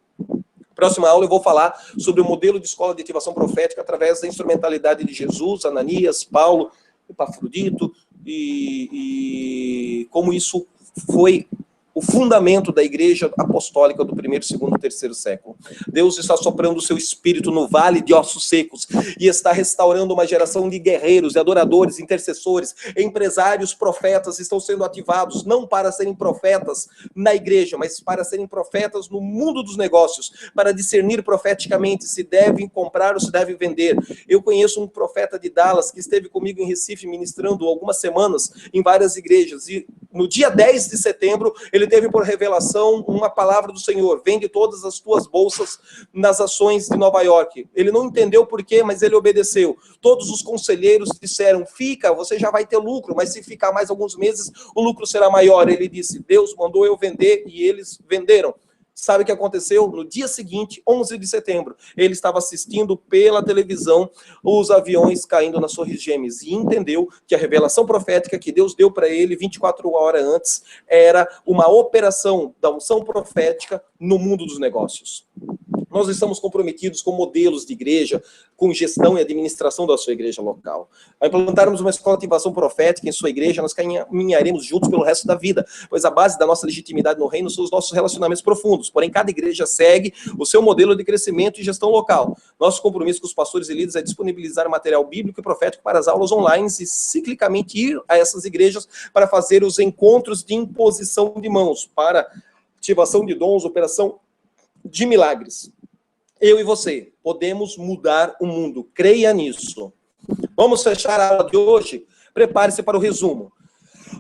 Próxima aula eu vou falar sobre o modelo de escola de ativação profética através da instrumentalidade de Jesus, Ananias, Paulo, Epafrodito, e como isso foi o fundamento da igreja apostólica do primeiro, segundo e terceiro século. Deus está soprando o seu espírito no vale de ossos secos e está restaurando uma geração de guerreiros, de adoradores, intercessores, empresários, profetas estão sendo ativados, não para serem profetas na igreja, mas para serem profetas no mundo dos negócios, para discernir profeticamente se devem comprar ou se devem vender. Eu conheço um profeta de Dallas que esteve comigo em Recife ministrando algumas semanas em várias igrejas, e no dia 10 de setembro ele teve por revelação uma palavra do Senhor: vende todas as tuas bolsas nas ações de Nova York. Ele não entendeu por quê, mas ele obedeceu. Todos os conselheiros disseram, fica, você já vai ter lucro, mas se ficar mais alguns meses, o lucro será maior. Ele disse, Deus mandou eu vender, e eles venderam. Sabe o que aconteceu? No dia seguinte, 11 de setembro, ele estava assistindo pela televisão os aviões caindo nas Torres Gêmeas e entendeu que a revelação profética que Deus deu para ele 24 horas antes era uma operação da unção profética no mundo dos negócios. Nós estamos comprometidos com modelos de igreja, com gestão e administração da sua igreja local. Ao implantarmos uma escola de ativação profética em sua igreja, nós caminharemos juntos pelo resto da vida, pois a base da nossa legitimidade no reino são os nossos relacionamentos profundos. Porém, cada igreja segue o seu modelo de crescimento e gestão local. Nosso compromisso com os pastores e líderes é disponibilizar material bíblico e profético para as aulas online e ciclicamente ir a essas igrejas para fazer os encontros de imposição de mãos, para ativação de dons, operação de milagres. Eu e você podemos mudar o mundo. Creia nisso. Vamos fechar a aula de hoje? Prepare-se para o resumo.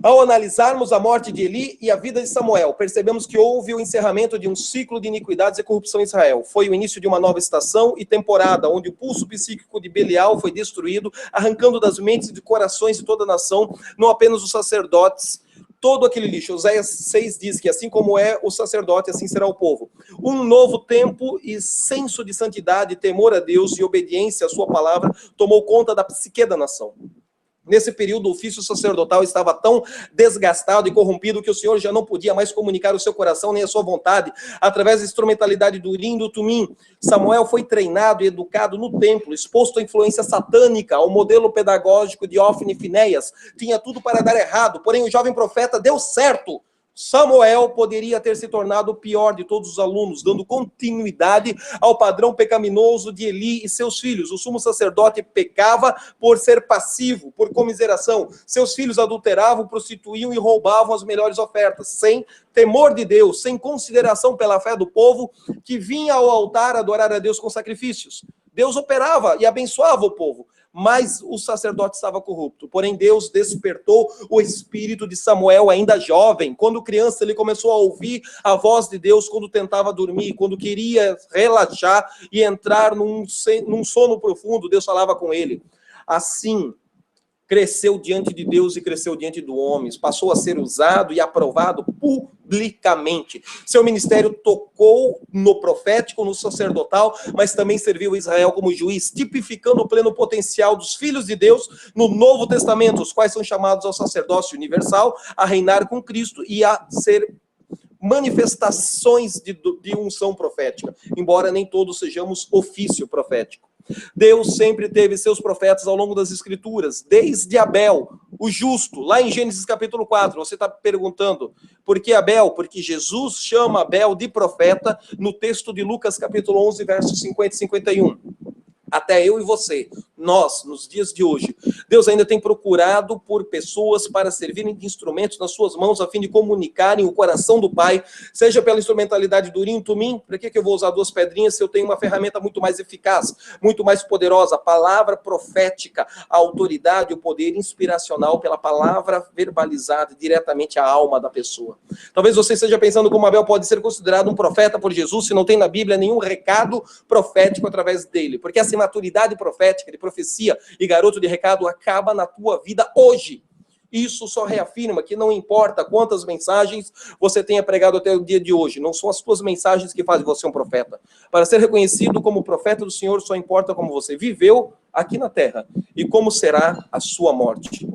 Ao analisarmos a morte de Eli e a vida de Samuel, percebemos que houve o encerramento de um ciclo de iniquidades e corrupção em Israel. Foi o início de uma nova estação e temporada, onde o pulso psíquico de Belial foi destruído, arrancando das mentes e de corações de toda a nação, não apenas os sacerdotes, todo aquele lixo. Oséias 6 diz que assim como é o sacerdote, assim será o povo. Um novo tempo e senso de santidade, temor a Deus e obediência à sua palavra tomou conta da psique da nação. Nesse período, o ofício sacerdotal estava tão desgastado e corrompido que o Senhor já não podia mais comunicar o seu coração nem a sua vontade através da instrumentalidade do urim e do tumim. Samuel foi treinado e educado no templo, exposto à influência satânica, ao modelo pedagógico de Ofni e Finéias. Tinha tudo para dar errado, porém o jovem profeta deu certo. Samuel poderia ter se tornado o pior de todos os alunos, dando continuidade ao padrão pecaminoso de Eli e seus filhos. O sumo sacerdote pecava por ser passivo, por comiseração. Seus filhos adulteravam, prostituíam e roubavam as melhores ofertas, sem temor de Deus, sem consideração pela fé do povo que vinha ao altar adorar a Deus com sacrifícios. Deus operava e abençoava o povo, mas o sacerdote estava corrupto. Porém, Deus despertou o espírito de Samuel ainda jovem. Quando criança, ele começou a ouvir a voz de Deus quando tentava dormir, quando queria relaxar e entrar num sono profundo, Deus falava com ele. Assim, cresceu diante de Deus e cresceu diante do homem, passou a ser usado e aprovado publicamente. Seu ministério tocou no profético, no sacerdotal, mas também serviu a Israel como juiz, tipificando o pleno potencial dos filhos de Deus no Novo Testamento, os quais são chamados ao sacerdócio universal, a reinar com Cristo e a ser manifestações de unção profética, embora nem todos sejamos ofício profético. Deus sempre teve seus profetas ao longo das Escrituras, desde Abel, o justo, lá em Gênesis capítulo 4. Você está perguntando, por que Abel? Porque Jesus chama Abel de profeta no texto de Lucas capítulo 11, versos 50 e 51. Até eu e você, nós, nos dias de hoje, Deus ainda tem procurado por pessoas para servirem de instrumentos nas suas mãos, a fim de comunicarem o coração do Pai, seja pela instrumentalidade do urim, tumim. Para que eu vou usar 2 pedrinhas se eu tenho uma ferramenta muito mais eficaz, muito mais poderosa? A palavra profética, a autoridade, o poder inspiracional pela palavra verbalizada diretamente à alma da pessoa. Talvez você esteja pensando como Abel pode ser considerado um profeta por Jesus, se não tem na Bíblia nenhum recado profético através dele, porque essa maturidade profética, de profecia e garoto de recado acaba na tua vida hoje. Isso só reafirma que não importa quantas mensagens você tenha pregado até o dia de hoje, não são as tuas mensagens que fazem você um profeta. Para ser reconhecido como profeta do Senhor, só importa como você viveu aqui na terra e como será a sua morte.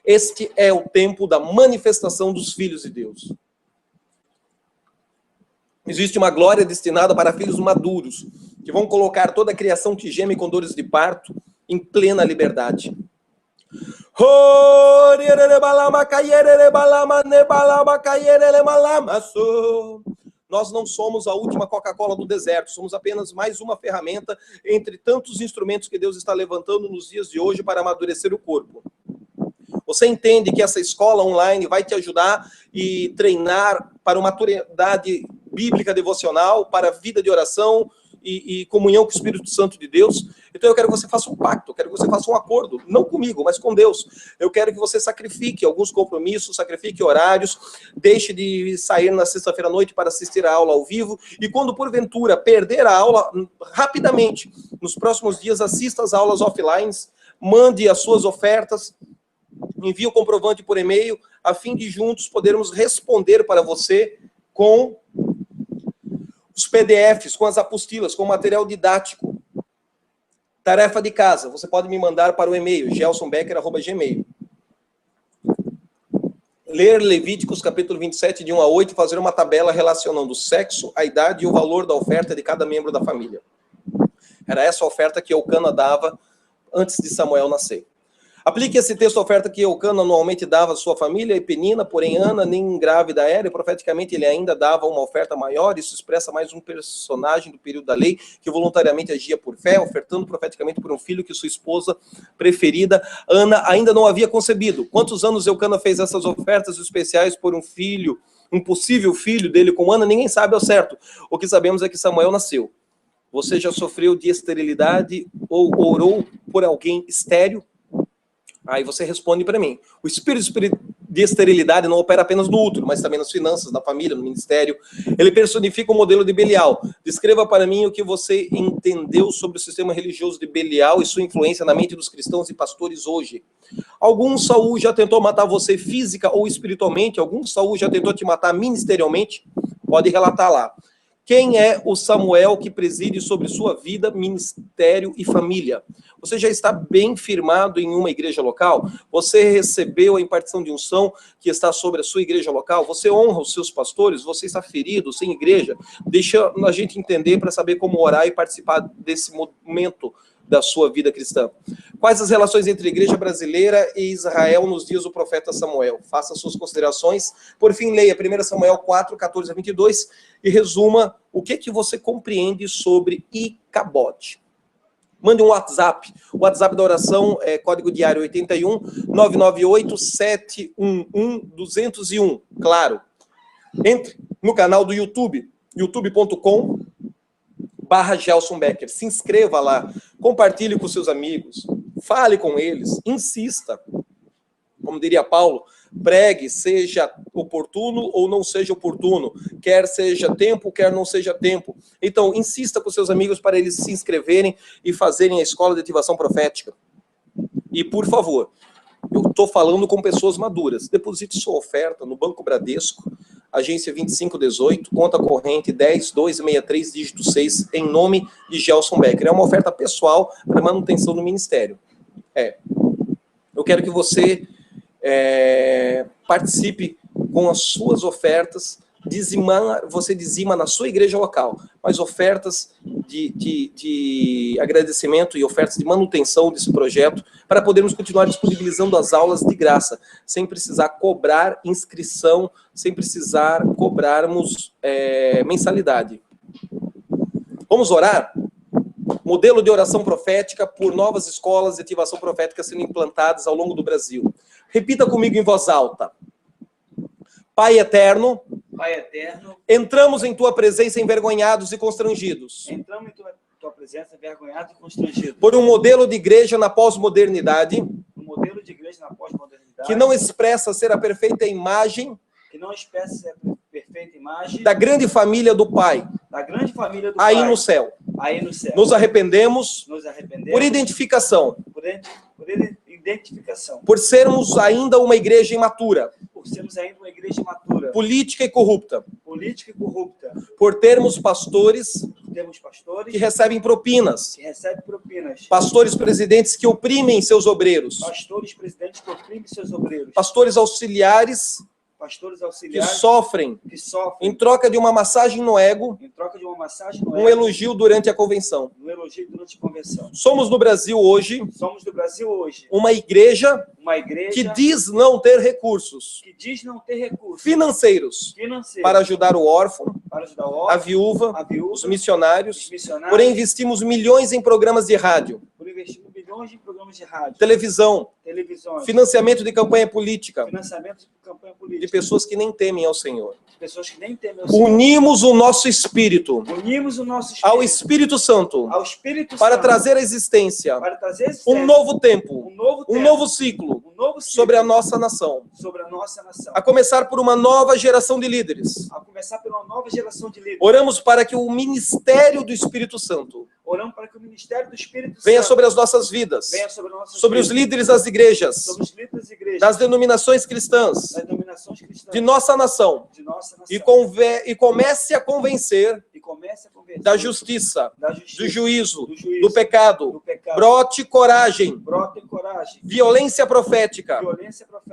Este é o tempo da manifestação dos filhos de Deus. Existe uma glória destinada para filhos maduros, que vão colocar toda a criação que geme com dores de parto em plena liberdade. Nós não somos a última Coca-Cola do deserto, somos apenas mais uma ferramenta entre tantos instrumentos que Deus está levantando nos dias de hoje para amadurecer o corpo. Você entende que essa escola online vai te ajudar e treinar para uma maturidade bíblica devocional, para a vida de oração e comunhão com o Espírito Santo de Deus? Então eu quero que você faça um pacto, eu quero que você faça um acordo, não comigo, mas com Deus. Eu quero que você sacrifique alguns compromissos, sacrifique horários, deixe de sair na sexta-feira à noite para assistir a aula ao vivo, e quando porventura perder a aula, rapidamente, nos próximos dias, assista às aulas offline, mande as suas ofertas, envie o comprovante por e-mail, a fim de juntos podermos responder para você com os PDFs, com as apostilas, com o material didático. Tarefa de casa, você pode me mandar para o e-mail, gelsonbecker@gmail. ler Levíticos capítulo 27, de 1 a 8, e fazer uma tabela relacionando o sexo, a idade e o valor da oferta de cada membro da família. Era essa a oferta que Eucana dava antes de Samuel nascer. Aplique esse texto à oferta que Eucana anualmente dava à sua família e Penina, porém Ana nem grávida era, e profeticamente ele ainda dava uma oferta maior. Isso expressa mais um personagem do período da lei que voluntariamente agia por fé, ofertando profeticamente por um filho que sua esposa preferida, Ana, ainda não havia concebido. Quantos anos Eucana fez essas ofertas especiais por um filho, um possível filho dele com Ana? Ninguém sabe ao certo. O que sabemos é que Samuel nasceu. Você já sofreu de esterilidade ou orou por alguém estéril? Aí você responde para mim. O espírito de esterilidade não opera apenas no útero, mas também nas finanças, na família, no ministério. Ele personifica o modelo de Belial. Descreva para mim o que você entendeu sobre o sistema religioso de Belial e sua influência na mente dos cristãos e pastores hoje. Algum Saul já tentou matar você física ou espiritualmente? Algum Saul já tentou te matar ministerialmente? Pode relatar lá. Quem é o Samuel que preside sobre sua vida, ministério e família? Você já está bem firmado em uma igreja local? Você recebeu a impartição de unção que está sobre a sua igreja local? Você honra os seus pastores? Você está ferido, sem igreja? Deixa a gente entender para saber como orar e participar desse momento da sua vida cristã. Quais as relações entre a igreja brasileira e Israel nos dias do profeta Samuel? Faça suas considerações. Por fim, leia 1 Samuel 4, 14 a 22 e resuma o que você compreende sobre Icabote. Mande um WhatsApp. O WhatsApp da oração é código diário 81 998 711 201. Claro. Entre no canal do YouTube, youtube.com/Gelson Becker. Se inscreva lá, compartilhe com seus amigos, fale com eles, insista. Como diria Paulo, pregue, seja oportuno ou não seja oportuno, quer seja tempo, quer não seja tempo. Então, insista com seus amigos para eles se inscreverem e fazerem a escola de ativação profética. E, por favor, eu estou falando com pessoas maduras. Deposite sua oferta no Banco Bradesco, agência 2518, conta corrente 10263, dígito 6, em nome de Gelson Becker. É uma oferta pessoal para manutenção do ministério. Eu quero que você participe com as suas ofertas, você dizima na sua igreja local, mas ofertas de agradecimento e ofertas de manutenção desse projeto, para podermos continuar disponibilizando as aulas de graça, sem precisar cobrar inscrição, sem precisar cobrarmos mensalidade. Vamos orar? Modelo de oração profética por novas escolas de ativação profética sendo implantadas ao longo do Brasil. Repita comigo em voz alta. Pai eterno, entramos em tua presença envergonhados e constrangidos. Entramos em tua presença envergonhados e constrangidos. Por um modelo de igreja na pós-modernidade. Um modelo de igreja na pós-modernidade. Que não expressa ser a perfeita imagem. Que não expressa ser a perfeita imagem. Da grande família do Pai. Da grande família do aí Pai. No céu. Aí no céu. Nos arrependemos. Por Identificação. Por identificação. Por sermos ainda uma igreja imatura. Por sermos ainda uma igreja imatura. Política e corrupta. Política e corrupta. Por termos pastores que recebem propinas. Pastores presidentes que oprimem seus obreiros. Pastores presidentes que oprimem seus obreiros. Pastores auxiliares que sofrem em troca de uma massagem no ego, um elogio durante a convenção. Somos no Brasil hoje uma igreja que diz não ter recursos financeiros para ajudar o órfão, a viúva, os missionários, porém investimos milhões em programas de rádio, televisão, financiamento de campanha política, de pessoas que nem temem ao Senhor. Unimos o nosso espírito ao Espírito Santo para trazer à existência um novo tempo, um novo ciclo sobre a nossa nação. A começar por uma nova geração de líderes. Oramos para que o ministério do Espírito Santo venha sobre as nossas vidas, sobre os líderes das igrejas, das denominações cristãs, de nossa nação, e comece a convencer da justiça, do juízo, do pecado. Brote coragem, violência profética,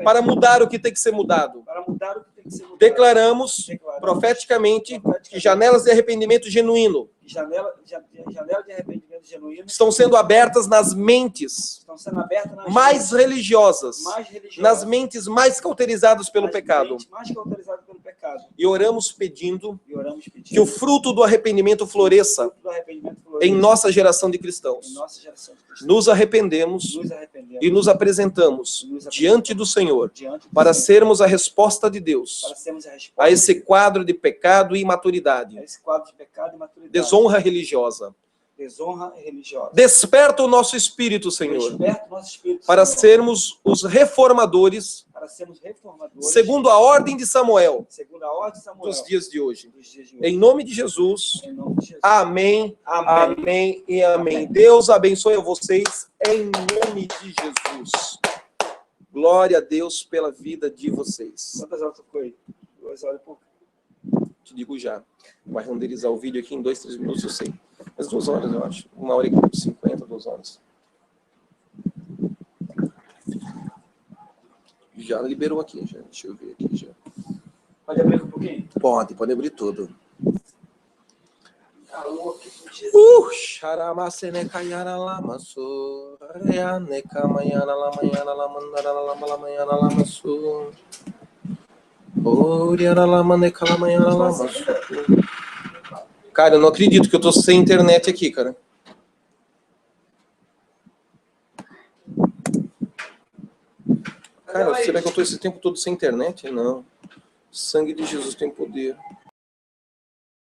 para mudar o que tem que ser mudado. mudar o que tem que ser mudado. Declaramos profeticamente que janelas de arrependimento genuíno janela de arrependimento genuíno estão sendo abertas nas mentes estão sendo abertas nas mais mentes religiosas, mais religiosas, nas mentes mais cauterizadas pelo nas pecado. mentes mais cauterizadas pelo pecado. E oramos pedindo E oramos pedindo que o fruto do arrependimento floresça do arrependimento floresça em nossa geração de em cristãos. nossa geração de cristãos. Nos arrependemos Nos arrependemos e nos apresentamos diante do Senhor diante do para Senhor, sermos a resposta de Deus para sermos a resposta a esse quadro de pecado e a imaturidade, esse quadro de pecado e maturidade. desonra religiosa. Desonra religiosa. Desperta o nosso espírito, Senhor, Desperta o nosso espírito, para Senhor, sermos os reformadores, para sermos reformadores, segundo a ordem de Samuel, segundo a ordem de Samuel, dos dias de hoje. dos dias de hoje. Em nome de Jesus, Em nome de Jesus. amém, Amém. amém e amém. Deus abençoe a vocês em nome de Jesus. Glória a Deus pela vida de vocês. Quantas horas ficou aí? 2 horas e pouco. Te digo já. Vai renderizar o vídeo aqui em 2, 3 minutos, eu sei. Mas 2 horas, eu acho. 1h50, 2 horas. Já liberou aqui, já. Deixa eu ver aqui já. Pode abrir um pouquinho? Pode abrir tudo. Alô, aqui com Jesus. Xaramacene caiara lamaçu. Reane camanhana lamanhana lamandara lamanhana lamaçu. Oriara lamane calamanhana lamaçu. Cara, eu não acredito que eu tô sem internet aqui, cara. Cara, será que eu tô esse tempo todo sem internet? Não. Sangue de Jesus tem poder.